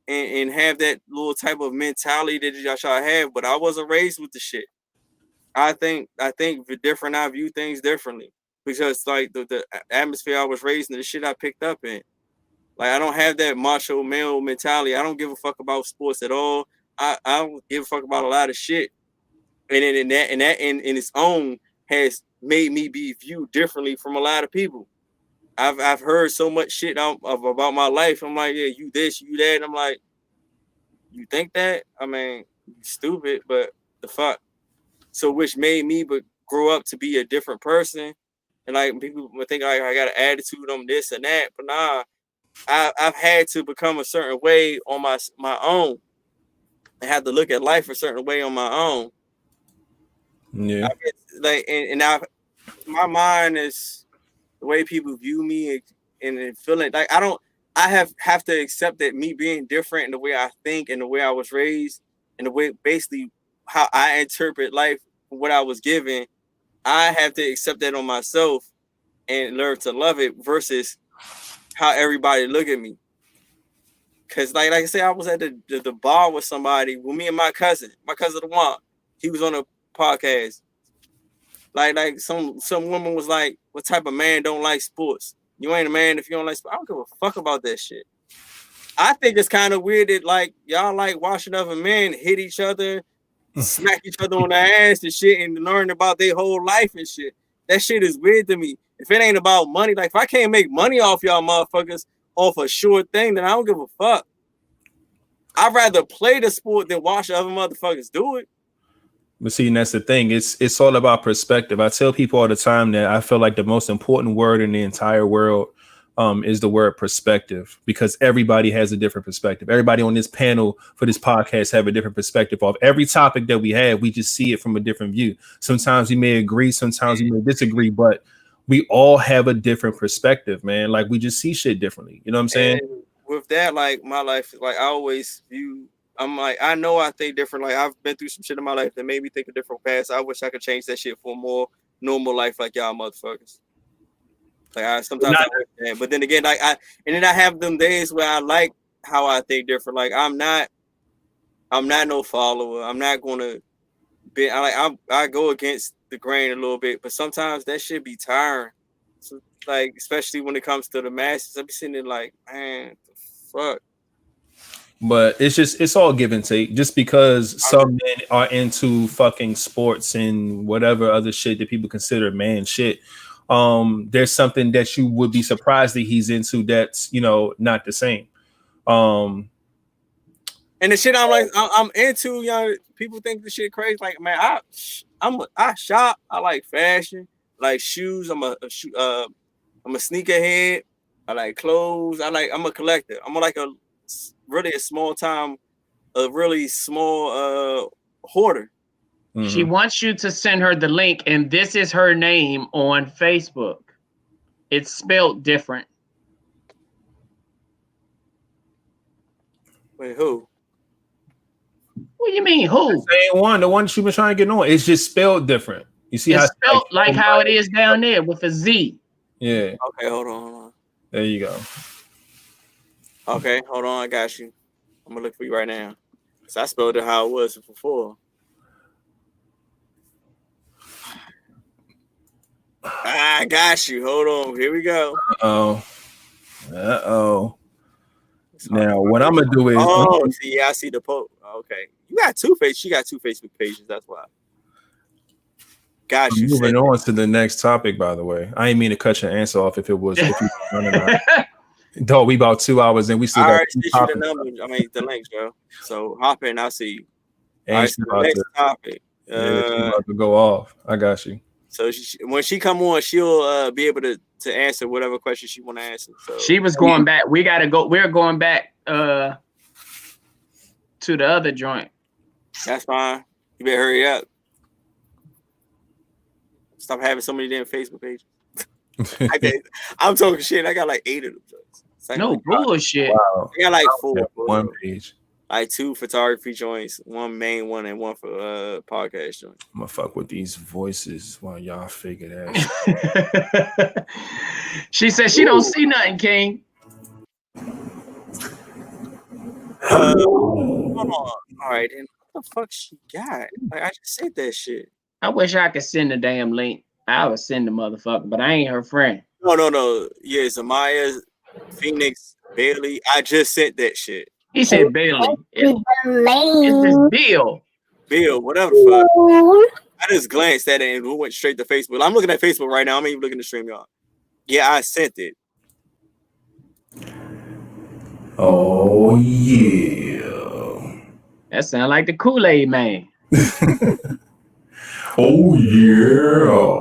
and have that little type of mentality that y'all should have, but I wasn't raised with the shit. I think different. I view things differently because like the atmosphere I was raised in, the shit I picked up in. Like I don't have that macho male mentality. I don't give a fuck about sports at all. I don't give a fuck about a lot of shit. And then that in its own has made me be viewed differently from a lot of people. I've heard so much shit about my life. I'm like, yeah, you this, you that. And I'm like, you think that? I mean, you stupid, but the fuck. So which made me but grow up to be a different person. And like people think like I got an attitude on this and that, but nah, I've had to become a certain way on my own. I had to look at life a certain way on my own. Yeah. My mind is the way people view me and feeling like I have to accept that me being different in the way I think and the way I was raised and the way basically how I interpret life, what I was given, I have to accept that on myself and learn to love it versus how everybody look at me. Cause like I said, I was at the bar with somebody, with me and my cousin Dewan. He was on a podcast. Like some woman was like, what type of man don't like sports? You ain't a man if you don't like sports. I don't give a fuck about that shit. I think it's kind of weird that like y'all like watching other men hit each other, smack each other on the ass and shit and learn about their whole life and shit. That shit is weird to me. If it ain't about money, like if I can't make money off y'all motherfuckers off a short thing, then I don't give a fuck. I'd rather play the sport than watch other motherfuckers do it. But see, and that's the thing. It's all about perspective. I tell people all the time that I feel like the most important word in the entire world is the word perspective, because everybody has a different perspective. Everybody on this panel for this podcast have a different perspective of every topic that we have. We just see it from a different view. Sometimes we may agree, sometimes we may disagree, but we all have a different perspective, man. Like we just see shit differently. You know what I'm saying? And with that, like my life, like I always view, I'm like, I know I think different. Like I've been through some shit in my life that made me think a different path. I wish I could change that shit for a more normal life, like y'all motherfuckers. Like I sometimes I wish that. But then again, like I have them days where I like how I think different. Like I'm not no follower. I'm not gonna be. I go against the grain a little bit, but sometimes that shit be tiring. So, like especially when it comes to the masses, I be sitting there like, man, the fuck. But it's all give and take. Just because some men are into fucking sports and whatever other shit that people consider man shit, there's something that you would be surprised that he's into that's, you know, not the same. And the shit I'm into, young people think the shit crazy. Like, man, I shop. I like fashion, I like shoes. I'm a sneakerhead. I like clothes. I'm a collector. I'm like a really small hoarder. Mm-hmm. She wants you to send her the link, and this is her name on Facebook. It's spelled different. Wait, who? What do you mean, who? The same one, the one she's been trying to get on. It's just spelled different. You see it's how spelled like how it is down there with a Z. Yeah. Okay, hold on. There you go. Okay, hold on. I got you. I'm gonna look for you right now. So I spelled it how it was before. I got you. Hold on. Here we go. Uh-oh. Now, what I'm gonna do is see, I see the post. Okay. You got two faces. She got two Facebook pages. That's why. Got you. Moving on to the next topic, by the way. I didn't mean to cut your answer off if you running. Dog, we about 2 hours and we still got the number. I mean the links, bro. So hop in, I'll see you. All right, so the next topic. She's about to go off. I got you. So when she come on, she'll be able to answer whatever question she want to answer. So she was going back. We're going back to the other joint. That's fine. You better hurry up. Stop having so many damn Facebook pages. I'm talking shit. I got like 8 of them. Like no bullshit. Wow. I got like 4. One page. Like 2 photography joints, 1 main one, and 1 for podcast joints. I'm gonna fuck with these voices while y'all figure that. She said she don't see nothing, King. Hold on. All right, then what the fuck she got? Like I just said that shit. I wish I could send the damn link. I would send the motherfucker, but I ain't her friend. No. Yeah, Zamaya, Phoenix, Bailey. I just sent that shit. He said Bailey. It's this Bill. Bill, whatever the fuck. I just glanced at it and went straight to Facebook. I'm looking at Facebook right now. I'm even looking at stream, y'all. Yeah, I sent it. Oh yeah. That sounds like the Kool-Aid man. Oh yeah.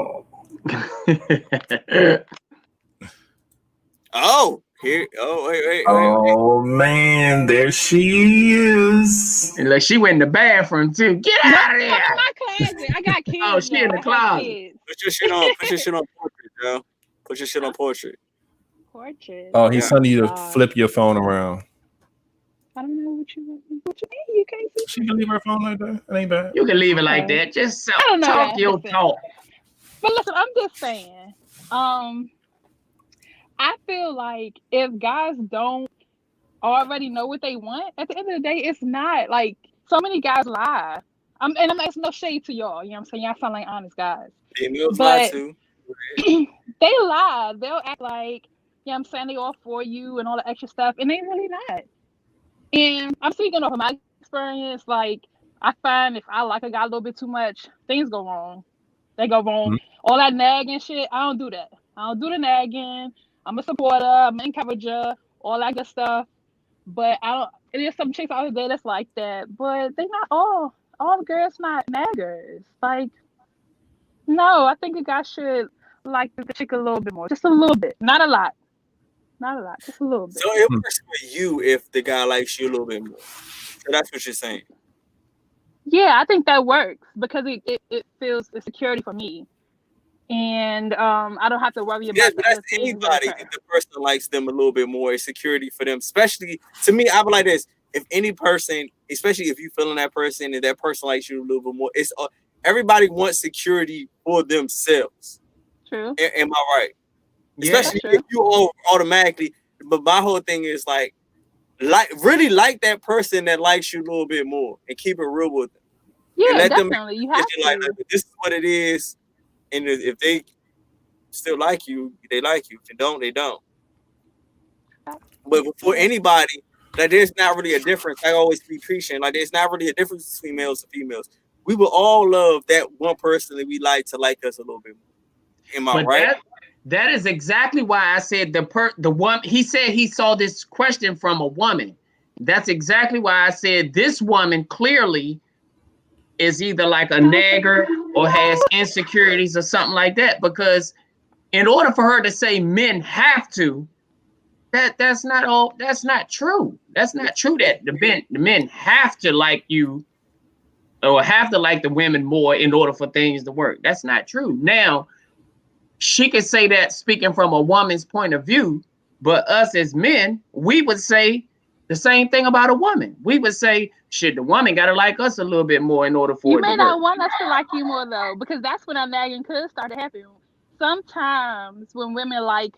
Oh, here. Oh, wait. Oh man, there she is. And like she went in the bathroom too. Get out of here. I'm in my closet. I got kids. Oh, she in the closet. Put your shit on portrait, Joe. Put your shit on portrait. Portrait. Oh, he's telling you to flip your phone around. I don't know what you mean. You can't see. She can leave her phone like that. It ain't bad. You can leave it like that. Just talk your talk. But listen, I'm just saying. I feel like if guys don't already know what they want, at the end of the day, it's not like so many guys lie. And I'm asking no shade to y'all. You know what I'm saying? Y'all sound like honest guys. Females lie too. They lie. They'll act like, you know what I'm saying, they all for you and all the extra stuff, and they really not. And I'm speaking of my experience. Like, I find if I like a guy a little bit too much, things go wrong. They go wrong. Mm-hmm. All that nagging shit, I don't do that. I don't do the nagging. I'm a supporter. I'm an encourager. All that good stuff. But I don't. There's some chicks out there that's like that. But they not all. All girls not naggers. Like, no, I think a guy should like the chick a little bit more. Just a little bit. Not a lot. Not a lot. Just a little bit. So it works for you if the guy likes you a little bit more. So that's what you're saying. Yeah, I think that works because it feels the security for me. and I don't have to worry about. Yeah, but that's anybody. If the person likes them a little bit more, it's security for them. Especially to me, I be like this: if any person, especially if you feeling that person and that person likes you a little bit more, it's everybody wants security for themselves. True. Am I right? Yeah, especially if you automatically. But my whole thing is like really like that person that likes you a little bit more and keep it real with them. Yeah, definitely. You have to. Like, this is what it is, and if they still like you, they like you. If they don't, they don't. But for anybody, like there's not really a difference. I always be preaching like there's not really a difference between males and females. We will all love that one person that we like to like us a little bit more. Am I right? That is exactly why I said the one. He said he saw this question from a woman. That's exactly why I said this woman clearly is either like a nagger or has insecurities or something like that. Because in order for her to say men have to, that's not all. That's not true. That's not true that the men have to like you or have to like the women more in order for things to work. That's not true. Now, she could say that speaking from a woman's point of view, but us as men, we would say the same thing about a woman. We would say, shit, the woman got to like us a little bit more in order for you it to work. You may not want us to like you more, though, because that's when that nagging could start to happen. Sometimes when women like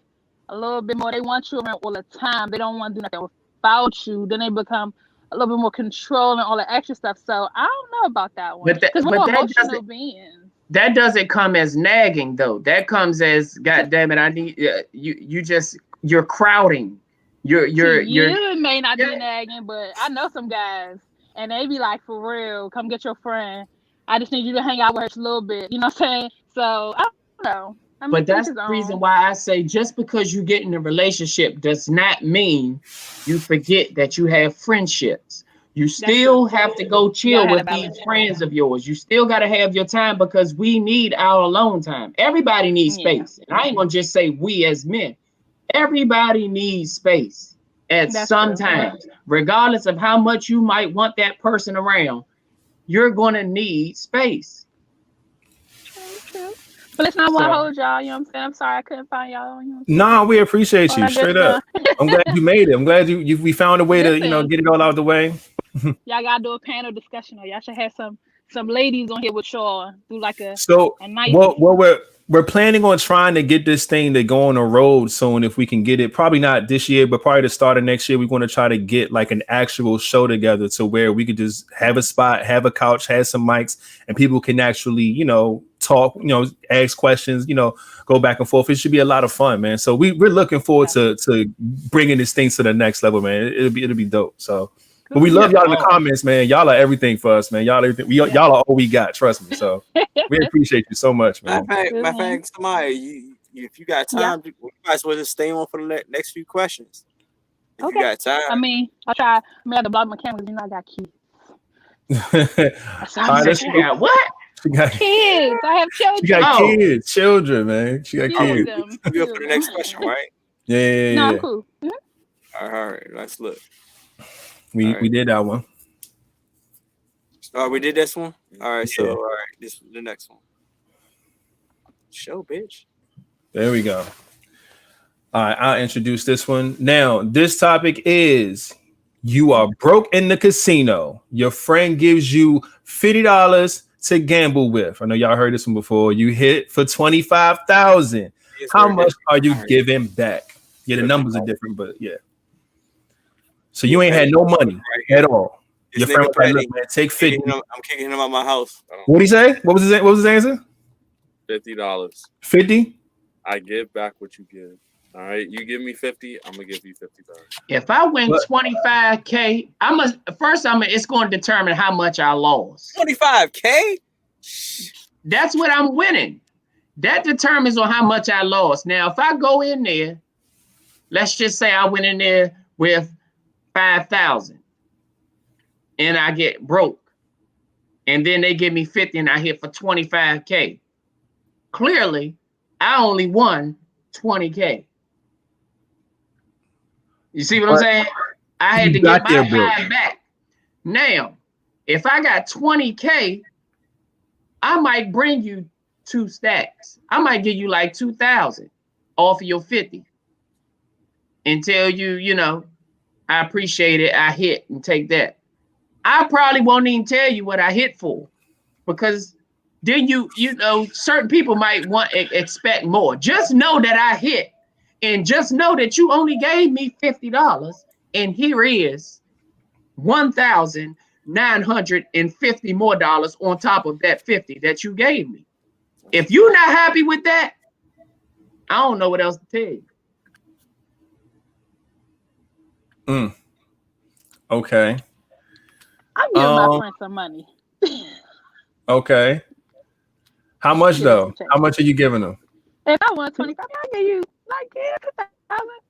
a little bit more, they want you around all the time. They don't want to do nothing without you. Then they become a little bit more controlling, all the extra stuff. So I don't know about that one. Because we're emotional beings. That doesn't come as nagging though. That comes as, God damn it, I need you're crowding. You may not be nagging, but I know some guys and they be like, for real, come get your friend. I just need you to hang out with her a little bit. You know what I'm saying? So I don't know. I mean, but that's the reason why I say just because you get in a relationship does not mean you forget that you have friendships. You still have to go chill with these friends of yours. You still got to have your time because we need our alone time. Everybody needs space. And I ain't going to just say we as men. Everybody needs space at some times. Regardless of how much you might want that person around, you're going to need space. True. But let's not want to hold y'all. You know what I'm saying? I'm sorry I couldn't find y'all. You know nah, we appreciate you. Straight up. I'm glad you made it. I'm glad we found a way to, get it all out of the way. Y'all gotta do a panel discussion, or y'all should have some ladies on here with y'all. Do like a nice. Well, we're planning on trying to get this thing to go on the road soon if we can get it. Probably not this year, but probably the start of next year. We're going to try to get like an actual show together to where we could just have a spot, have a couch, have some mics, and people can actually, talk, ask questions, go back and forth. It should be a lot of fun, man. So we're looking forward to bringing this thing to the next level, man. It'll be dope. So. But we love y'all in the comments, man. Y'all are everything for us, man. Y'all are all we got. Trust me. So we appreciate you so much, man. My thanks, Samaya. If you got time, you might as well just stay on for the next few questions. If you got time. I mean, I'll try. I have to block my camera because I got kids. She got what? She got kids. I have children. She got kids, children, man. She got kids. We'll go for the next question, right? Yeah. No, cool. Mm-hmm. All right, let's look. We did that one. Oh, we did this one? All right, so all right, this the next one. Show, bitch. There we go. All right, I'll introduce this one. Now, this topic is you are broke in the casino. Your friend gives you $50 to gamble with. I know y'all heard this one before. You hit for $25,000. How much are you giving back? Yeah, the numbers are different, but yeah. So you ain't had no money at all. Your friend was like, look, man, take 50. I'm kicking him out my house. What'd he say? What was his answer? $50. 50? I give back what you give. All right. You give me 50, I'm gonna give you 50 back. If I win 25K, it's going to determine how much I lost. 25K? That's what I'm winning. That determines on how much I lost. Now, if I go in there, let's just say I went in there with 5,000 and I get broke and then they give me 50 and I hit for 25K. Clearly, I only won 20K. You see what I'm saying? I had to get my 5 back. Now, if I got 20K, I might bring you 2 stacks. I might give you like 2,000 off of your 50 and tell you, you know, I appreciate it. I hit and take that. I probably won't even tell you what I hit for, because then you know, certain people might expect more. Just know that I hit, and just know that you only gave me $50, and here is $1,950 more on top of that 50 that you gave me. If you're not happy with that, I don't know what else to tell you. Okay. I'm giving my friend some money. Okay. How much though? How much are you giving them? If I want 25, I'll give you like 2,000,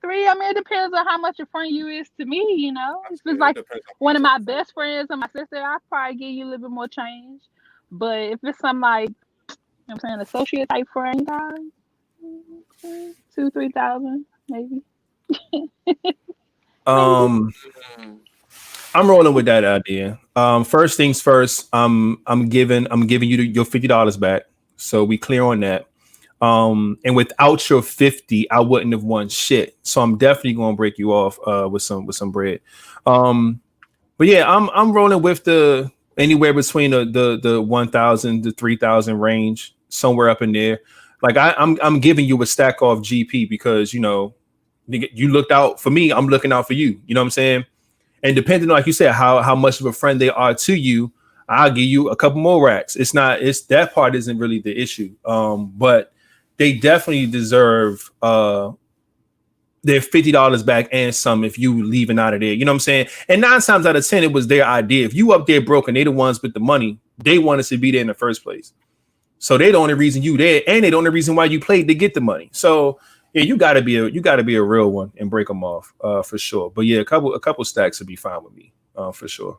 3. I mean, it depends on how much a friend you is to me, you know. If it's like one of my best friends or my sister, I'll probably give you a little bit more change. But if it's some like, you know what I'm saying, associate type friend, guys, 2,000, 3,000 maybe. I'm rolling with that idea. First things first, I'm giving you your $50 back. So we clear on that. And without your 50, I wouldn't have won shit. So I'm definitely gonna break you off with some bread. But yeah, I'm rolling with the anywhere between the 1,000 to 3,000 range, somewhere up in there. Like I'm giving you a stack off GP because you know you looked out for me. I'm looking out for you. You know what I'm saying? And depending on, like you said, how much of a friend they are to you, I'll give you a couple more racks. It's that part isn't really the issue. But they definitely deserve their $50 back and some if you leaving out of there. You know what I'm saying? And 9 times out of 10, it was their idea. If you up there broke and they the ones with the money, they wanted to be there in the first place. So they the only reason you there, and they the only reason why you played to get the money. So yeah, you gotta be a real one and break them off for sure. But yeah, a couple stacks would be fine with me for sure.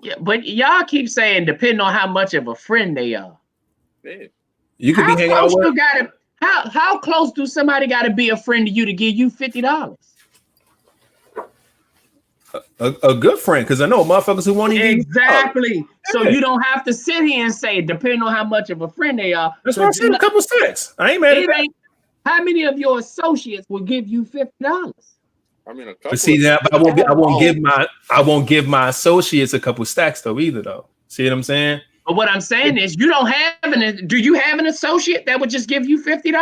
Yeah, but y'all keep saying depending on how much of a friend they are. Man. You could be hanging out with. How close do somebody got to be a friend to you to give you $50? A good friend, because I know motherfuckers who won't even exactly. So you don't have to sit here and say depending on how much of a friend they are. That's why I said a couple stacks. I ain't mad at that. How many of your associates will give you $50? I mean, a couple. But see that, but I won't give my associates a couple stacks though either though. See what I'm saying? But what I'm saying is, you don't have do you have an associate that would just give you $50?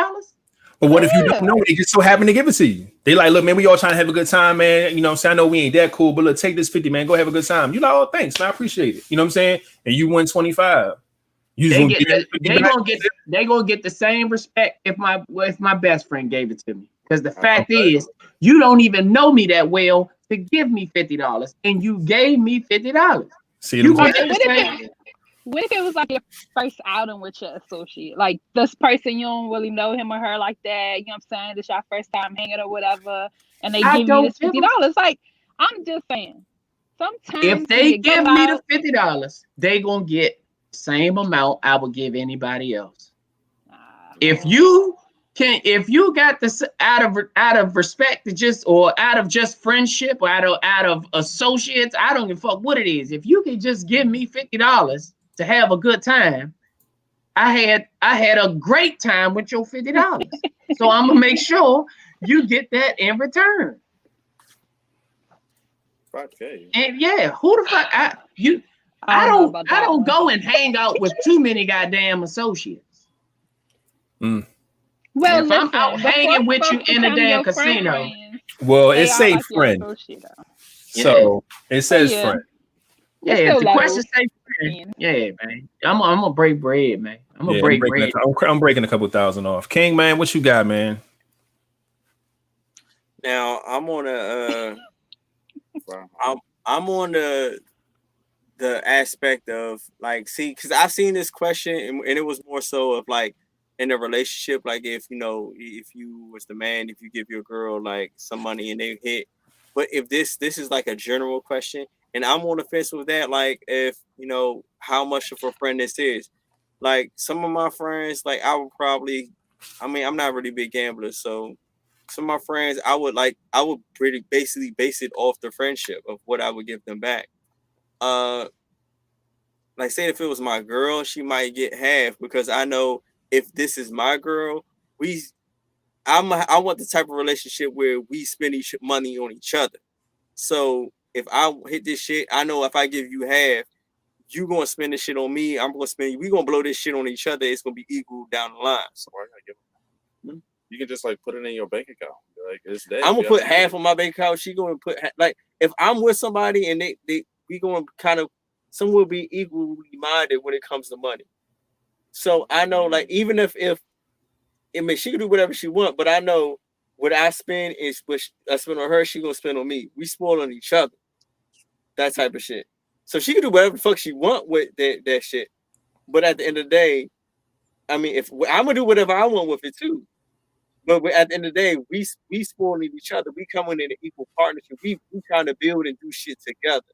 But what if you don't know? They just so happen to give it to you. They like, look, man, we all trying to have a good time, man. You know what I'm saying? I know we ain't that cool, but look, take this 50, man. Go have a good time. You like, oh, thanks, man. I appreciate it. You know what I'm saying? And you won 25. They gonna get the same respect if my best friend gave it to me. Because the fact is, you don't even know me that well to give me $50, and you gave me $50. See, what if it was like your first outing with your associate? Like this person, you don't really know him or her like that. You know what I'm saying? This your first time hanging or whatever, and they give you this $50. Like, I'm just saying, sometimes if they give me the $50, they gonna get the same amount I would give anybody else. If you got this out of respect to just, or out of just friendship, or out of associates, I don't give a fuck what it is. If you can just give me $50 to have a good time, I had a great time with your $50. So I'm gonna make sure you get that in return. Okay. And yeah, who the fuck I don't go and hang out with too many goddamn associates. Well, if I'm out hanging with you in a damn casino, well, it say friend, so it says friend. Yeah, if the question say friend, yeah, man. I'm gonna break bread, man. I'm breaking a couple thousand off. King, man, what you got, man? Now I'm on I'm on the aspect of like, see, because I've seen this question and it was more so of like in a relationship, like if you was the man, if you give your girl like some money and they hit, but if this is like a general question. And I'm on the fence with that. Like, if how much of a friend this is. Like, some of my friends, like, I'm not really a big gambler. So, some of my friends, I would pretty basically base it off the friendship of what I would give them back. Like like say if it was my girl, she might get half because I know if this is my girl, I want the type of relationship where we spend money on each other. So if I hit this shit, I know if I give you half, you gonna spend this shit on me. I'm gonna spend. We gonna blow this shit on each other. It's gonna be equal down the line. So I gotta give them. You can just like put it in your bank account. Like it's there. I'm gonna put half on my bank account. She gonna put like if I'm with somebody and we gonna kind of some will be equally minded when it comes to money. So I know like even if I mean she can do whatever she want, but I know what I spend is what I spend on her. She gonna spend on me. We spoil on each other. That type of shit. So she can do whatever the fuck she want with that shit. But at the end of the day, I mean, if I'm gonna do whatever I want with it too. But at the end of the day, we spoiling each other. We coming in an equal partnership. We trying to build and do shit together.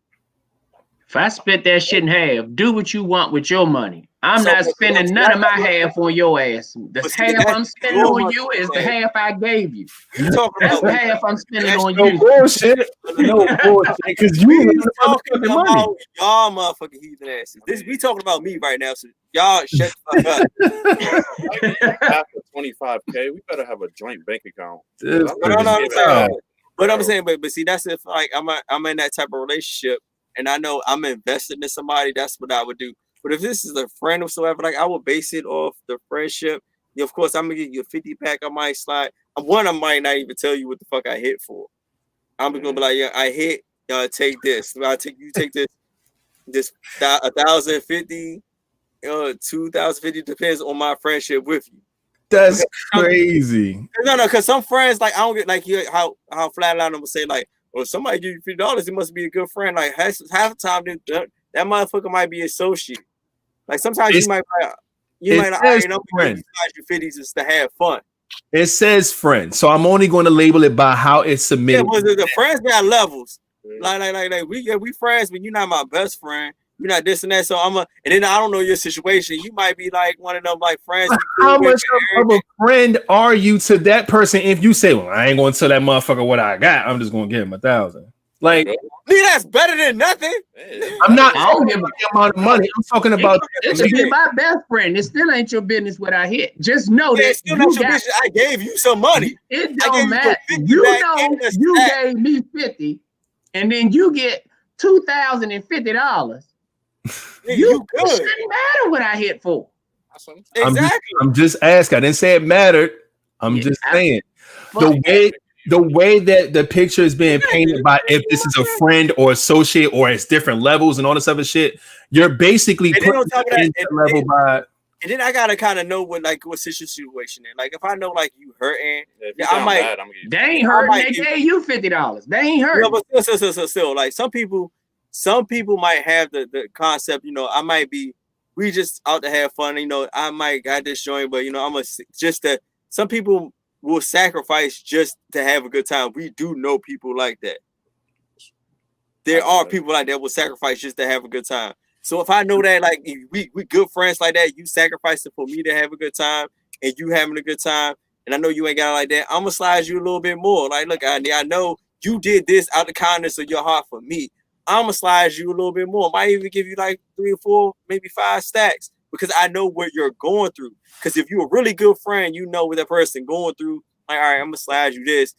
If I split that shit in half, do what you want with your money. I'm not spending none of my half on your ass. The half I'm spending on you is the half I gave you. That's the half I'm spending on you. Bullshit. No bullshit. Because you talking about y'all motherfucking heathen asses. We talking about me right now, so y'all shut the fuck up. After 25K, we better have a joint bank account. But I'm saying, but see, that's if like I'm in that type of relationship. And I know I'm invested in somebody, that's what I would do. But if this is a friend or whatsoever, like I would base it off the friendship. Of course, I'm gonna get you a 50 pack. I might slide. I might not even tell you what the fuck I hit for. I'm gonna be like, yeah, I hit. Take this. You take this 1,050, 2,050 depends on my friendship with you. That's crazy. No, because some friends like I don't get like how flat out I'm gonna say like. Well, somebody give you $50, it must be a good friend. Like half the time, that motherfucker might be associate. Like sometimes you might friend. You 50s just to have fun. It says friend, so I'm only going to label it by how it's submitted. Yeah, but the friends got levels. Like we friends, but you're not my best friend. You're not this and that. So and then I don't know your situation. You might be like one of them like friends. How much of a friend are you to that person if you say, well, I ain't gonna tell that motherfucker what I got. I'm just gonna give him 1,000. Like that's better than nothing. I don't give a amount of money. I'm talking about it could be my best friend. It still ain't your business what I hit. Just know that it's still not your business. I gave you some money. It don't matter. You know you gave me 50 and then you get $2,050. You good. It shouldn't matter what I hit for. Exactly. I'm just asking. I didn't say it mattered. I'm just saying the way that the picture is being painted by if this is a friend or associate or it's different levels and all this other shit, you're basically putting level by. And then I gotta kind of know what situation in. Like if I know like you hurting, I might. They ain't hurting. They gave you $50. They ain't hurting. No, but still, like some people might have the concept, I might be, we just out to have fun, I might got this joint, but some people will sacrifice just to have a good time. We do know people like that. There are people like that will sacrifice just to have a good time. So if I know that like we good friends like that, you sacrificing for me to have a good time and you having a good time, and I know you ain't got it like that, I'm gonna slide you a little bit more. Like, look, I know you did this out of the kindness of your heart for me. I'm gonna slide you a little bit more. Might even give you like 3 or 4, maybe 5 stacks because I know what you're going through. Because if you're a really good friend, you know what that person going through. Like, all right, I'm gonna slide you this.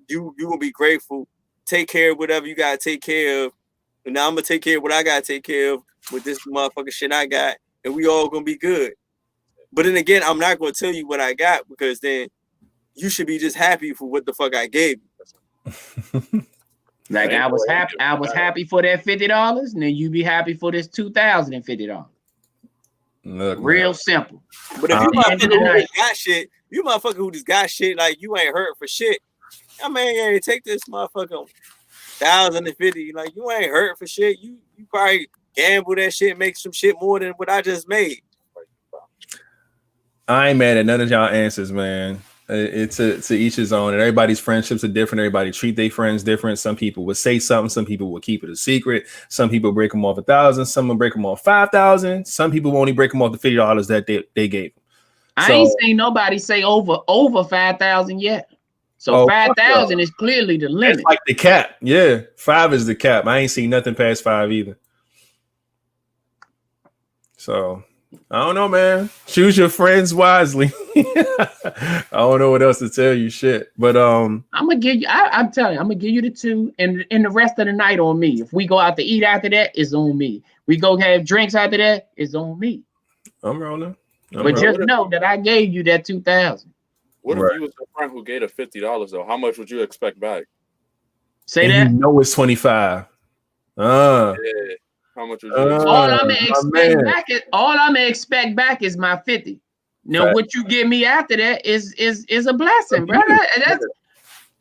You gonna be grateful. Take care of whatever you gotta take care of, and now I'm gonna take care of what I gotta take care of with this motherfucking shit I got, and we all gonna be good. But then again, I'm not gonna tell you what I got because then you should be just happy for what the fuck I gave you. Like I was happy for that $50, and then you be happy for this $2,050. Look, real simple. But if you motherfucker who just got shit, you motherfucker who just got shit, like you ain't hurt for shit. I mean, yeah, take this motherfucker 1,050. Like you ain't hurt for shit. You probably gamble that shit, make some shit more than what I just made. I ain't mad at none of y'all answers, man. It's to each his own, and everybody's friendships are different. Everybody treat their friends different. Some people will say something, some people will keep it a secret. Some people break them off 1,000, some will break them off 5,000. Some people will only break them off the $50 that they gave them. I ain't seen nobody say over 5,000 yet. So 5,000 is clearly the limit. It's like the cap. Yeah, 5 is the cap. I ain't seen nothing past 5 either. So I don't know, man. Choose your friends wisely. I don't know what else to tell you. Shit, but I'm gonna give you. I'm telling you, I'm gonna give you the 2, and the rest of the night on me. If we go out to eat after that, it's on me. We go have drinks after that, it's on me. I'm rolling. Just know that I gave you that 2,000. What if you was a friend who gave her $50 though? How much would you expect back? Say that. You know it's 25. Yeah. How much would you expect? All I'm gonna expect back is my 50. Now what you give me after that is a blessing, brother. It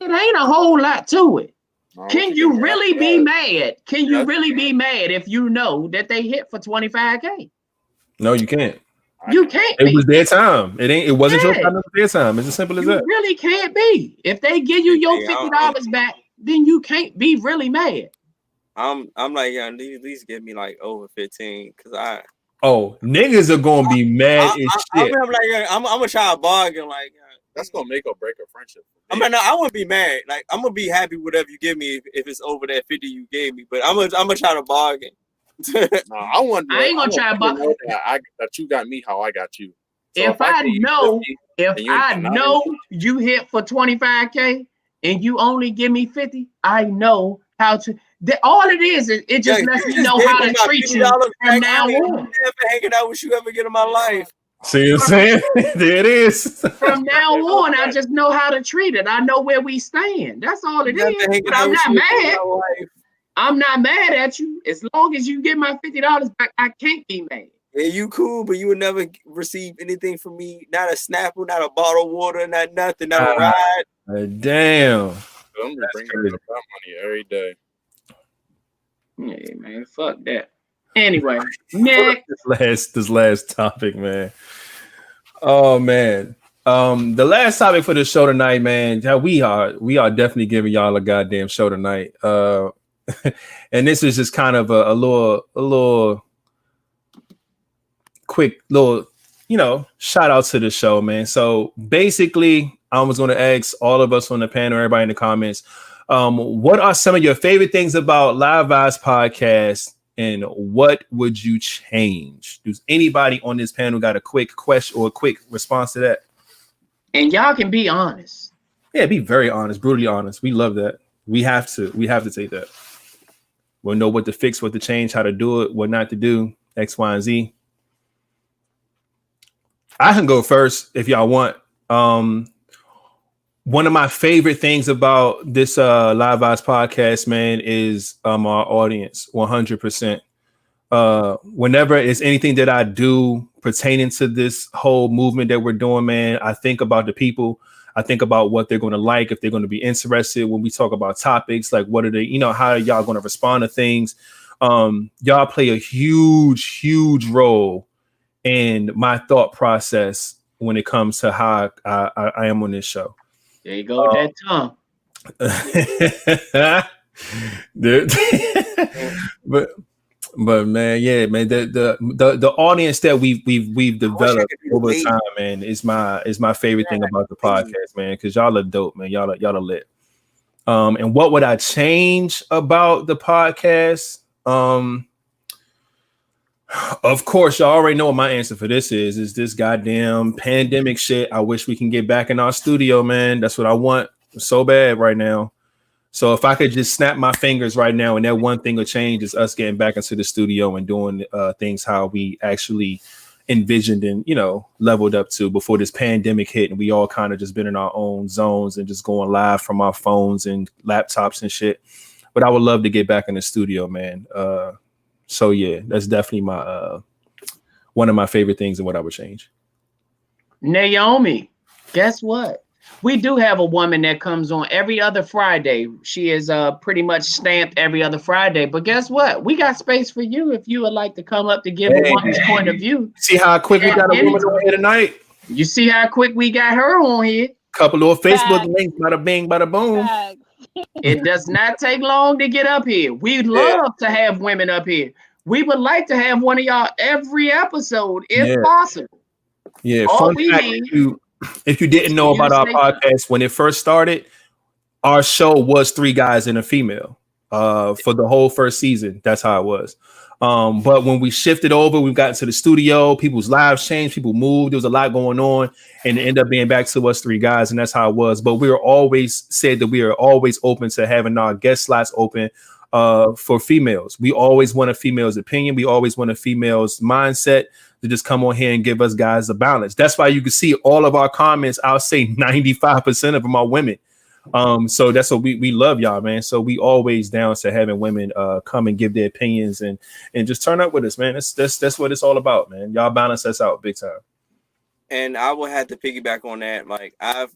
ain't a whole lot to it. No, Can you really be mad? Can you really be mad if you know that they hit for 25K? No, you can't. You can't. It was their time. It wasn't your time. It was their time. It's as simple as that. You really can't be. If they give you your $50 back, then you can't be really mad. I'm like, yeah, at least give me like over 15, cause niggas are gonna be mad as shit. I'm like, I'm gonna try to bargain, like that's gonna make or break a friendship. I mean, no, I wouldn't be mad. Like I'm gonna be happy whatever you give me if it's over that 50 you gave me, but I'm gonna try to bargain. No, I ain't gonna try to bargain. That you got me how I got you. So if I know you hit for 25K and you only give me 50, I know how to. All it is it just lets me know how to treat you from now on. Never hanging out with you ever again in my life. See what I'm saying? There it is. From now on, I just know how to treat it. I know where we stand. That's all it is. But I'm not mad. I'm not mad at you. As long as you get my $50 back, I can't be mad. Yeah, you cool, but you would never receive anything from me. Not a Snapple, not a bottle of water, not nothing, not a ride. Damn. I'm bringing up that money every day. Yeah, man, fuck that. Anyway, next. This last topic, man. Oh man. The last topic for the show tonight, man. We are definitely giving y'all a goddamn show tonight. And this is just kind of a little quick little, shout out to the show, man. So basically, I was going to ask all of us on the panel, everybody in the comments, what are some of your favorite things about Vibez Podcast, and what would you change? Does anybody on this panel got a quick question or a quick response to that? And y'all can be honest. Yeah, be very honest, brutally honest. We love that. We have to take that. We'll know what to fix, what to change, how to do it, what not to do, X, Y, and Z. I can go first if y'all want. One of my favorite things about this Vibez podcast, man, is our audience. 100%. Whenever it's anything that I do pertaining to this whole movement that we're doing, man, I think about the people. I think about what they're going to like, if they're going to be interested when we talk about topics, like what are they, how are y'all going to respond to things? Y'all play a huge role in my thought process when it comes to how I am on this show. There you go, that tongue. but man, yeah, man, the audience that we've developed over time, man, is my favorite thing about the podcast, man, because y'all are dope, man. Y'all are lit. And what would I change about the podcast? Of course, y'all already know what my answer for this is this goddamn pandemic shit. I wish we can get back in our studio, man. That's what I want so bad right now. So if I could just snap my fingers right now and that one thing will change, is us getting back into the studio and doing things how we actually envisioned and, leveled up to before this pandemic hit. And we all kind of just been in our own zones and just going live from our phones and laptops and shit. But I would love to get back in the studio, man. So yeah, that's definitely my one of my favorite things and what I would change. Naomi, guess what? We do have a woman that comes on every other Friday. She is pretty much stamped every other Friday. But guess what? We got space for you if you would like to come up to give a woman's point of view. See how quick we got a woman on here tonight? You see how quick we got her on here? Couple of Facebook links, bada bing, bada boom. It does not take long to get up here. We'd love to have women up here. We would like to have one of y'all every episode if possible. Yeah, fun fact, if you didn't know about our podcast, when it first started, our show was 3 guys and a female. for the whole first season. That's how it was. But when we shifted over, we got into the studio, people's lives changed, people moved, there was a lot going on, and it ended up being back to us three guys, and that's how it was. But we were always said that we are always open to having our guest slots open for females. We always want a female's opinion. We always want a female's mindset to just come on here and give us guys a balance. That's why you can see all of our comments. I'll say 95% of them are women. So that's what we love y'all, man. So we always down to having women come and give their opinions and just turn up with us, man. That's what it's all about, man. Y'all balance us out big time. And I will have to piggyback on that.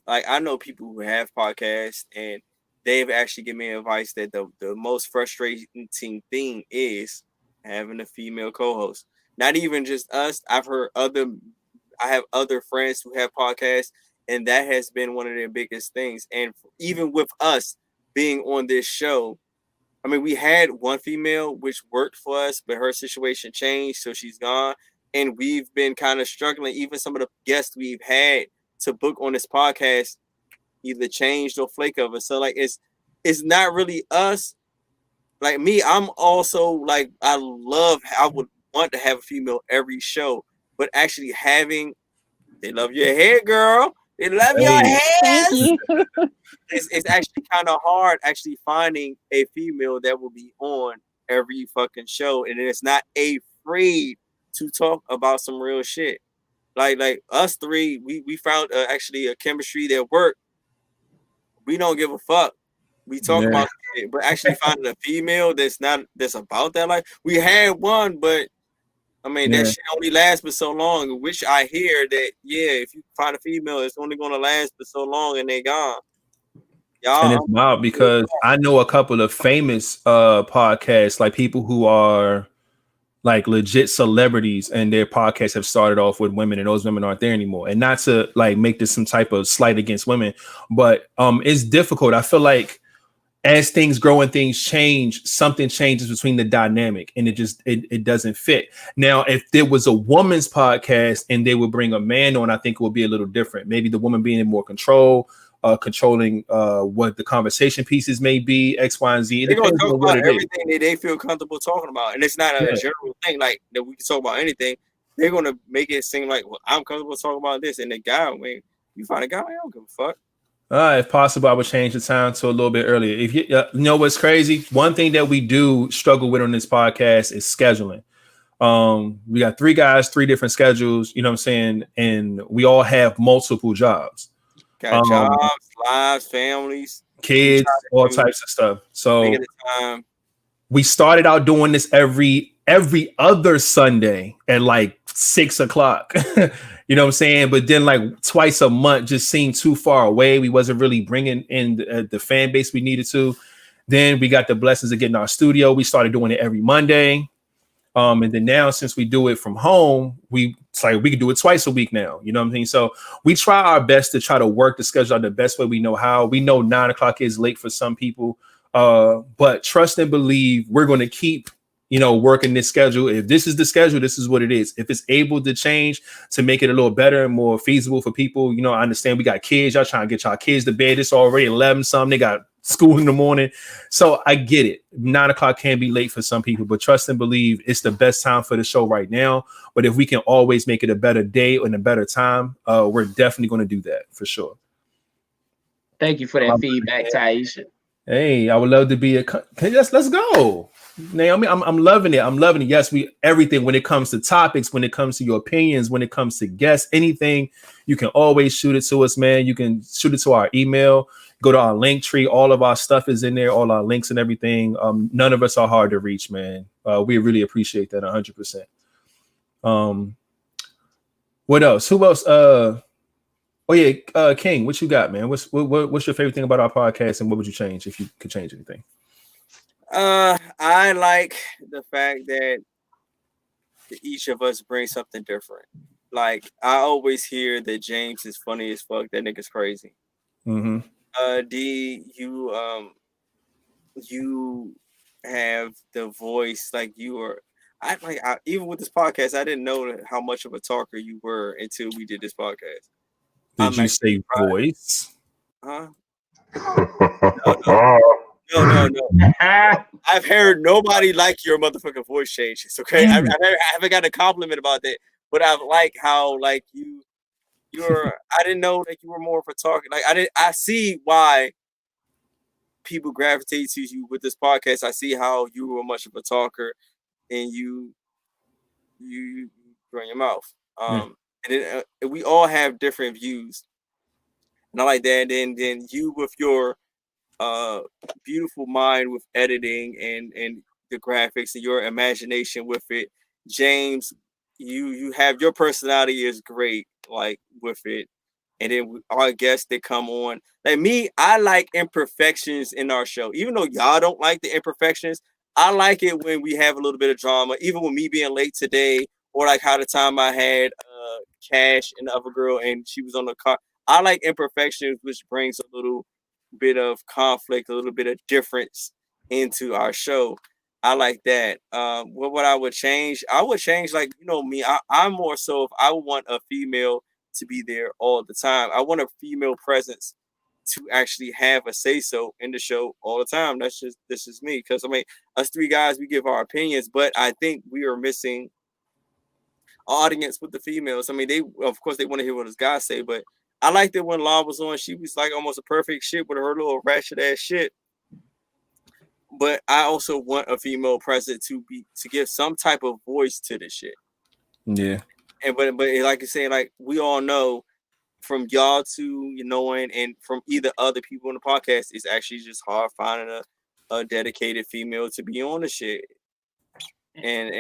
I know people who have podcasts, and they've actually given me advice that the most frustrating thing is having a female co-host. Not even just us. I have other friends who have podcasts, and that has been one of their biggest things. And even with us being on this show, I mean, we had one female which worked for us, but her situation changed, so she's gone. And we've been kind of struggling. Even some of the guests we've had to book on this podcast either changed or flake of us. So it's not really us. Like me, I'm also like, I would want to have a female every show, but actually having, they love your hair, girl. They love your hands. You. It's actually kind of hard actually finding a female that will be on every fucking show, and it's not afraid to talk about some real shit. Like us three, we found actually a chemistry that worked. We don't give a fuck. We talk about it, but actually finding a female that's about that life. We had one, but I mean that shit only lasts for so long. Which I hear that if you find a female, it's only gonna last for so long and they gone. Y'all, and it's wild because I know a couple of famous podcasts, like people who are like legit celebrities, and their podcasts have started off with women, and those women aren't there anymore. And not to like make this some type of slight against women, but it's difficult. I feel like as things grow and things change, something changes between the dynamic, and it doesn't fit. Now, if there was a woman's podcast and they would bring a man on, I think it would be a little different. Maybe the woman being in more control, controlling what the conversation pieces may be, X, Y, and Z. They're going to talk about everything that they feel comfortable talking about. And it's not a general thing like that we can talk about anything. They're going to make it seem like, well, I'm comfortable talking about this. And the guy, when you find a guy, I don't give a fuck. If possible, I would change the time to a little bit earlier. If you know what's crazy, one thing that we do struggle with on this podcast is scheduling. We got three guys, three different schedules, you know what I'm saying? And we all have multiple jobs. Got jobs, lives, families, kids, all types of stuff. So we started out doing this every other Sunday at like 6 o'clock. You know what I'm saying? But then like twice a month just seemed too far away. We wasn't really bringing in the fan base we needed to. Then we got the blessings of getting our studio. We started doing it every Monday. And then now, since we do it from home, it's like we can do it twice a week now. You know what I'm saying? So we try our best to try to work the schedule out the best way we know how. We know 9 o'clock is late for some people, but trust and believe we're going to keep, working this schedule. If this is the schedule, this is what it is. If it's able to change to make it a little better and more feasible for people, I understand we got kids. Y'all trying to get y'all kids to bed. It's already 11 something. They got school in the morning. So I get it. 9 o'clock can be late for some people, but trust and believe it's the best time for the show right now. But if we can always make it a better day and a better time, we're definitely going to do that for sure. Thank you for that feedback, Taisha. Hey, I would love to be let's go. Naomi, I'm loving it. I'm loving it. Yes, everything when it comes to topics, when it comes to your opinions, when it comes to guests, anything, you can always shoot it to us, man. You can shoot it to our email. Go to our link tree. All of our stuff is in there, all our links and everything. None of us are hard to reach, man. We really appreciate that 100%. What else? Who else? King, what you got, man? What's your favorite thing about our podcast, and what would you change if you could change anything? I like the fact that each of us bring something different. Like I always hear that James is funny as fuck. That nigga's crazy. Mm-hmm. D, you have the voice like you are. Even with this podcast, I didn't know how much of a talker you were until we did this podcast. Did you say voice? Huh? No. I've heard nobody like your motherfucking voice changes. Okay, I haven't got a compliment about that, but I like how like you're. I didn't know that you were more of a talker. Like I see why people gravitate to you with this podcast. I see how you were much of a talker, and you run your mouth. And then, we all have different views, and I like that. And then you with your beautiful mind with editing and the graphics and your imagination with it, James. You have your personality is great, like with it. And then our guests that come on, like me, I like imperfections in our show. Even though y'all don't like the imperfections, I like it when we have a little bit of drama. Even with me being late today, or like how the time I had Cash and the other girl, and she was on the car. I like imperfections, which brings a little bit of conflict, a little bit of difference into our show. I like that. What I would change? I would change, like, you know me. I'm more so if I want a female to be there all the time. I want a female presence to actually have a say so in the show all the time. This is me, because I mean, us three guys, we give our opinions, but I think we are missing audience with the females. I mean, they of course they want to hear what us guys say, but I liked it when Law was on. She was like almost a perfect shit with her little ratchet ass shit. But I also want a female presence to give some type of voice to this shit. Yeah. And but like you say, like we all know from y'all to and from either other people on the podcast, it's actually just hard finding a dedicated female to be on the shit. And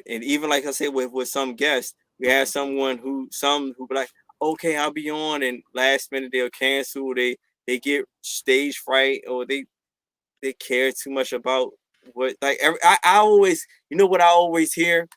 even like I said, with some guests, we have someone who be like, okay, I'll be on, and last minute they'll cancel. They get stage fright, or they care too much about what, like, I always, what I always hear.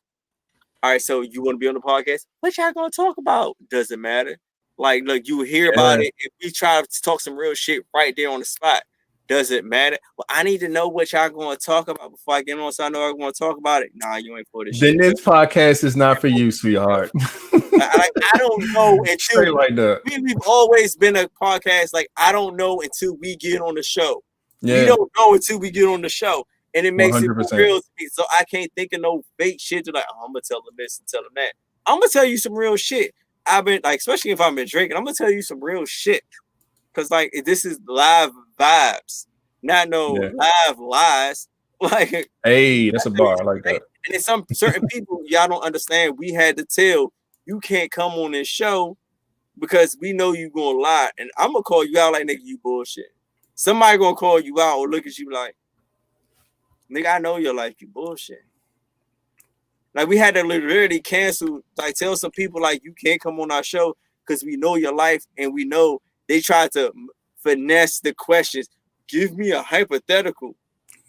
All right, so you want to be on the podcast? What y'all gonna talk about? Doesn't matter. Like, look, you hear about it. If we try to talk some real shit right there on the spot, doesn't matter. Well, I need to know what y'all gonna talk about before I get on, so I know I'm gonna talk about it. Nah, you ain't for this shit. Then this podcast is not for you, sweetheart. I don't know until like that. We've always been a podcast. Like, I don't know until we get on the show. Yeah. We don't know until we get on the show. And it makes 100%. It real to me. So I can't think of no fake shit to like, I'm going to tell them this and tell them that. I'm going to tell you some real shit. I've been, like, especially if I've been drinking, I'm going to tell you some real shit. Because, like, this is live vibes, not live lies. Like, hey, that's a bar. I like that. And then some certain people, y'all don't understand, we had to tell, you can't come on this show because we know you going to lie. And I'm going to call you out like, nigga, you bullshit. Somebody going to call you out or look at you like, nigga, I know your life, you bullshit. Like, we had to literally cancel, like, tell some people, like, you can't come on our show because we know your life, and we know they tried to finesse the questions. Give me a hypothetical.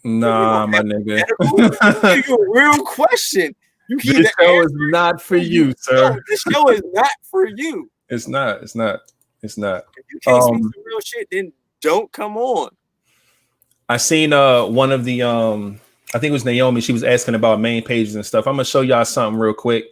Nah, my nigga. Give you a real question. This show is not for you, sir. No, this show is not for you. It's not. If you can't speak some real shit, then don't come on. I seen one of the I think it was Naomi. She was asking about main pages and stuff. I'm gonna show y'all something real quick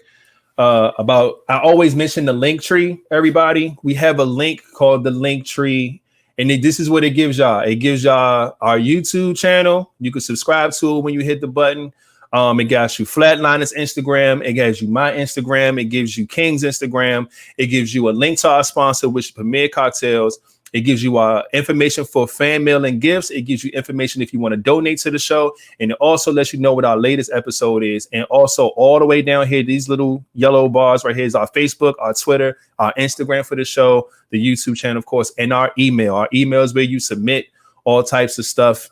about. I always mention the link tree. Everybody, we have a link called the link tree, and this is what it gives y'all. It gives y'all our YouTube channel. You can subscribe to it when you hit the button. It got you Flatliner's Instagram. It gives you my Instagram. It gives you King's Instagram. It gives you a link to our sponsor, which is Premier Cocktails. It gives you information for fan mail and gifts. It gives you information if you want to donate to the show. And it also lets you know what our latest episode is. And also all the way down here, these little yellow bars right here is our Facebook, our Twitter, our Instagram for the show, the YouTube channel, of course, and our email. Our email is where you submit all types of stuff.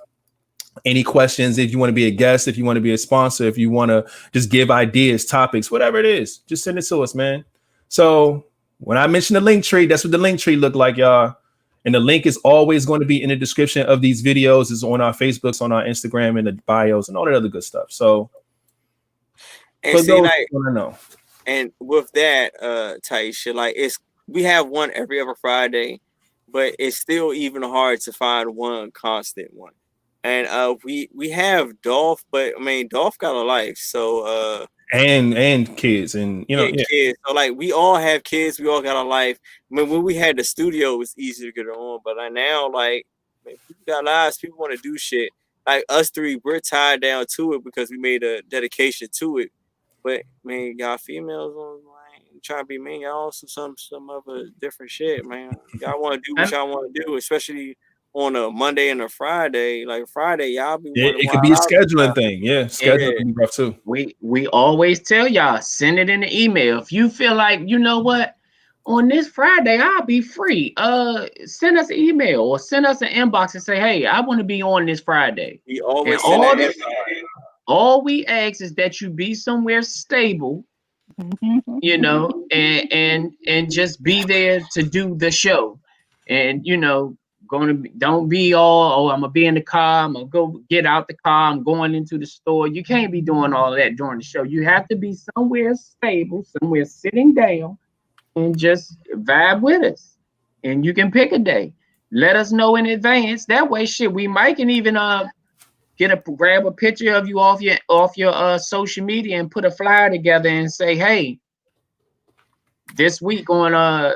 Any questions, if you want to be a guest, if you want to be a sponsor, if you want to just give ideas, topics, whatever it is, just send it to us, man. So when I mention the link tree, that's what the link tree look like, y'all. And the link is always going to be in the description of these videos. It's on our Facebooks, on our Instagram, and the bios, and all that other good stuff. So, and see, like, know. And with that, Taisha, like, we have one every other Friday, but it's still even hard to find one constant one. And we have Dolph, but I mean, Dolph got a life, so and kids, and kids. So like, we all have kids, we all got a life. I mean, when we had the studio, it was easy to get on, but now, like, Man, people got lives. People want to do shit. Like us three, we're tied down to it because we made a dedication to it. But man, y'all females on trying to be mean, y'all also some other different shit, man. Y'all want to do what y'all want to do, especially on a Monday and a Friday. Like Friday, y'all be it could be a scheduling thing. Yeah, scheduling can be rough too. We always tell y'all, send it in the email. If you feel like, you know what, on this Friday I'll be free. Send us an email or send us an inbox and say, hey, I want to be on this Friday. We always all we ask is that you be somewhere stable, you know, and just be there to do the show. And you know, don't be all, I'm gonna be in the car, I'm gonna go get out the car, I'm going into the store. You can't be doing all that during the show. You have to be somewhere stable, somewhere sitting down and just vibe with us. And you can pick a day. Let us know in advance. That way, shit, we might can even grab a picture of you off your social media and put a flyer together and say, hey, this week on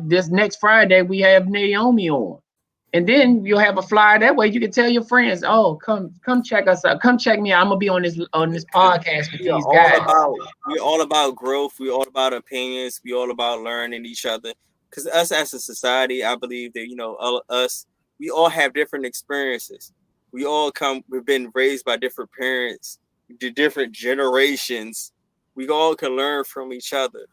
this next Friday we have Naomi on. And then you'll have a flyer. That way you can tell your friends, oh, come check us out. Come check me out. I'm gonna be on this podcast with these guys. We're all about growth. We're all about opinions. We're all about learning each other. Because us as a society, I believe that, we all have different experiences. We've been raised by different parents, different generations. We all can learn from each other.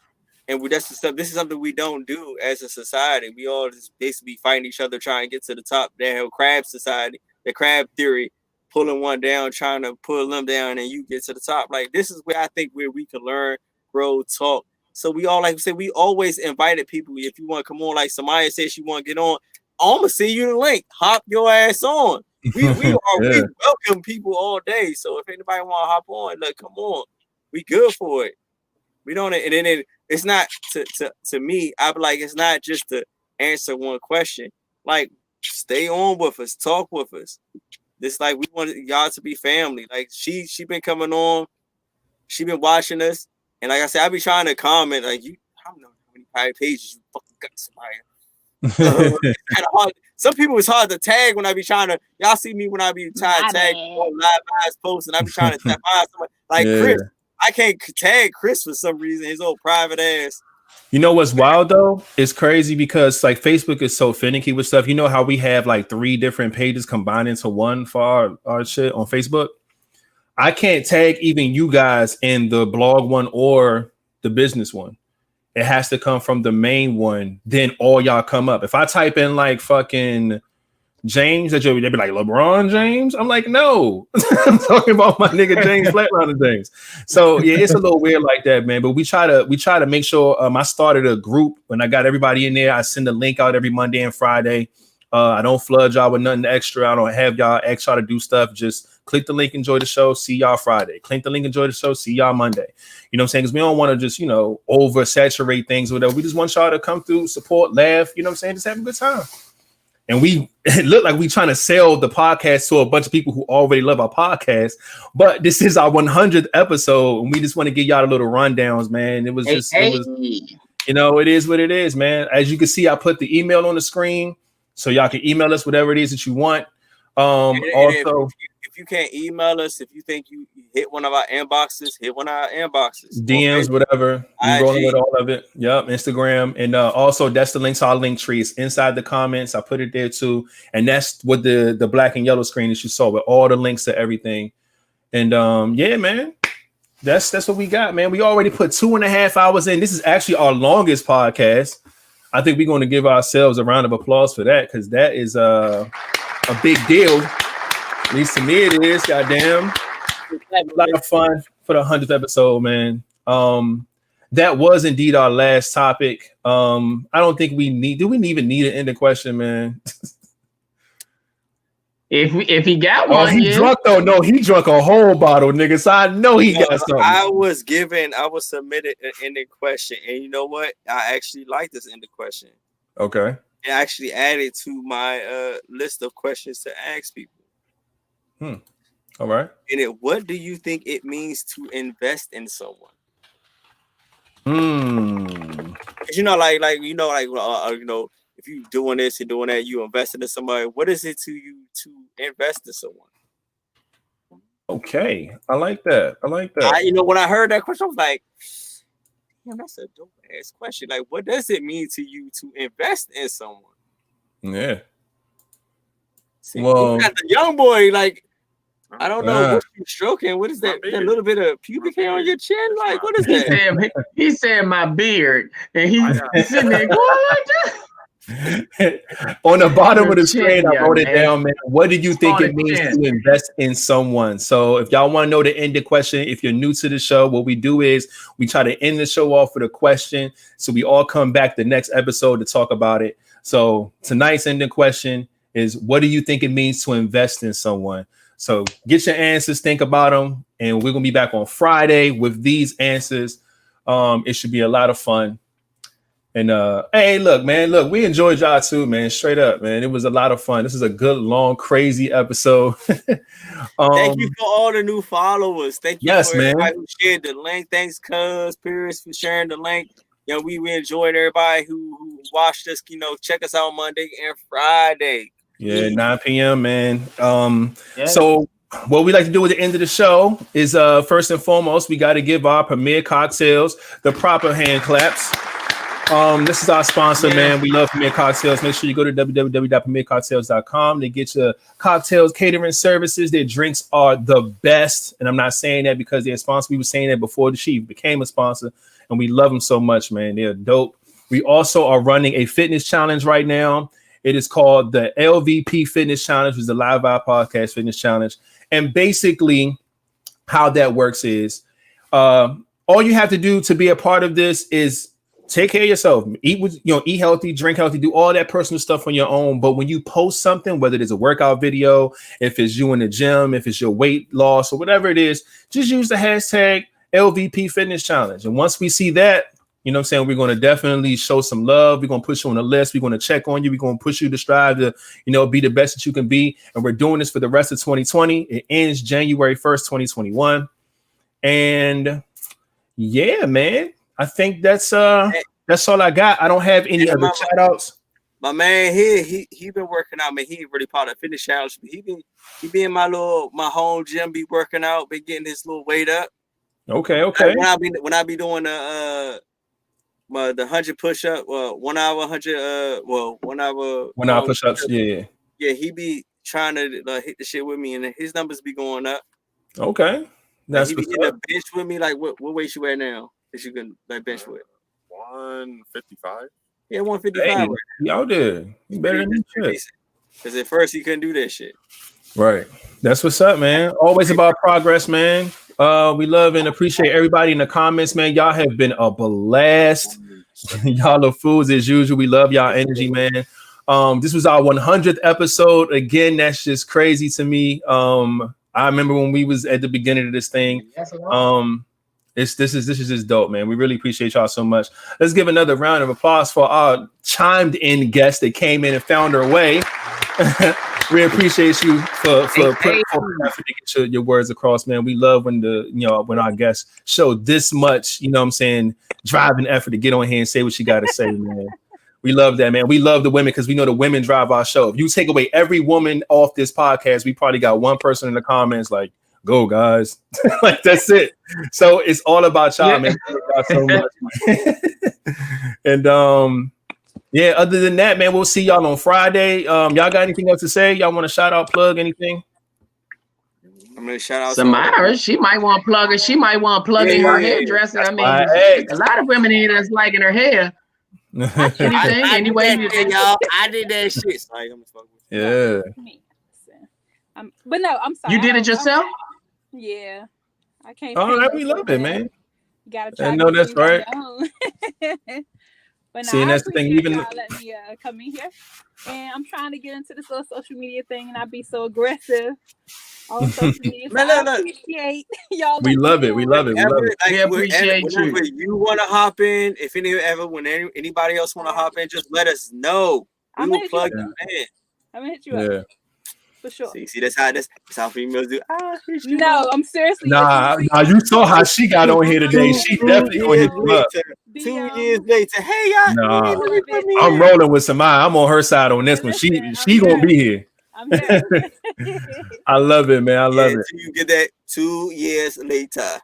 And this is something we don't do as a society. We all just basically fighting each other, trying to get to the top. That whole crab society, the crab theory, pulling one down, trying to pull them down, and you get to the top. Like, this is where I think where we can learn, grow, talk. So we all, like we said, we always invited people. If you want to come on, like Samaya said, she want to get on, I'm gonna send you the link. Hop your ass on. We welcome people all day. So if anybody want to hop on, like, come on, we good for it. We don't, and then it's not to me. I be like, it's not just to answer one question. Like, stay on with us, talk with us. This, like, we want y'all to be family. Like, she been coming on, she been watching us, and like I said, I be trying to comment. Like, I don't know how many private pages you fucking got, Samaya. It's kind of hard. Some people it's hard to tag when I be trying to. Y'all see me when I be trying to tag on LiveVibez posts, and I be trying to find somebody like Chris. I can't tag Chris for some reason. His old private ass. You know what's wild though? It's crazy because like Facebook is so finicky with stuff. You know how we have like 3 different pages combined into one for our shit on Facebook? I can't tag even you guys in the blog one or the business one. It has to come from the main one. Then all y'all come up. If I type in like fucking James, they'd be like LeBron James. I'm like, no, I'm talking about my nigga James Flatliner James. So yeah, it's a little weird like that, man. But we try to make sure. I started a group when I got everybody in there. I send a link out every Monday and Friday. I don't flood y'all with nothing extra. I don't have y'all ask y'all to do stuff. Just click the link, enjoy the show, see y'all Friday. Click the link, enjoy the show, see y'all Monday. You know what I'm saying? Because we don't want to just, oversaturate things or whatever. We just want y'all to come through, support, laugh, you know what I'm saying? Just have a good time. And it looked like we trying to sell the podcast to a bunch of people who already love our podcast. But this is our 100th episode, and we just want to give y'all a little rundowns, man. It is what it is, man. As you can see, I put the email on the screen, so y'all can email us whatever it is that you want. Also, if you can't email us, if you think you hit one of our inboxes, hit one of our inboxes. DMs, whatever. We're rolling with all of it. Yep, Instagram. And also that's the link to our link tree. It's inside the comments. I put it there too. And that's what the black and yellow screen that you saw with all the links to everything. And yeah, man. That's what we got, man. We already put 2.5 hours in. This is actually our longest podcast. I think we're going to give ourselves a round of applause for that, because that is a big deal. At least to me it is. Goddamn. A lot of fun for the 100th episode, man. That was indeed our last topic. I don't think we even need an ending question, man. If he got one, he drunk though. No, he drunk a whole bottle, nigga. So I know he got something. I was submitted an ending question, and you know what? I actually like this ending question. Okay. It actually added to my list of questions to ask people. All right. And what do you think it means to invest in someone? If if you doing this and doing that, you invested in somebody. What is it to you to invest in someone? Okay, I like that. When I heard that question, I was like, damn, that's a dope ass question. Like, what does it mean to you to invest in someone? Yeah. See, you got the young boy, like, I don't know what you stroking. What is that? That little bit of pubic hair on your chin? Like, what is that? He said my beard, and he's sitting there going on the bottom of the screen, I wrote it down, man. What do you think it means to invest in someone? So if y'all want to know the end of the question, if you're new to the show, what we do is we try to end the show off with a question. So we all come back the next episode to talk about it. So tonight's ending question is, what do you think it means to invest in someone? So get your answers, think about them, and we're going to be back on Friday with these answers. It should be a lot of fun. And hey, look, we enjoyed y'all too, man. Straight up, man. It was a lot of fun. This is a good, long, crazy episode. Thank you for all the new followers. Thank you for everybody who shared the link. Thanks, Cuz Pierce, for sharing the link. We enjoyed everybody who watched us. Check us out Monday and Friday. Yeah, 9 p.m., man. So what we like to do at the end of the show is first and foremost, we got to give our Premier Cocktails the proper hand claps. This is our sponsor, man. We love Premier Cocktails. Make sure you go to www.premiercocktails.com to get your cocktails, catering services. Their drinks are the best. And I'm not saying that because they're a sponsor. We were saying that before the chief became a sponsor. And we love them so much, man. They're dope. We also are running a fitness challenge right now. It is called the LVP Fitness Challenge, which is the LiveVibez Podcast Fitness Challenge. And basically how that works is all you have to do to be a part of this is take care of yourself, eat healthy, drink healthy, do all that personal stuff on your own. But when you post something, whether it's a workout video, if it's you in the gym, if it's your weight loss or whatever it is, just use the hashtag LVP Fitness Challenge. And once we see that, we're going to definitely show some love. We're going to put you on the list. We're going to check on you. We're going to push you to strive to, be the best that you can be. And we're doing this for the rest of 2020. It ends January 1st, 2021. And yeah, man, I think that's all I got. I don't have any other shout outs. My man here, he been working out, man. He ain't really part of fitness challenge. He be in my home gym, be working out, been getting his little weight up. Okay. When I be doing the 100 push-up, 1 hour 100 1 hour push-ups, yeah, he be trying to hit the shit with me, and his numbers be going up. Okay, that's he be hitting the bench with me. Like, what weight you at now that you can bench with? 155. Yeah, 155. Hey, y'all did. You better than that shit. Because at first he couldn't do that shit. Right. That's what's up, man. Always about progress, man. We love and appreciate everybody in the comments, man. Y'all have been a blast. Y'all are fools as usual. We love y'all energy, man. This was our 100th episode. Again, that's just crazy to me. I remember when we was at the beginning of this thing. This is just dope, man. We really appreciate y'all so much. Let's give another round of applause for our chimed in guest that came in and found her way. We appreciate you for putting effort to get your words across, man. We love when when our guests show this much, driving effort to get on here and say what you got to say, man. We love that, man. We love the women because we know the women drive our show. If you take away every woman off this podcast, we probably got one person in the comments like, go guys. Like, that's it. So it's all about y'all, man. Y'all so much. And yeah, other than that, man, we'll see y'all on Friday. Y'all got anything else to say? Y'all want to shout out, plug anything? I'm gonna shout out Samara. She might want to plug it. She might want to plug in her hairdresser. I mean, a lot of women here that's liking her hair. Anyway, y'all, I did that shit. Sorry, yeah. But no, I'm sorry. You did it yourself? Yeah, I can't. Oh, that we love it, man. You gotta try. I know that's right. But see, no, that's the thing. Even y'all let me come in here, and I'm trying to get into this little social media thing, and I be so aggressive on social media. So I appreciate y'all. We love it. We love it. We love it. Like, whenever you want to hop in, if anybody else want to hop in, just let us know. We will plug you in. I'm gonna hit you up. For sure. See, that's how females do. No, I'm seriously. Nah, you saw how she got on here today. She definitely gonna hit you up. 2 years later. Hey, y'all. Nah, I'm rolling with Samaya. I'm on her side on this one. She gonna be here. I'm here. I love it, man. I love it. You get that 2 years later.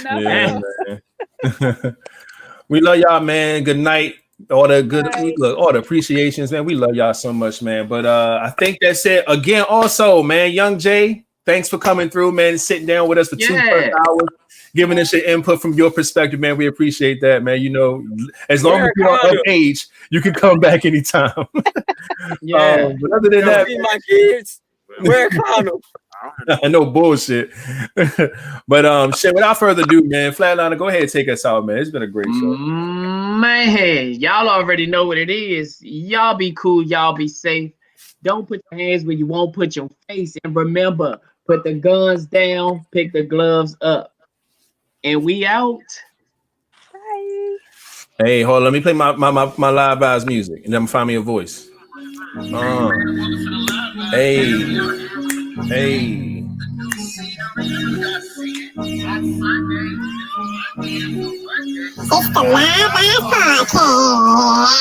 Yeah, man. We love y'all, man. Good night. All the good, look, all the appreciations, man. We love y'all so much, man. But I think that's it. Again, also, man, Young Jay, thanks for coming through, man, sitting down with us for 2 hours, giving us your input from your perspective, man. We appreciate that, man. You know, as long as you are of age, you can come back anytime. But other than that, my kids wear condoms. I know bullshit. But shit, without further ado, man, Flatliner, go ahead and take us out, man. It's been a great show. Man, y'all already know what it is. Y'all be cool, y'all be safe. Don't put your hands where you won't put your face. And remember, put the guns down, pick the gloves up. And we out. Bye. Hey, hold on. Let me play my live vibes music, and then find me a voice. Hey. It's the LiveVibez Podcast.